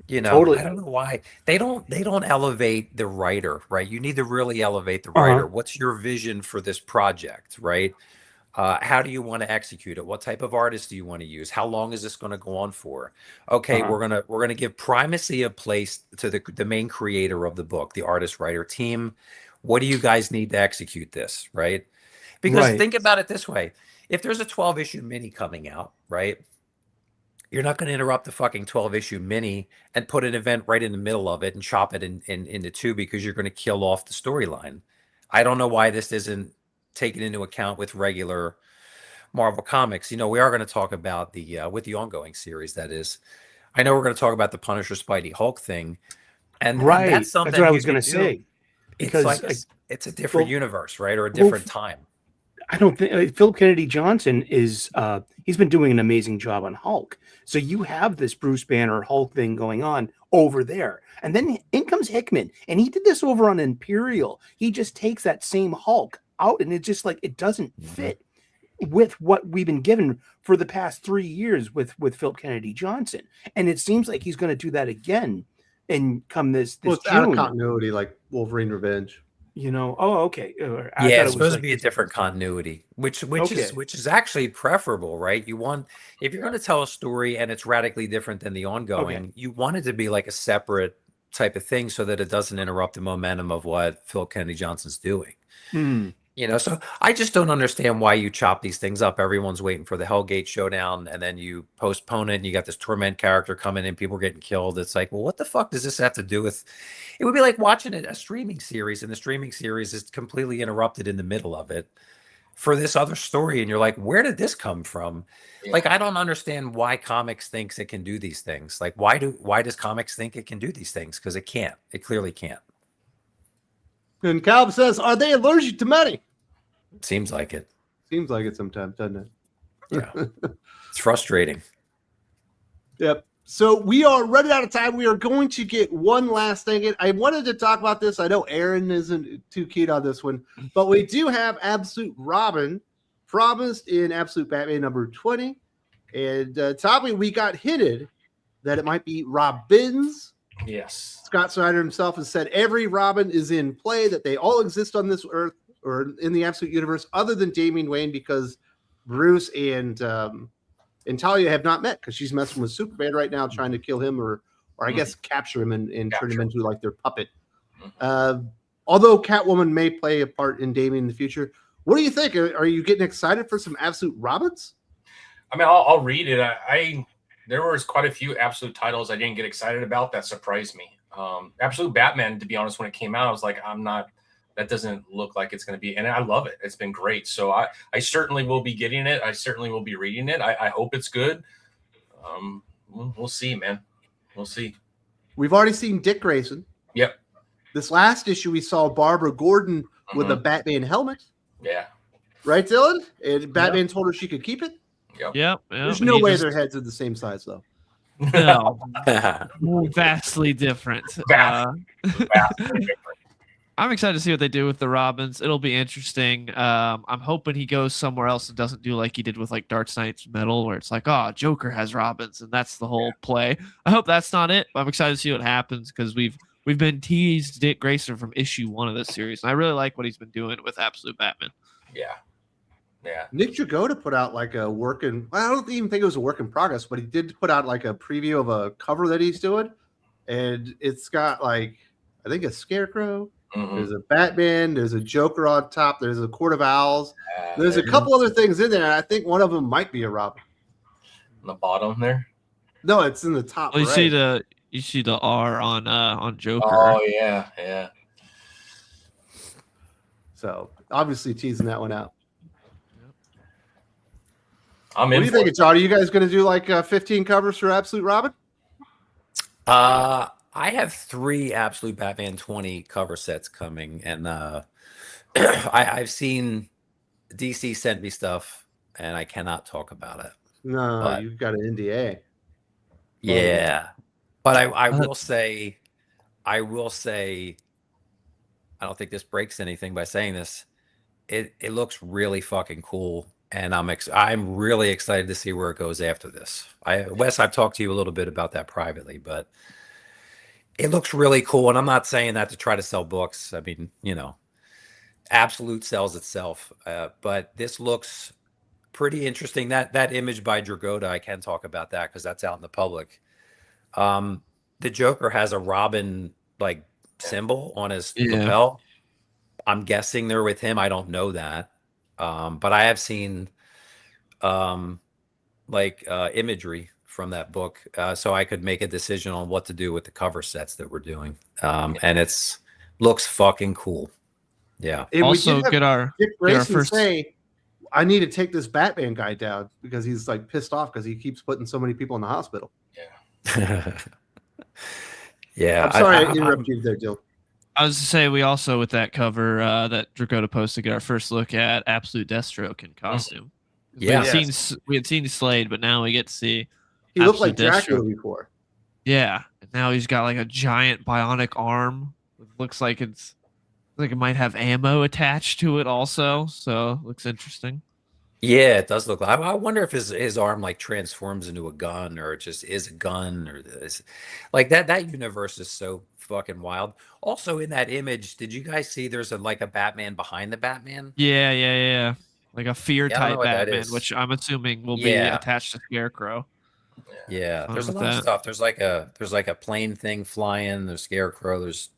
Totally. I don't know why they don't elevate the writer, right? You need to really elevate the writer. What's your vision for this project, right? How do you want to execute it? What type of artist do you want to use? How long is this going to go on for? Okay, we're gonna give primacy of place to the main creator of the book, the artist writer team. What do you guys need to execute this, right? Because think about it this way: if there's a 12-issue mini coming out, right? You're not going to interrupt the fucking 12-issue mini and put an event right in the middle of it and chop it into 2 because you're going to kill off the storyline. I don't know why this isn't taken into account with regular Marvel comics. We are going to talk about with the ongoing series. That is, I know we're going to talk about the Punisher Spidey Hulk thing, and that's something that's what I was going to say. Because it's a different universe, right, or a different time. I don't think Philip Kennedy Johnson is. He's been doing an amazing job on Hulk. So you have this Bruce Banner Hulk thing going on over there, and then in comes Hickman, and he did this over on Imperial. He just takes that same Hulk out, and it's just like it doesn't fit with what we've been given for the past 3 years with Philip Kennedy Johnson, and it seems like he's going to do that again. And come this June. Out of continuity, like Wolverine Revenge. You know? Oh, okay. I Yeah, thought it's it was supposed to like be a different continuity, which Okay. is actually preferable, right? You want if you're going to tell a story and it's radically different than the ongoing, you want it to be like a separate type of thing so that it doesn't interrupt the momentum of what Phil Kennedy Johnson's doing. Hmm. You know, so I just don't understand why you chop these things up. Everyone's waiting for the Hellgate showdown, and then you postpone it, and you got this Torment character coming in, people getting killed. It's like, well, what the fuck does this have to do with? It would be like watching a streaming series, and the streaming series is completely interrupted in the middle of it for this other story, and you're like, where did this come from? Yeah. Like, I don't understand why comics thinks it can do these things. Like, why does comics think it can do these things? Because it can't. It clearly can't. And Calb says, "Are they allergic to money?" Seems like it. Seems like it sometimes, doesn't it? Yeah, it's frustrating. Yep. So we are running out of time. We are going to get one last thing in. I wanted to talk about this. I know Aaron isn't too keen on this one, but we do have Absolute Robin promised in Absolute Batman number 20. And Tommy, we got hinted that it might be Robins. Yes. Scott Snyder himself has said every Robin is in play, that they all exist on this earth or in the Absolute Universe other than Damian Wayne, because Bruce and Talia have not met because she's messing with Superman right now, trying to kill him or I guess capture him and turn him into like their puppet. Although Catwoman may play a part in Damian in the future. What do you think? Are you getting excited for some Absolute Robins? I mean, I'll read it. There was quite a few Absolute titles I didn't get excited about that surprised me. Absolute Batman, to be honest, when it came out, I was like, that doesn't look like it's going to be, and I love it. It's been great. So I certainly will be getting it. I certainly will be reading it. I hope it's good. We'll see, man. We'll see. We've already seen Dick Grayson. Yep. This last issue, we saw Barbara Gordon with a Batman helmet. Yeah. Right, Dylan? And Batman told her she could keep it. Yep. There's no way their heads are the same size, though. No. Vastly different. Vastly different. I'm excited to see what they do with the Robins. It'll be interesting. I'm hoping he goes somewhere else and doesn't do like he did with like Dark Knight's Metal, where it's like, oh, Joker has Robins, and that's the whole play. I hope that's not it. I'm excited to see what happens because we've been teased Dick Grayson from issue 1 of this series, and I really like what he's been doing with Absolute Batman. Yeah. Nick Dragotta put out like a I don't even think it was a work in progress, but he did put out like a preview of a cover that he's doing, and it's got like, I think a Scarecrow. There's a Batman, there's a Joker on top, there's a Court of Owls, there's a couple other things in there, and I think one of them might be a Robin. On the bottom there? No, it's in the top. Well, right. you see the R on Joker. Oh yeah. So obviously teasing that one out. What do you think, John? Are you guys going to do like 15 covers for Absolute Robin? I have 3 Absolute Batman 20 cover sets coming, and I've seen DC sent me stuff, and I cannot talk about it. No, but you've got an NDA. Yeah, but I will say, I don't think this breaks anything by saying this. It looks really fucking cool, and I'm really excited to see where it goes after this. Wes, I've talked to you a little bit about that privately, but it looks really cool, and I'm not saying that to try to sell books. I mean, Absolute sells itself, but this looks pretty interesting. That image by Dragotta, I can talk about that because that's out in the public. The Joker has a Robin like symbol on his lapel. I'm guessing they're with him. I don't know that, but I have seen imagery from that book, so I could make a decision on what to do with the cover sets that we're doing. And it's looks fucking cool. Yeah. And also, Dick Grayson say, I need to take this Batman guy down because he's like pissed off because he keeps putting so many people in the hospital. Yeah. Yeah. I'm sorry I interrupted you there, Jill. I was to say we also with that cover that Dragotta posted get our first look at Absolute Deathstroke in costume. Yeah, we had seen Slade, but now we get to see. He looked like Dracula before. Yeah, and now he's got like a giant bionic arm. It looks like it might have ammo attached to it also. So looks interesting. Yeah, it does look like. I wonder if his arm like transforms into a gun, or it just is a gun, or this. Like that universe is so fucking wild. Also, in that image, did you guys see there's like a Batman behind the Batman? Yeah. Like a fear Yeah, I don't know type what that Batman, is. which I'm assuming will be Yeah. attached to Scarecrow. Yeah, Fine there's a with lot of that. stuff. There's like a plane thing flying. There's Scarecrow. There's,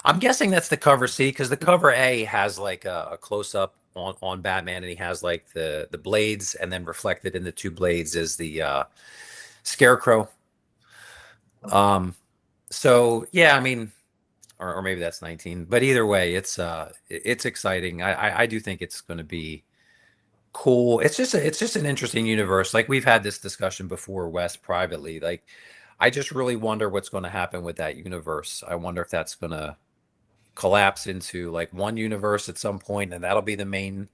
I'm guessing that's the cover C, because the cover A has like a close up on Batman, and he has like the blades, and then reflected in the two blades is the Scarecrow. So yeah, I mean, or maybe that's 19, but either way, it's exciting. I do think it's going to be cool. It's just an interesting universe. Like, we've had this discussion before, Wes, privately. Like, I just really wonder what's going to happen with that universe. I wonder if that's going to collapse into like one universe at some point, and that'll be the main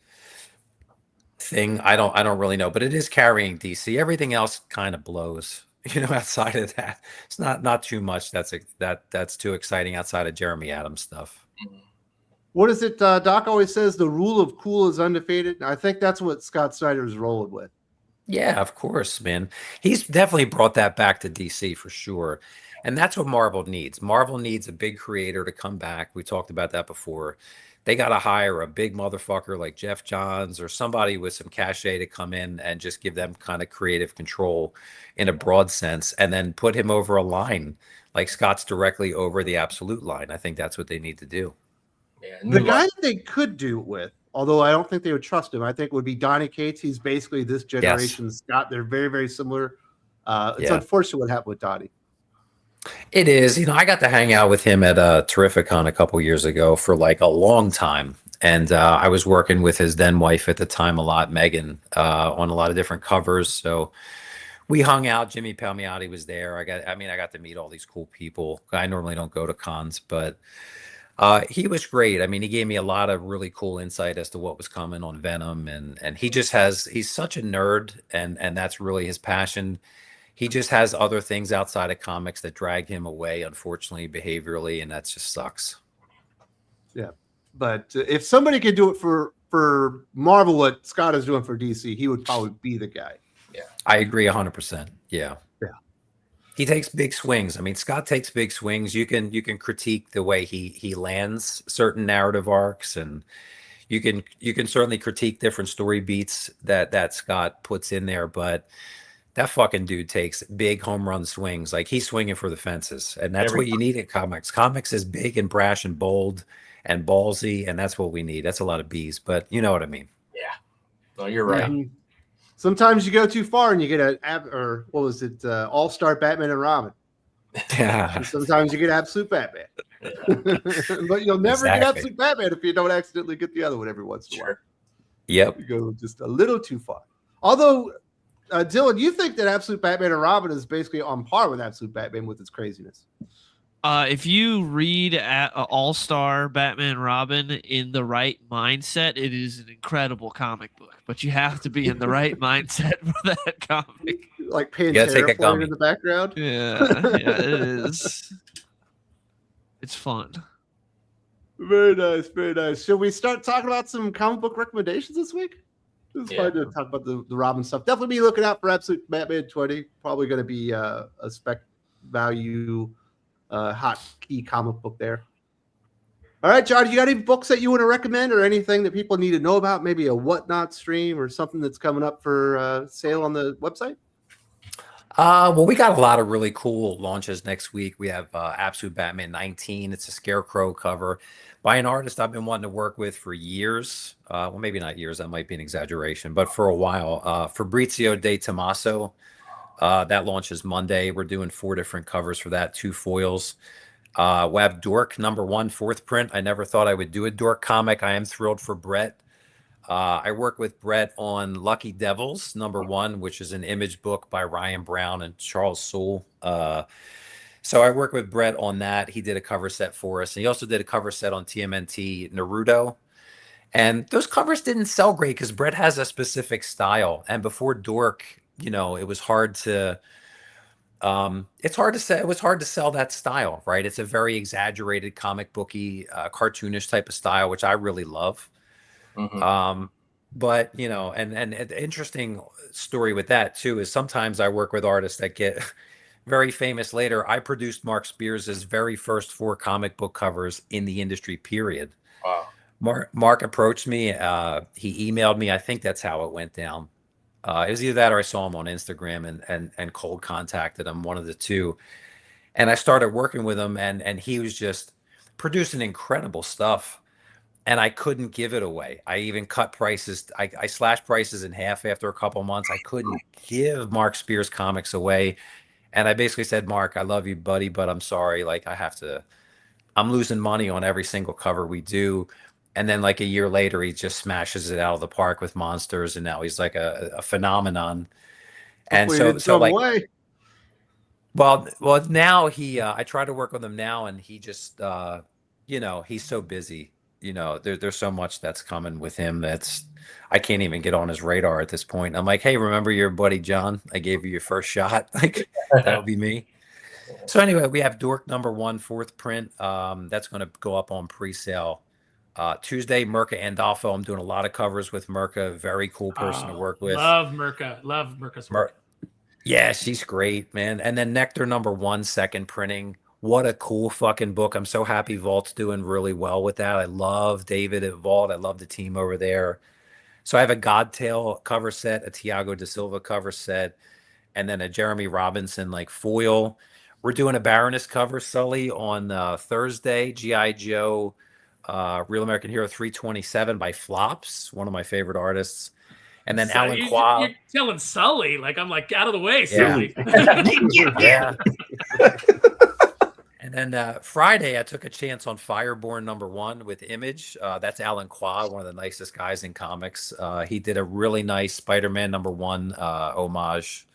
thing. I don't really know, but it is carrying DC. Everything else kind of blows. Outside of that, it's not too much. That's too exciting outside of Jeremy Adams stuff. What is it? Doc always says the rule of cool is undefeated. I think that's what Scott Snyder's rolling with. Yeah, of course, man. He's definitely brought that back to DC for sure. And that's what Marvel needs. Marvel needs a big creator to come back. We talked about that before. They got to hire a big motherfucker like Jeff Johns or somebody with some cachet to come in and just give them kind of creative control in a broad sense, and then put him over a line like Scott's directly over the absolute line. I think that's what they need to do. Yeah, The guy that they could do it with, although I don't think they would trust him, I think would be Donny Cates. He's basically this generation's Scott. They're very, very similar. It's unfortunate what happened with Donny. It is. I got to hang out with him at Terrificon a couple years ago for like a long time. And I was working with his then wife at the time a lot, Megan, on a lot of different covers. So we hung out. Jimmy Palmiotti was there. I got to meet all these cool people. I normally don't go to cons, but he was great. I mean, he gave me a lot of really cool insight as to what was coming on Venom. And he's such a nerd, and that's really his passion. He just has other things outside of comics that drag him away, unfortunately, behaviorally, and that just sucks. Yeah. But if somebody could do it for Marvel, what Scott is doing for DC, he would probably be the guy. Yeah, I agree 100%. Yeah. Yeah. He takes big swings. I mean, Scott takes big swings. You can critique the way he lands certain narrative arcs, and you can certainly critique different story beats that Scott puts in there, but that fucking dude takes big home run swings. Like, he's swinging for the fences, and that's what you need in comics. Comics is big and brash and bold and ballsy, and that's what we need. That's a lot of bees, but you know what I mean. Yeah. No, you're right. Yeah. Sometimes you go too far and you get All-Star Batman and Robin. Yeah. And sometimes you get absolute Batman. But you'll never get absolute Batman if you don't accidentally get the other one every once in a while. Yep. You go just a little too far. Although, Dylan, you think that absolute Batman and Robin is basically on par with absolute Batman with its craziness? If you read All-Star Batman Robin in the right mindset, it is an incredible comic book. But you have to be in the right mindset for that comic. Like Pantera playing in the background? Yeah, it is. It's fun. Very nice, very nice. Should we start talking about some comic book recommendations this week? It's fun to talk about the Robin stuff. Definitely be looking out for Absolute Batman 20. Probably going to be a spec value hot key comic book there. All right, John, you got any books that you want to recommend or anything that people need to know about? Maybe a whatnot stream or something that's coming up for sale on the website? Well, we got a lot of really cool launches next week. We have Absolute Batman 19. It's a Scarecrow cover by an artist I've been wanting to work with for years. Well, maybe not years. That might be an exaggeration, but for a while. Fabrizio De Tommaso. That launches Monday. We're doing 4 different covers for that, 2 foils. We have Dork #1, 4th print. I never thought I would do a Dork comic. I am thrilled for Brett. I work with Brett on Lucky Devils #1, which is an image book by Ryan Brown and Charles Soule. So I work with Brett on that. He did a cover set for us. And he also did a cover set on TMNT Naruto. And those covers didn't sell great because Brett has a specific style. And before Dork, it was hard to it was hard to sell that style, right? It's a very exaggerated comic booky, cartoonish type of style, which I really love. Mm-hmm. But and an interesting story with that too is sometimes I work with artists that get very famous later. I produced Mark Spears' very first 4 comic book covers in the industry, period. Wow. Mark approached me. He emailed me. I think that's how it went down. It was either that or I saw him on Instagram and cold contacted him, one of the two. And I started working with him, and he was just producing incredible stuff. And I couldn't give it away. I even cut prices. I slashed prices in half after a couple months. I couldn't give Mark Spears comics away. And I basically said, Mark, I love you, buddy, but I'm sorry. Like, I'm losing money on every single cover we do. And then like a year later, he just smashes it out of the park with Monsters. And now he's like a phenomenon. And so like, way. well, now I try to work with him now, and he just, he's so busy. There's so much that's coming with him I can't even get on his radar at this point. I'm like, hey, remember your buddy John? I gave you your first shot. Like, that would be me. So anyway, we have Dork #1, 4th print. That's going to go up on pre-sale Tuesday. Mirka Andolfo. I'm doing a lot of covers with Mirka. Very cool person to work with. Love Mirka. Love Mirka's work. Yeah, she's great, man. And then Nectar #1, 2nd printing. What a cool fucking book. I'm so happy Vault's doing really well with that. I love David at Vault. I love the team over there. So I have a Godtail cover set, a Thiago da Silva cover set, and then a Jeremy Robinson like foil. We're doing a Baroness cover, Sully, on Thursday. G.I. Joe, Real American Hero 327 by Flops, one of my favorite artists. And then Alan Qua. You're telling Sully, like, I'm like, out of the way, Yeah. Sully. Yeah. And then Friday, I took a chance on Fireborn #1 with Image. That's Alan Qua, one of the nicest guys in comics. He did a really nice Spider-Man #1 homage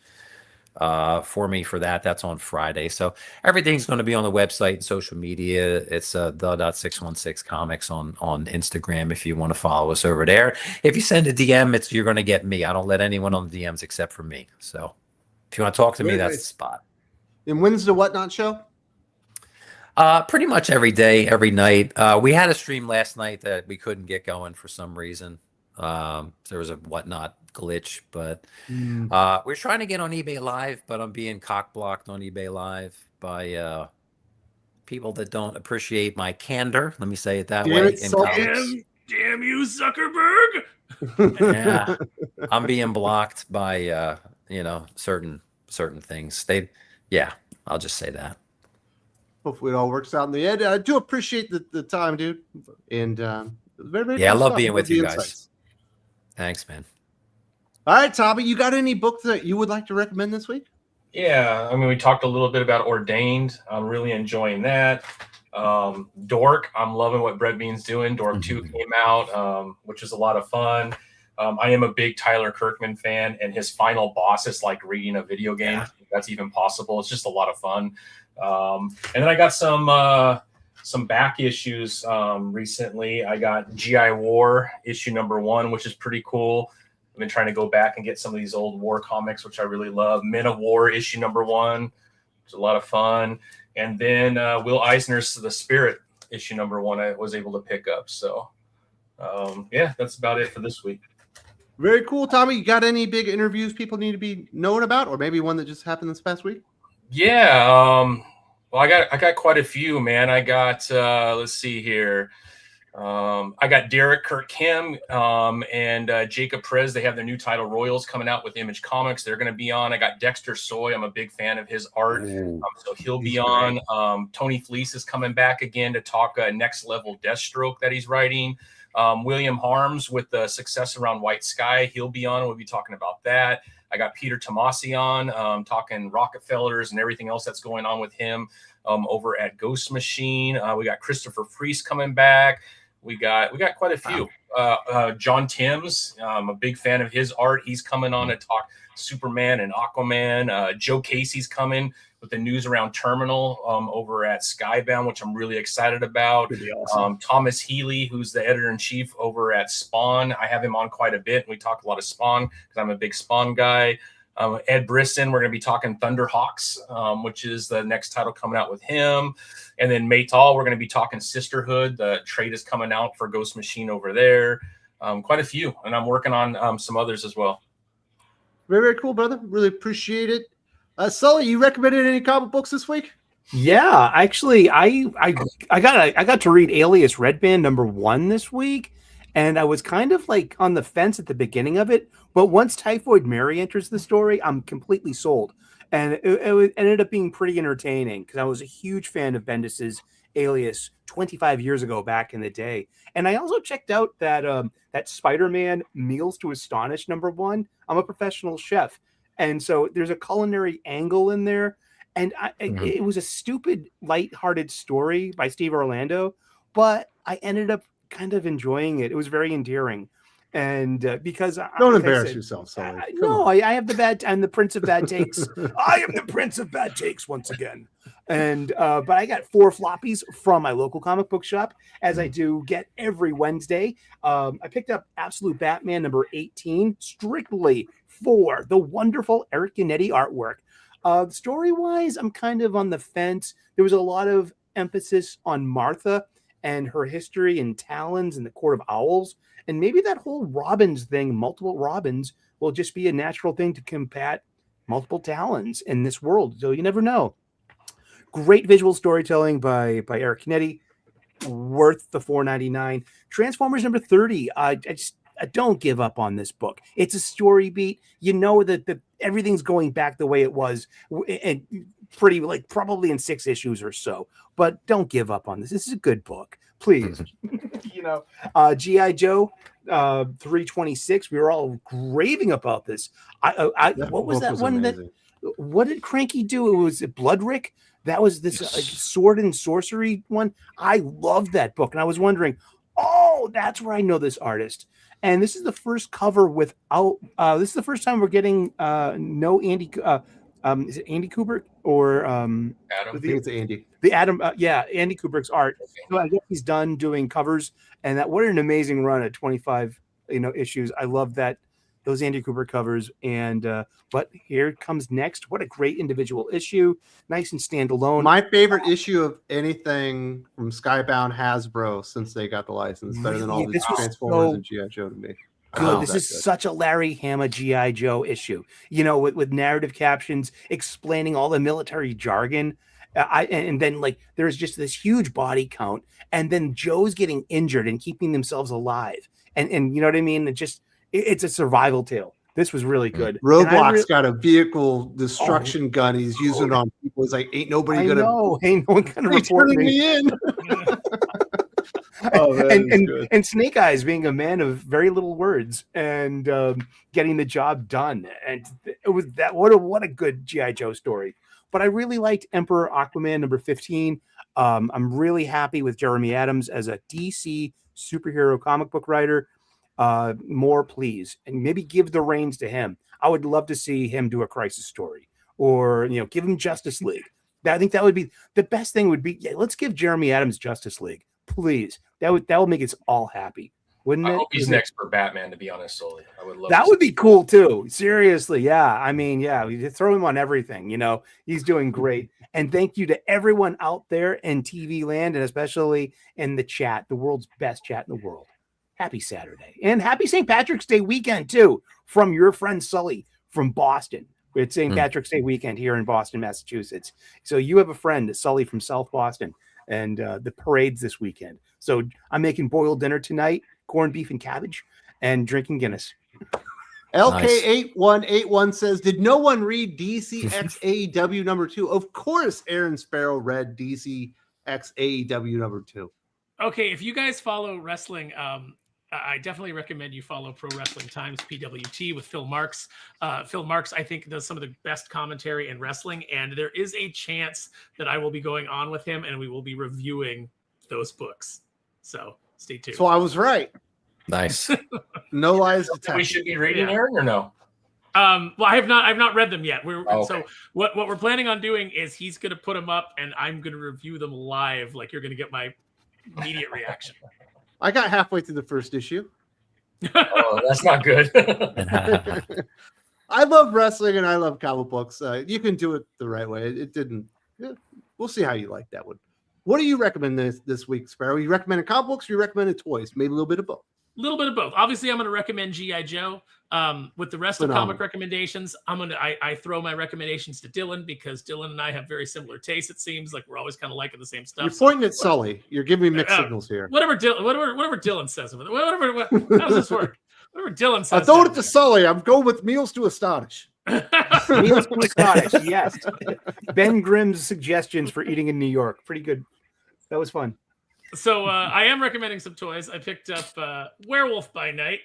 for me for that. That's on Friday. So everything's going to be on the website and social media. It's the.616 comics on Instagram if you want to follow us over there. If you send a DM, you're going to get me. I don't let anyone on the DMs except for me. So if you want to talk to me, that's the spot. And when's the Whatnot show? Pretty much every day, every night. We had a stream last night that we couldn't get going for some reason. There was a Whatnot glitch, but we're trying to get on eBay Live, but I'm being cock blocked on eBay Live by people that don't appreciate my candor. Let me say it that way. Damn you, Zuckerberg! Yeah, I'm being blocked by certain things. I'll just say that. Hopefully it all works out in the end. I do appreciate the time, dude. And very, very I cool love stuff. being with you guys. Insights. Thanks, man. All right, Tommy, you got any books that you would like to recommend this week? Yeah, I mean, we talked a little bit about Ordained. I'm really enjoying that. Dork, I'm loving what Brett Bean's doing. Dork 2 came out, which is a lot of fun. I am a big Tyler Kirkman fan, and his final boss is like reading a video game. Yeah. If that's even possible. It's just a lot of fun. And then I got some back issues recently. I got GI War issue #1, which is pretty cool. I've been trying to go back and get some of these old war comics, which I really love. Men of War issue #1, which is a lot of fun. And then Will Eisner's The Spirit issue #1 I was able to pick up. So that's about it for this week. Very cool, Tommy. You got any big interviews people need to be knowing about, or maybe one that just happened this past week? Yeah. Well, I got quite a few, man. I got let's see here. I got Derek Kirk Kim and Jacob Perez. They have their new title Royals coming out with Image Comics. They're going to be on. I got Dexter Soy. I'm a big fan of his art, so he'll be on. Tony Fleece is coming back again to talk Next Level Deathstroke that he's writing. William Harms with the success around White Sky. He'll be on. We'll be talking about that. I got Peter Tomasi on, talking Rockefellers and everything else that's going on with him over at Ghost Machine. We got Christopher Priest coming back. We got quite a few. John Timms, I'm a big fan of his art. He's coming on to talk Superman and Aquaman. Joe Casey's coming with the news around Terminal over at Skybound, which I'm really excited about. Awesome. Thomas Healy, who's the editor-in-chief over at Spawn. I have him on quite a bit. We talk a lot of Spawn because I'm a big Spawn guy. Ed Brisson, we're going to be talking Thunderhawks, which is the next title coming out with him. And then Maytal, we're going to be talking Sisterhood. The trade is coming out for Ghost Machine over there. Quite a few. And I'm working on some others as well. Very, very cool, brother. Really appreciate it. Sully, you recommended any comic books this week? Yeah, actually, I got to read Alias Red Band #1 this week, and I was kind of like on the fence at the beginning of it, but once Typhoid Mary enters the story, I'm completely sold, and it ended up being pretty entertaining because I was a huge fan of Bendis's Alias 25 years ago back in the day, and I also checked out that that Spider-Man Meals to Astonish #1. I'm a professional chef, and so there's a culinary angle in there. And it was a stupid, lighthearted story by Steve Orlando, but I ended up kind of enjoying it. It was very endearing. And because don't embarrass yourself, Sully. I have the bad. I'm the Prince of Bad Takes. I am the Prince of Bad Takes once again. And but I got 4 floppies from my local comic book shop, as I do get every Wednesday. I picked up Absolute Batman #18 strictly for the wonderful Eric Ganetti artwork. Story-wise, I'm kind of on the fence. There was a lot of emphasis on Martha and her history in Talons and the Court of Owls. And maybe that whole Robins thing, multiple Robins, will just be a natural thing to combat multiple Talons in this world. So you never know. Great visual storytelling by Eric Kennedy. Worth the $4.99. Transformers #30. I don't give up on this book. It's a story beat. You know that everything's going back the way it was, and pretty like probably in 6 issues or so. But don't give up on this. This is a good book, please. You know, GI Joe 326. We were all raving about this. What was that one amazing. What did Cranky do? It was Bloodrick. That was this sword and sorcery one. I loved that book, and I was wondering, oh, that's where I know this artist. And this is the first cover without. This is the first time we're getting no Andy. Is it Andy Kubrick or Adam? I think it's Andy. The Adam, Andy Kubrick's art. So I guess he's done doing covers, and that what an amazing run at 25 issues. I love those Andy Kubrick covers. And but here comes next. What a great individual issue, nice and standalone. My favorite issue of anything from Skybound Hasbro since they got the license. Better than all these Transformers and GI Joe to me. Good. This is such a Larry Hama GI Joe issue. With narrative captions explaining all the military jargon. And then like there's just this huge body count, and then Joe's getting injured and keeping themselves alive, and you know what I mean. It's a survival tale. This was really good. Roadblock's got a vehicle destruction gun he's using on people. He's like, ain't no one gonna report me in. And Snake Eyes being a man of very little words and getting the job done. And it was that what a good GI Joe story. But I really liked Emperor Aquaman #15. I'm really happy with Jeremy Adams as a DC superhero comic book writer. More, please, and maybe give the reins to him. I would love to see him do a Crisis story, or give him Justice League. I think that would be the best thing. Would be let's give Jeremy Adams Justice League, please. That would make us all happy, wouldn't it? I hope he's next for Batman. To be honest, solely, I would love that. Would be cool too. Seriously, yeah. I mean, yeah, we throw him on everything. He's doing great. And thank you to everyone out there in TV land, and especially in the chat, the world's best chat in the world. Happy Saturday and happy St. Patrick's Day weekend too, from your friend Sully from Boston. It's St. Patrick's Day weekend here in Boston, Massachusetts. So you have a friend, Sully from South Boston, and the parade's this weekend. So I'm making boiled dinner tonight, corned beef and cabbage, and drinking Guinness. LK8181 says, did no one read DCX AEW #2? Of course, Aaron Sparrow read DCX AEW #2. Okay, if you guys follow wrestling, I definitely recommend you follow Pro Wrestling Times PWT with Phil Marks. Phil Marks, I think, does some of the best commentary in wrestling, and there is a chance that I will be going on with him, and we will be reviewing those books. So stay tuned. So I was right. Nice. No lies. We should be reading Aaron or no? Well, I've not read them yet. Okay. So what we're planning on doing is he's going to put them up, and I'm going to review them live. Like you're going to get my immediate reaction. I got halfway through the first issue. Oh, that's not good. I love wrestling and I love comic books. You can do it the right way. It didn't. Yeah, we'll see how you like that one. What do you recommend this week, Sparrow? You recommended comic books or you recommended toys? Maybe a little bit of both. little bit of both. Obviously, I'm going to recommend G.I. Joe. With the rest of comic recommendations, I throw my recommendations to Dylan because Dylan and I have very similar tastes. It seems like we're always kind of liking the same stuff. You're pointing at Sully. You're giving me mixed signals here. Whatever Dylan says. How does this work? Whatever Dylan says. I throw it to Sully. I'm going with Meals to Astonish. Meals to Astonish. Yes. Ben Grimm's suggestions for eating in New York. Pretty good. That was fun. So I am recommending some toys. I picked up Werewolf by Night.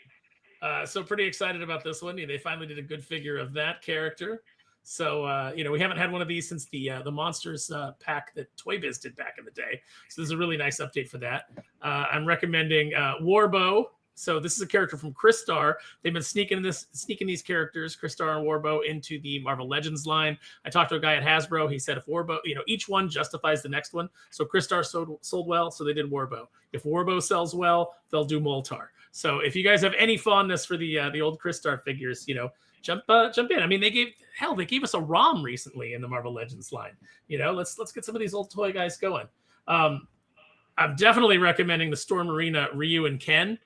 So pretty excited about this one. They finally did a good figure of that character. So, we haven't had one of these since the Monsters pack that Toy Biz did back in the day. So this is a really nice update for that. I'm recommending Warbow. So this is a character from Crystar. They've been sneaking these characters, Crystar and Warbow, into the Marvel Legends line. I talked to a guy at Hasbro. He said if Warbow, each one justifies the next one. So Crystar sold well, so they did Warbow. If Warbow sells well, they'll do Moltar. So if you guys have any fondness for the old Crystar figures, jump in. I mean, they gave us a ROM recently in the Marvel Legends line. Let's get some of these old toy guys going. I'm definitely recommending the Storm Arena Ryu and Ken.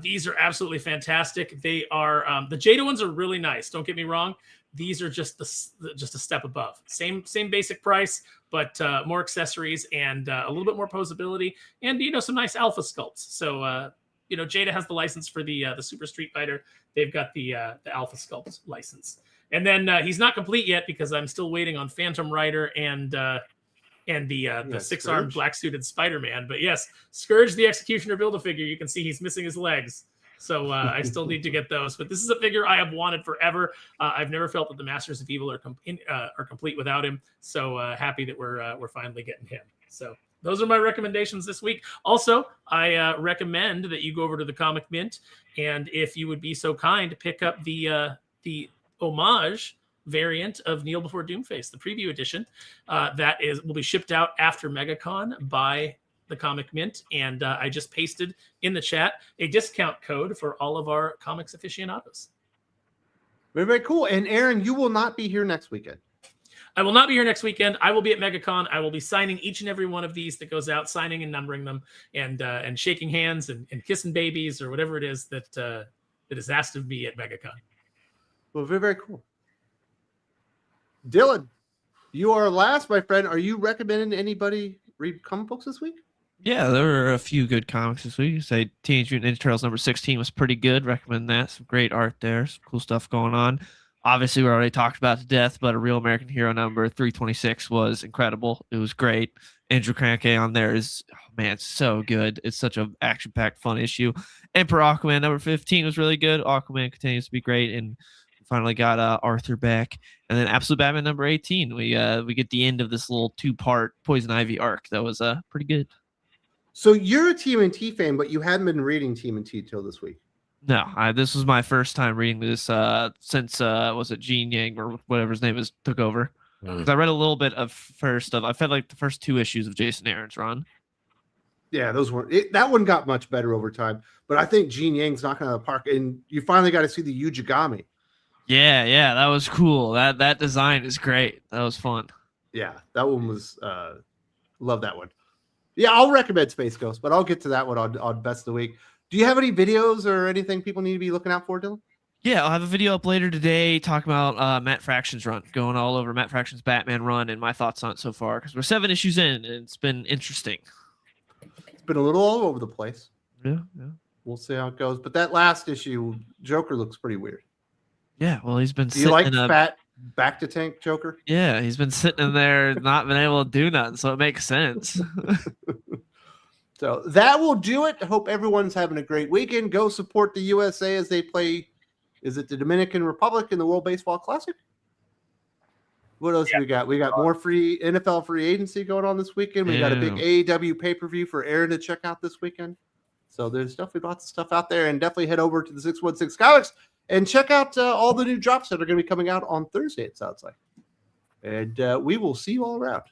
These are absolutely fantastic. They are the Jada ones are really nice. Don't get me wrong. These are just a step above. Same basic price, but more accessories and a little bit more posability, and some nice alpha sculpts. So Jada has the license for the Super Street Fighter. They've got the alpha sculpt license, and then he's not complete yet because I'm still waiting on Phantom Rider and the six-armed black-suited Spider-Man. But yes, Scourge the Executioner Build-A-Figure. You can see he's missing his legs. So I still need to get those. But this is a figure I have wanted forever. I've never felt that the Masters of Evil are complete without him. So happy that we're finally getting him. So those are my recommendations this week. Also, I recommend that you go over to the Comic Mint, and if you would be so kind, pick up the homage variant of Kneel Before Doomface, the preview edition. That will be shipped out after MegaCon by the Comic Mint, and I just pasted in the chat a discount code for all of our comics aficionados. Very, very cool. And Aaron, you will not be here next weekend. I will not be here next weekend. I will be at MegaCon. I will be signing each and every one of these that goes out, signing and numbering them, and shaking hands and kissing babies or whatever it is that is asked of me at MegaCon. Well, very, very cool. Dylan, you are last, my friend. Are you recommending anybody read comic books this week? Yeah, there were a few good comics this week. Say Teenage Mutant Ninja Turtles number 16 was pretty good. Recommend that. Some great art there. Some cool stuff going on. Obviously, we already talked about to death, but A Real American Hero number 326 was incredible. It was great. Andrew Kranke on there is, it's so good. It's such an action-packed, fun issue. Emperor Aquaman number 15 was really good. Aquaman continues to be great, and we finally got Arthur back. And then Absolute Batman number 18. We get the end of this little two-part Poison Ivy arc. That was pretty good. So you're a TMNT fan, but you hadn't been reading TMNT till this week. No, this was my first time reading this since was it Gene Yang or whatever his name is took over. Because I read a little bit of I felt like the first two issues of Jason Aaron's run. Yeah, that one got much better over time. But I think Gene Yang's knocking out of the park, and you finally got to see the Yujigami. Yeah, that was cool. That design is great. That was fun. Yeah, that one was love that one. Yeah, I'll recommend Space Ghost, but I'll get to that one on Best of the Week. Do you have any videos or anything people need to be looking out for, Dylan? Yeah, I'll have a video up later today talking about Matt Fraction's run, going all over Matt Fraction's Batman run and my thoughts on it so far, because we're 7 issues in, and it's been interesting. It's been a little all over the place. Yeah. We'll see how it goes. But that last issue, Joker looks pretty weird. Yeah, well, he's been Do you like fat back to tank Joker? Yeah, he's been sitting in there, not been able to do nothing, so it makes sense. So that will do it. I hope everyone's having a great weekend. Go support the USA as they play. Is it the Dominican Republic in the World Baseball Classic? What else we got? We got more free NFL free agency going on this weekend. We got a big AEW pay-per-view for Aaron to check out this weekend. So there's definitely lots of stuff out there. And definitely head over to the 616 Comics and check out all the new drops that are going to be coming out on Thursday, it sounds like. And we will see you all around.